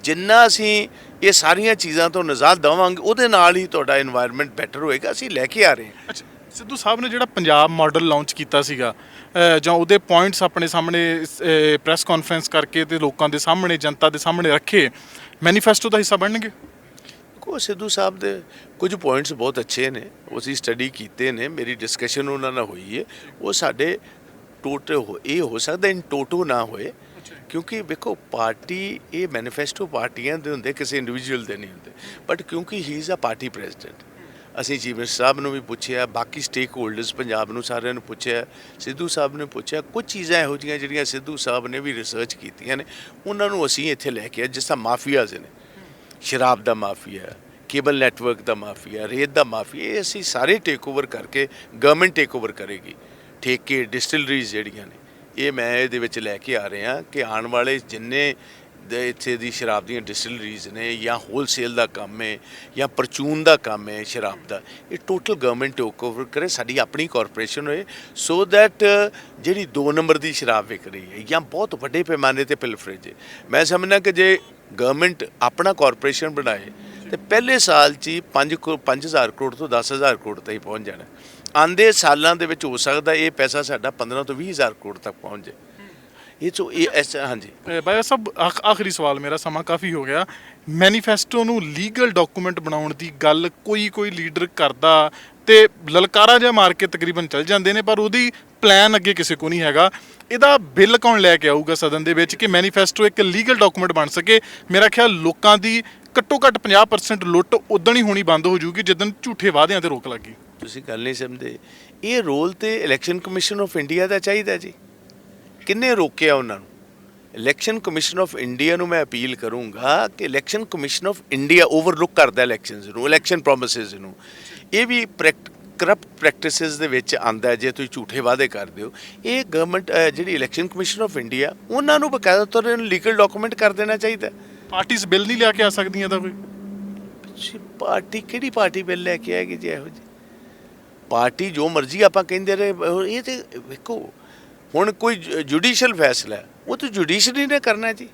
ਜਿੰਨਾ ਅਸੀਂ ਇਹ ਸਾਰੀਆਂ ਚੀਜ਼ਾਂ ਤੋਂ ਨਿਜਾਤ ਦੇਵਾਂਗੇ ਉਹਦੇ ਨਾਲ ਹੀ ਤੁਹਾਡਾ ਇਨਵਾਇਰਨਮੈਂਟ ਬੈਟਰ ਹੋਏਗਾ। ਅਸੀਂ ਲੈ ਕੇ ਆ ਰਹੇ ਹਾਂ। ਅੱਛਾ, ਸਿੱਧੂ ਸਾਹਿਬ ਨੇ ਜਿਹੜਾ ਪੰਜਾਬ ਮਾਡਲ ਲਾਂਚ ਕੀਤਾ ਸੀਗਾ ਜਾਂ ਉਹਦੇ ਪੁਆਇੰਟਸ ਆਪਣੇ ਸਾਹਮਣੇ ਪ੍ਰੈਸ ਕਾਨਫਰੰਸ ਕਰਕੇ ਤੇ ਲੋਕਾਂ ਦੇ ਸਾਹਮਣੇ, ਜਨਤਾ ਦੇ ਸਾਹਮਣੇ ਰੱਖੇ, ਮੈਨੀਫੈਸਟੋ ਦਾ ਹਿੱਸਾ ਬਣਨਗੇ? ਦੇਖੋ, ਸਿੱਧੂ ਸਾਹਿਬ ਦੇ ਕੁਝ ਪੁਆਇੰਟਸ ਬਹੁਤ ਅੱਛੇ ਨੇ, ਉਹ ਅਸੀਂ ਸਟੱਡੀ ਕੀਤੇ ਨੇ, ਮੇਰੀ ਡਿਸਕਸ਼ਨ ਉਹਨਾਂ ਨਾਲ ਹੋਈ ਹੈ। ਉਹ ਸਾਡੇ ਇਹ ਹੋ ਸਕਦਾ ਇਨ ਟੋਟੋ ਨਾ ਹੋਏ ਕਿਉਂਕਿ ਵੇਖੋ ਪਾਰਟੀ, ਇਹ ਮੈਨੀਫੈਸਟੋ ਪਾਰਟੀਆਂ ਦੇ ਹੁੰਦੇ, ਕਿਸੇ ਇੰਡੀਵਿਜੂਅਲ ਦੇ ਨਹੀਂ ਹੁੰਦੇ, ਬਟ ਕਿਉਂਕਿ he is a party president, ਅਸੀਂ ਚੀਫ ਮਿਨਿਸਟਰ ਸਾਹਿਬ ਨੂੰ ਵੀ ਪੁੱਛਿਆ, ਬਾਕੀ ਸਟੇਕ ਹੋਲਡਰਸ ਪੰਜਾਬ ਨੂੰ ਸਾਰਿਆਂ ਨੂੰ ਪੁੱਛਿਆ, ਸਿੱਧੂ ਸਾਹਿਬ ਨੇ ਪੁੱਛਿਆ। ਕੁਝ ਚੀਜ਼ਾਂ ਇਹੋ ਜਿਹੀਆਂ ਜਿਹੜੀਆਂ ਸਿੱਧੂ ਸਾਹਿਬ ਨੇ ਵੀ ਰਿਸਰਚ ਕੀਤੀਆਂ ਨੇ, ਉਹਨਾਂ ਨੂੰ ਅਸੀਂ ਇੱਥੇ ਲੈ ਕੇ ਆਏ, ਜਿਸ ਤਰ੍ਹਾਂ ਮਾਫੀਆਜ਼ ਨੇ, ਸ਼ਰਾਬ ਦਾ ਮਾਫੀਆ, ਕੇਬਲ ਨੈਟਵਰਕ ਦਾ ਮਾਫੀਆ, ਰੇਤ ਦਾ ਮਾਫੀਆ, ਇਹ ਅਸੀਂ ਸਾਰੇ ਟੇਕ ਓਵਰ ਕਰਕੇ ਗਵਰਨਮੈਂਟ ਟੇਕ ਓਵਰ ਕਰੇਗੀ। ਠੇਕੇ, ਡਿਸਟਿਲਰੀਜ਼ ਜਿਹੜੀਆਂ ਨੇ, ਇਹ ਮੈਂ ਇਹਦੇ ਵਿੱਚ ਲੈ ਕੇ ਆ ਰਿਹਾ ਕਿ ਆਉਣ ਵਾਲੇ ਜਿੰਨੇ ਦੇ ਇੱਥੇ ਦੀ ਸ਼ਰਾਬ ਦੀਆਂ ਡਿਸਟਿਲਰੀਜ਼ ਨੇ ਜਾਂ ਹੋਲਸੇਲ ਦਾ ਕੰਮ ਹੈ ਜਾਂ ਪਰਚੂਨ ਦਾ ਕੰਮ ਹੈ ਸ਼ਰਾਬ ਦਾ, ਇਹ ਟੋਟਲ ਗਵਰਨਮੈਂਟ ਟੇਕ ਓਵਰ ਕਰੇ, ਸਾਡੀ ਆਪਣੀ ਕਾਰਪੋਰੇਸ਼ਨ ਹੋਏ, ਸੋ ਦੈਟ ਜਿਹੜੀ 2 ਨੰਬਰ ਦੀ ਸ਼ਰਾਬ ਵਿਕ ਰਹੀ ਹੈ ਜਾਂ ਬਹੁਤ ਵੱਡੇ ਪੈਮਾਨੇ 'ਤੇ ਪਿਲਫਰੇਜ ਹੈ, ਮੈਂ ਸਮਝਦਾ ਕਿ ਜੇ ਗਵਰਨਮੈਂਟ ਆਪਣਾ ਕਾਰਪੋਰੇਸ਼ਨ ਬਣਾਏ ਤੇ ਪਹਿਲੇ ਸਾਲ 'ਚ ਹੀ 5,000 ਕਰੋੜ ਤੋਂ 10,000 ਕਰੋੜ ਤੱਕ ਪਹੁੰਚ ਜਾਣਾ। ਆਉਂਦੇ ਸਾਲਾਂ ਦੇ ਵਿੱਚ ਹੋ ਸਕਦਾ ਇਹ ਪੈਸਾ ਸਾਡਾ 15 ਤੋਂ 20,000 ਕਰੋੜ ਤੱਕ ਪਹੁੰਚ ਜਾਏ। ਹਾਂਜੀ ਬਾਇਆ ਸਾਹਿਬ, ਆਖਰੀ ਸਵਾਲ ਮੇਰਾ, ਸਮਾਂ ਕਾਫੀ ਹੋ ਗਿਆ। ਮੈਨੀਫੈਸਟੋ ਨੂੰ ਲੀਗਲ ਡਾਕੂਮੈਂਟ ਬਣਾਉਣ ਦੀ ਗੱਲ ਕੋਈ ਲੀਡਰ ਕਰਦਾ ਤੇ ਲਲਕਾਰਾ ਜਿਹਾ ਮਾਰ ਕੇ ਤਕਰੀਬਨ ਚੱਲ ਜਾਂਦੇ ਨੇ, ਪਰ ਉਹਦੀ ਪਲਾਨ ਅੱਗੇ ਕਿਸੇ ਕੋ ਨਹੀਂ ਹੈਗਾ। ਇਹਦਾ ਬਿੱਲ ਕੌਣ ਲੈ ਕੇ ਆਊਗਾ ਸਦਨ ਦੇ ਵਿੱਚ ਕਿ ਮੈਨੀਫੈਸਟੋ ਇੱਕ ਲੀਗਲ ਡਾਕੂਮੈਂਟ ਬਣ ਸਕੇ? ਮੇਰਾ ਖਿਆਲ ਲੋਕਾਂ ਦੀ ਘੱਟੋ ਘੱਟ 50% ਲੁੱਟ ਉਦੋਂ ਹੀ ਹੋਣੀ ਬੰਦ ਹੋ ਜੂਗੀ ਜਿੱਦਣ ਝੂਠੇ ਵਾਅਦਿਆਂ ਤੇ ਰੋਕ ਲੱਗੀ। ਤੁਸੀਂ ਗੱਲ ਨਹੀਂ ਸਮਝਦੇ, ਇਹ ਰੋਲ ਤੇ ਇਲੈਕਸ਼ਨ ਕਮਿਸ਼ਨ ਆਫ ਇੰਡੀਆ ਦਾ ਚਾਹੀਦਾ ਜੀ। ਕਿੰਨੇ ਰੋਕਿਆ ਉਹਨਾਂ ਨੂੰ? ਇਲੈਕਸ਼ਨ ਕਮਿਸ਼ਨ ਆਫ ਇੰਡੀਆ ਨੂੰ ਮੈਂ ਅਪੀਲ ਕਰੂੰਗਾ ਕਿ election commission of India overlook ਕਰਦਾ ਇਲੈਕਸ਼ਨਸ ਨੂੰ, ਇਲੈਕਸ਼ਨ ਪ੍ਰੋਮਿਸਿਸ ਨੂੰ। ਇਹ ਵੀ ਕਰਪਟ ਪ੍ਰੈਕਟਿਸਿਸ ਦੇ ਵਿੱਚ ਆਉਂਦਾ ਜੇ ਤੁਸੀਂ ਝੂਠੇ ਵਾਅਦੇ ਕਰਦੇ ਹੋ। ਇਹ ਗਵਰਨਮੈਂਟ ਜਿਹੜੀ ਇਲੈਕਸ਼ਨ ਕਮਿਸ਼ਨ ਆਫ ਇੰਡੀਆ, ਉਹਨਾਂ ਨੂੰ ਬਕਾਇਦਾ ਤੌਰ 'ਤੇ ਲੀਗਲ ਡਾਕੂਮੈਂਟ ਕਰ ਦੇਣਾ ਚਾਹੀਦਾ। ਪਾਰਟੀਆਂ ਬਿੱਲ ਨਹੀਂ ਲਿਆ ਕੇ ਆ ਸਕਦੀਆਂ ਤਾਂ ਕੋਈ ਪਾਰਟੀ ਕਿਹੜੀ ਪਾਰਟੀ ਬਿੱਲ ਲੈ ਕੇ ਆਏਗੀ ਜੀ? ਇਹੋ ਜਿਹੀ ਪਾਰਟੀ ਜੋ ਮਰਜ਼ੀ ਆਪਾਂ ਕਹਿੰਦੇ ਰਹੇ, ਇਹ ਤੇ ਵੇਖੋ ਹੁਣ ਕੋਈ ਜੁਡੀਸ਼ੀਅਲ ਫੈਸਲਾ ਉਹ ਤਾਂ ਜੁਡੀਸ਼ਰੀ ਨੇ ਕਰਨਾ ਜੀ।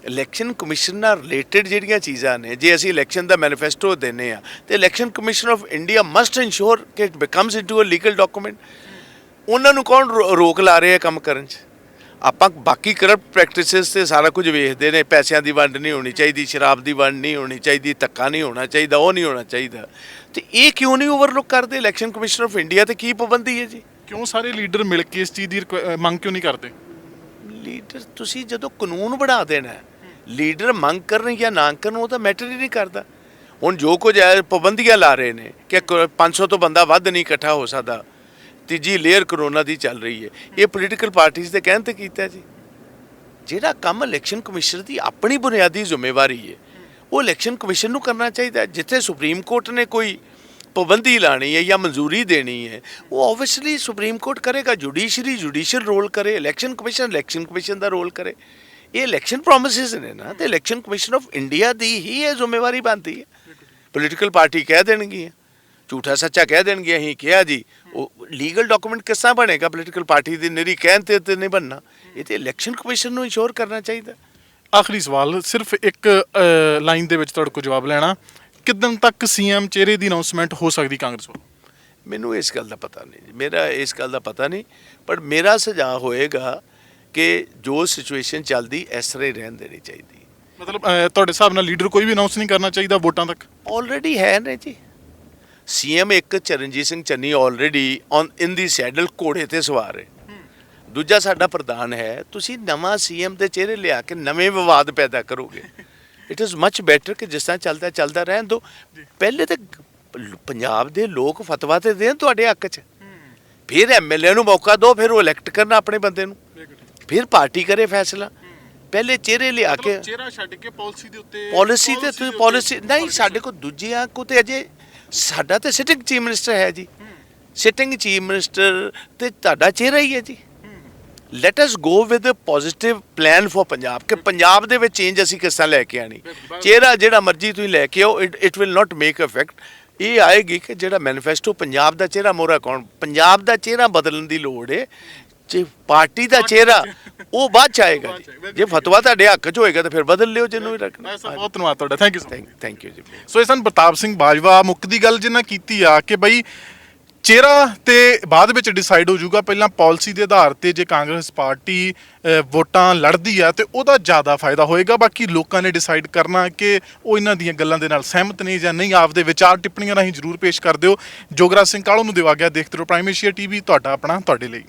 ਇਲੈਕਸ਼ਨ ਕਮਿਸ਼ਨ ਨਾਲ ਰਿਲੇਟਡ ਜਿਹੜੀਆਂ ਚੀਜ਼ਾਂ ਨੇ, ਜੇ ਅਸੀਂ ਇਲੈਕਸ਼ਨ ਦਾ ਮੈਨੀਫੈਸਟੋ ਦਿੰਦੇ ਹਾਂ ਤੇ election commission of India must ensure ਕਿ it becomes into a legal document. ਉਹਨਾਂ ਨੂੰ ਕੌਣ ਰੋਕ ਲਾ ਰਿਹਾ ਕੰਮ ਕਰਨ 'ਚ? ਆਪਾਂ ਬਾਕੀ ਕਰਪਟ ਪ੍ਰੈਕਟਿਸਿਸ ਤੇ ਸਾਰਾ ਕੁਝ ਵੇਖਦੇ ਨੇ, ਪੈਸਿਆਂ ਦੀ ਵੰਡ ਨਹੀਂ ਹੋਣੀ ਚਾਹੀਦੀ, ਸ਼ਰਾਬ ਦੀ ਵੰਡ ਨਹੀਂ ਹੋਣੀ ਚਾਹੀਦੀ, ਧੱਕਾ ਨਹੀਂ ਹੋਣਾ ਚਾਹੀਦਾ, ਉਹ ਨਹੀਂ ਹੋਣਾ ਚਾਹੀਦਾ, ਤੇ ਇਹ ਕਿਉਂ ਨਹੀਂ ਓਵਰਲੁੱਕ ਕਰਦੇ ਇਲੈਕਸ਼ਨ ਕਮਿਸ਼ਨ ਆਫ ਇੰਡੀਆ? ਤੇ ਕੀ ਪਾਬੰਦੀ ਹੈ ਜੀ? ਕਿਉਂ ਸਾਰੇ ਲੀਡਰ ਮਿਲ ਕੇ ਇਸ ਚੀਜ਼ ਦੀ ਮੰਗ ਕਿਉਂ ਨਹੀਂ ਕਰਦੇ? ਲੀਡਰ ਤੁਸੀਂ ਜਦੋਂ ਕਾਨੂੰਨ ਬਣਾ ਦੇਣਾ, ਲੀਡਰ ਮੰਗ ਕਰਨ ਜਾਂ ਨਾ ਕਰਨ ਉਹ ਤਾਂ ਮੈਟਰ ਹੀ ਨਹੀਂ ਕਰਦਾ। ਹੁਣ ਜੋ ਕੁਝ ਹੈ ਪਾਬੰਦੀਆਂ ਲਾ ਰਹੇ ਨੇ ਕਿ 500 ਤੋਂ ਬੰਦਾ ਵੱਧ ਨਹੀਂ ਇਕੱਠਾ ਹੋ ਸਕਦਾ, ਤੀਜੀ ਲੇਅਰ ਕਰੋਨਾ ਦੀ ਚੱਲ ਰਹੀ ਹੈ, ਇਹ ਪੋਲੀਟੀਕਲ ਪਾਰਟੀਜ਼ ਦੇ ਕਹਿਣ 'ਤੇ ਕੀਤਾ ਜੀ। ਜਿਹੜਾ ਕੰਮ ਇਲੈਕਸ਼ਨ ਕਮਿਸ਼ਨ ਦੀ ਆਪਣੀ ਬੁਨਿਆਦੀ ਜ਼ਿੰਮੇਵਾਰੀ ਹੈ ਉਹ ਇਲੈਕਸ਼ਨ ਕਮਿਸ਼ਨ ਨੂੰ ਕਰਨਾ ਚਾਹੀਦਾ। ਜਿੱਥੇ ਸੁਪਰੀਮ ਕੋਰਟ ਨੇ ਕੋਈ ਪਾਬੰਦੀ ਲਾਣੀ ਹੈ ਜਾਂ ਮਨਜ਼ੂਰੀ ਦੇਣੀ ਹੈ, ਉਹ ਓਬਵੀਅਸਲੀ ਸੁਪਰੀਮ ਕੋਰਟ ਕਰੇਗਾ। ਜੁਡੀਸ਼ੀਅਲ ਰੋਲ ਕਰੇ, ਇਲੈਕਸ਼ਨ ਕਮਿਸ਼ਨ ਦਾ ਰੋਲ ਕਰੇ। ਇਹ ਇਲੈਕਸ਼ਨ ਪ੍ਰੋਮਿਸਿਸ ਨੇ ਨਾ, ਤੇ ਇਲੈਕਸ਼ਨ ਕਮਿਸ਼ਨ ਆਫ ਇੰਡੀਆ ਦੀ ਹੀ ਇਹ ਜ਼ਿੰਮੇਵਾਰੀ ਬਣਦੀ ਹੈ। ਪੋਲੀਟੀਕਲ ਪਾਰਟੀ ਕਹਿ ਦੇਣਗੀਆਂ, ਝੂਠਾ ਸੱਚਾ ਕਹਿ ਦੇਣਗੇ ਅਸੀਂ ਕਿਹਾ ਜੀ, ਉਹ ਲੀਗਲ ਡਾਕੂਮੈਂਟ ਕਿਸ ਤਰ੍ਹਾਂ ਬਣੇਗਾ? ਪੋਲੀਟੀਕਲ ਪਾਰਟੀ ਦੀ ਨਿਰੀ ਕਹਿਣ ਤੇ ਨਹੀਂ ਬਣਨਾ। ਇਹ ਤੇ ਇਲੈਕਸ਼ਨ ਕਮਿਸ਼ਨ ਨੂੰ ਇੰਸ਼ੋਰ ਕਰਨਾ ਚਾਹੀਦਾ। ਆਖਰੀ ਸਵਾਲ, ਸਿਰਫ ਇੱਕ ਲਾਈਨ ਦੇ ਵਿੱਚ ਤੁਹਾਡੇ ਕੋਲ ਜਵਾਬ ਲੈਣਾ, ਕਿੱਦਣ ਤੱਕ ਸੀਐਮ ਚਿਹਰੇ ਦੀ ਅਨਾਉਂਸਮੈਂਟ ਹੋ ਸਕਦੀ ਕਾਂਗਰਸ ਵੱਲੋਂ? ਮੈਨੂੰ ਇਸ ਗੱਲ ਦਾ ਪਤਾ ਨਹੀਂ ਜੀ, ਮੇਰਾ ਇਸ ਗੱਲ ਦਾ ਪਤਾ ਨਹੀਂ, ਪਰ ਮੇਰਾ ਸੁਝਾਅ ਹੋਏਗਾ ਕਿ ਜੋ ਸਿਚੁਏਸ਼ਨ ਚੱਲਦੀ ਇਸ ਤਰ੍ਹਾਂ ਹੀ ਰਹਿਣ ਦੇਣੀ ਚਾਹੀਦੀ। ਮਤਲਬ ਤੁਹਾਡੇ ਹਿਸਾਬ ਨਾਲ ਲੀਡਰ ਕੋਈ ਵੀ ਅਨਾਉਂਸ ਨਹੀਂ ਕਰਨਾ ਚਾਹੀਦਾ ਵੋਟਾਂ ਤੱਕ? ਆਲਰੇਡੀ ਹੈ ਨੇ ਜੀ, ਸੀਐਮ ਇੱਕ ਚਰਨਜੀਤ ਸਿੰਘ ਚੰਨੀ ਆਲਰੇਡੀ ਇਨ ਦੀ ਸੈਡਲ ਘੋੜੇ ਤੇ ਸਵਾਰ ਹੈ। ਦੂਜਾ ਸਾਡਾ ਪ੍ਰਧਾਨ ਹੈ, ਤੁਸੀਂ ਨਵਾਂ ਸੀਐਮ ਦੇ ਚਿਹਰੇ ਲਿਆ ਕੇ ਨਵੇਂ ਵਿਵਾਦ ਪੈਦਾ ਕਰੋਗੇ। ਇਟ ਇਜ਼ ਮਚ ਬੈਟਰ ਕਿ ਜਿਸ ਤਰ੍ਹਾਂ ਚੱਲਦਾ ਰਹਿਣ ਦਿਓ। ਪਹਿਲੇ ਤਾਂ ਪੰਜਾਬ ਦੇ ਲੋਕ ਫਤਵਾ ਤੇ ਦੇਣ ਤੁਹਾਡੇ ਹੱਕ 'ਚ, ਫਿਰ ਐਮਐਲਏ ਨੂੰ ਮੌਕਾ ਦਿਓ, ਫਿਰ ਉਹ ਇਲੈਕਟ ਕਰਨਾ ਆਪਣੇ ਬੰਦੇ ਨੂੰ, ਫਿਰ ਪਾਰਟੀ ਕਰੇ ਫੈਸਲਾ। ਪਹਿਲੇ ਚਿਹਰੇ ਲਿਆ ਕੇ ਚਿਹਰਾ ਛੱਡ ਕੇ ਪਾਲਿਸੀ ਦੇ ਉੱਤੇ ਪਾਲਿਸੀ ਨਹੀਂ, ਸਾਡੇ ਕੋਲ ਦੂਜਿਆਂ ਕੋ ਤੇ ਅਜੇ, ਸਾਡਾ ਤੇ ਸਿਟਿੰਗ ਚੀਫ ਮਿਨਿਸਟਰ ਹੈ ਜੀ, ਸਿਟਿੰਗ ਚੀਫ ਮਿਨਿਸਟਰ ਤੇ ਤੁਹਾਡਾ ਚਿਹਰਾ ਹੀ ਹੈ ਜੀ। Let us go with a positive plan for Punjab, ਕਿ ਪੰਜਾਬ ਦੇ ਵਿੱਚ ਚੇਂਜ ਅਸੀਂ ਕਿਸ ਤਰ੍ਹਾਂ ਲੈ ਕੇ ਆਣੀ। ਚਿਹਰਾ ਜਿਹੜਾ ਮਰਜ਼ੀ ਤੁਸੀਂ ਲੈ ਕੇ ਆਓ, it will not make effect. ਇਹ ਆਏਗੀ ਕਿ ਜਿਹੜਾ ਮੈਨੀਫੈਸਟੋ ਪੰਜਾਬ ਦਾ ਚਿਹਰਾ ਮੋਹਰਾ ਕੌਣ, ਪੰਜਾਬ ਦਾ ਚਿਹਰਾ ਬਦਲਣ ਦੀ ਲੋੜ ਹੈ। ਜੇ ਪਾਰਟੀ ਦਾ ਚਿਹਰਾ ਉਹ ਬਾਅਦ ਚ ਆਏਗਾ ਜੀ। ਜੇ ਫਤਵਾ ਤੁਹਾਡੇ ਹੱਕ 'ਚ ਹੋਏਗਾ ਤਾਂ ਫਿਰ ਬਦਲ ਲਿਓ ਜਿਹਨੂੰ ਵੀ ਰੱਖਣਾ। ਬਹੁਤ ਧੰਨਵਾਦ ਤੁਹਾਡਾ, ਥੈਂਕ ਯੂ ਥੈਂਕ ਯੂ ਜੀ। ਸੋ ਇਹ ਸਨ ਪ੍ਰਤਾਪ ਸਿੰਘ ਬਾਜਵਾ। ਮੁੱਖ ਦੀ ਗੱਲ ਜਿਹਨਾਂ ਕੀਤੀ ਆ ਕਿ ਬਈ ਚਿਹਰਾ ਤੇ ਬਾਅਦ ਵਿੱਚ ਡਿਸਾਈਡ ਹੋ ਜਾਊਗਾ। ਪਹਿਲਾਂ ਪਾਲਿਸੀ ਦੇ ਆਧਾਰ ਤੇ ਜੇ ਕਾਂਗਰਸ ਪਾਰਟੀ ਵੋਟਾਂ ਲੜਦੀ ਆ ਤੇ ਉਹਦਾ ਜ਼ਿਆਦਾ ਫਾਇਦਾ ਹੋਏਗਾ। ਬਾਕੀ ਲੋਕਾਂ ਨੇ ਡਿਸਾਈਡ ਕਰਨਾ ਕਿ ਉਹ ਇਹਨਾਂ ਦੀਆਂ ਗੱਲਾਂ ਦੇ ਨਾਲ ਸਹਿਮਤ ਨੇ ਜਾਂ ਨਹੀਂ। ਆਪਦੇ ਵਿਚਾਰ ਟਿੱਪਣੀਆਂ ਰਾਹੀਂ ਜ਼ਰੂਰ ਪੇਸ਼ ਕਰ ਦਿਓ। ਜੋਗਰਾਜ ਸਿੰਘ ਕਾਲੋਂ ਨੂੰ ਦਿਵਾ ਗਿਆ। ਦੇਖਦੇ ਰਹੋ ਪ੍ਰਾਈਮ ਏਸ਼ੀਆ ਟੀਵੀ, ਤੁਹਾਡਾ ਆਪਣਾ, ਤੁਹਾਡੇ ਲਈ।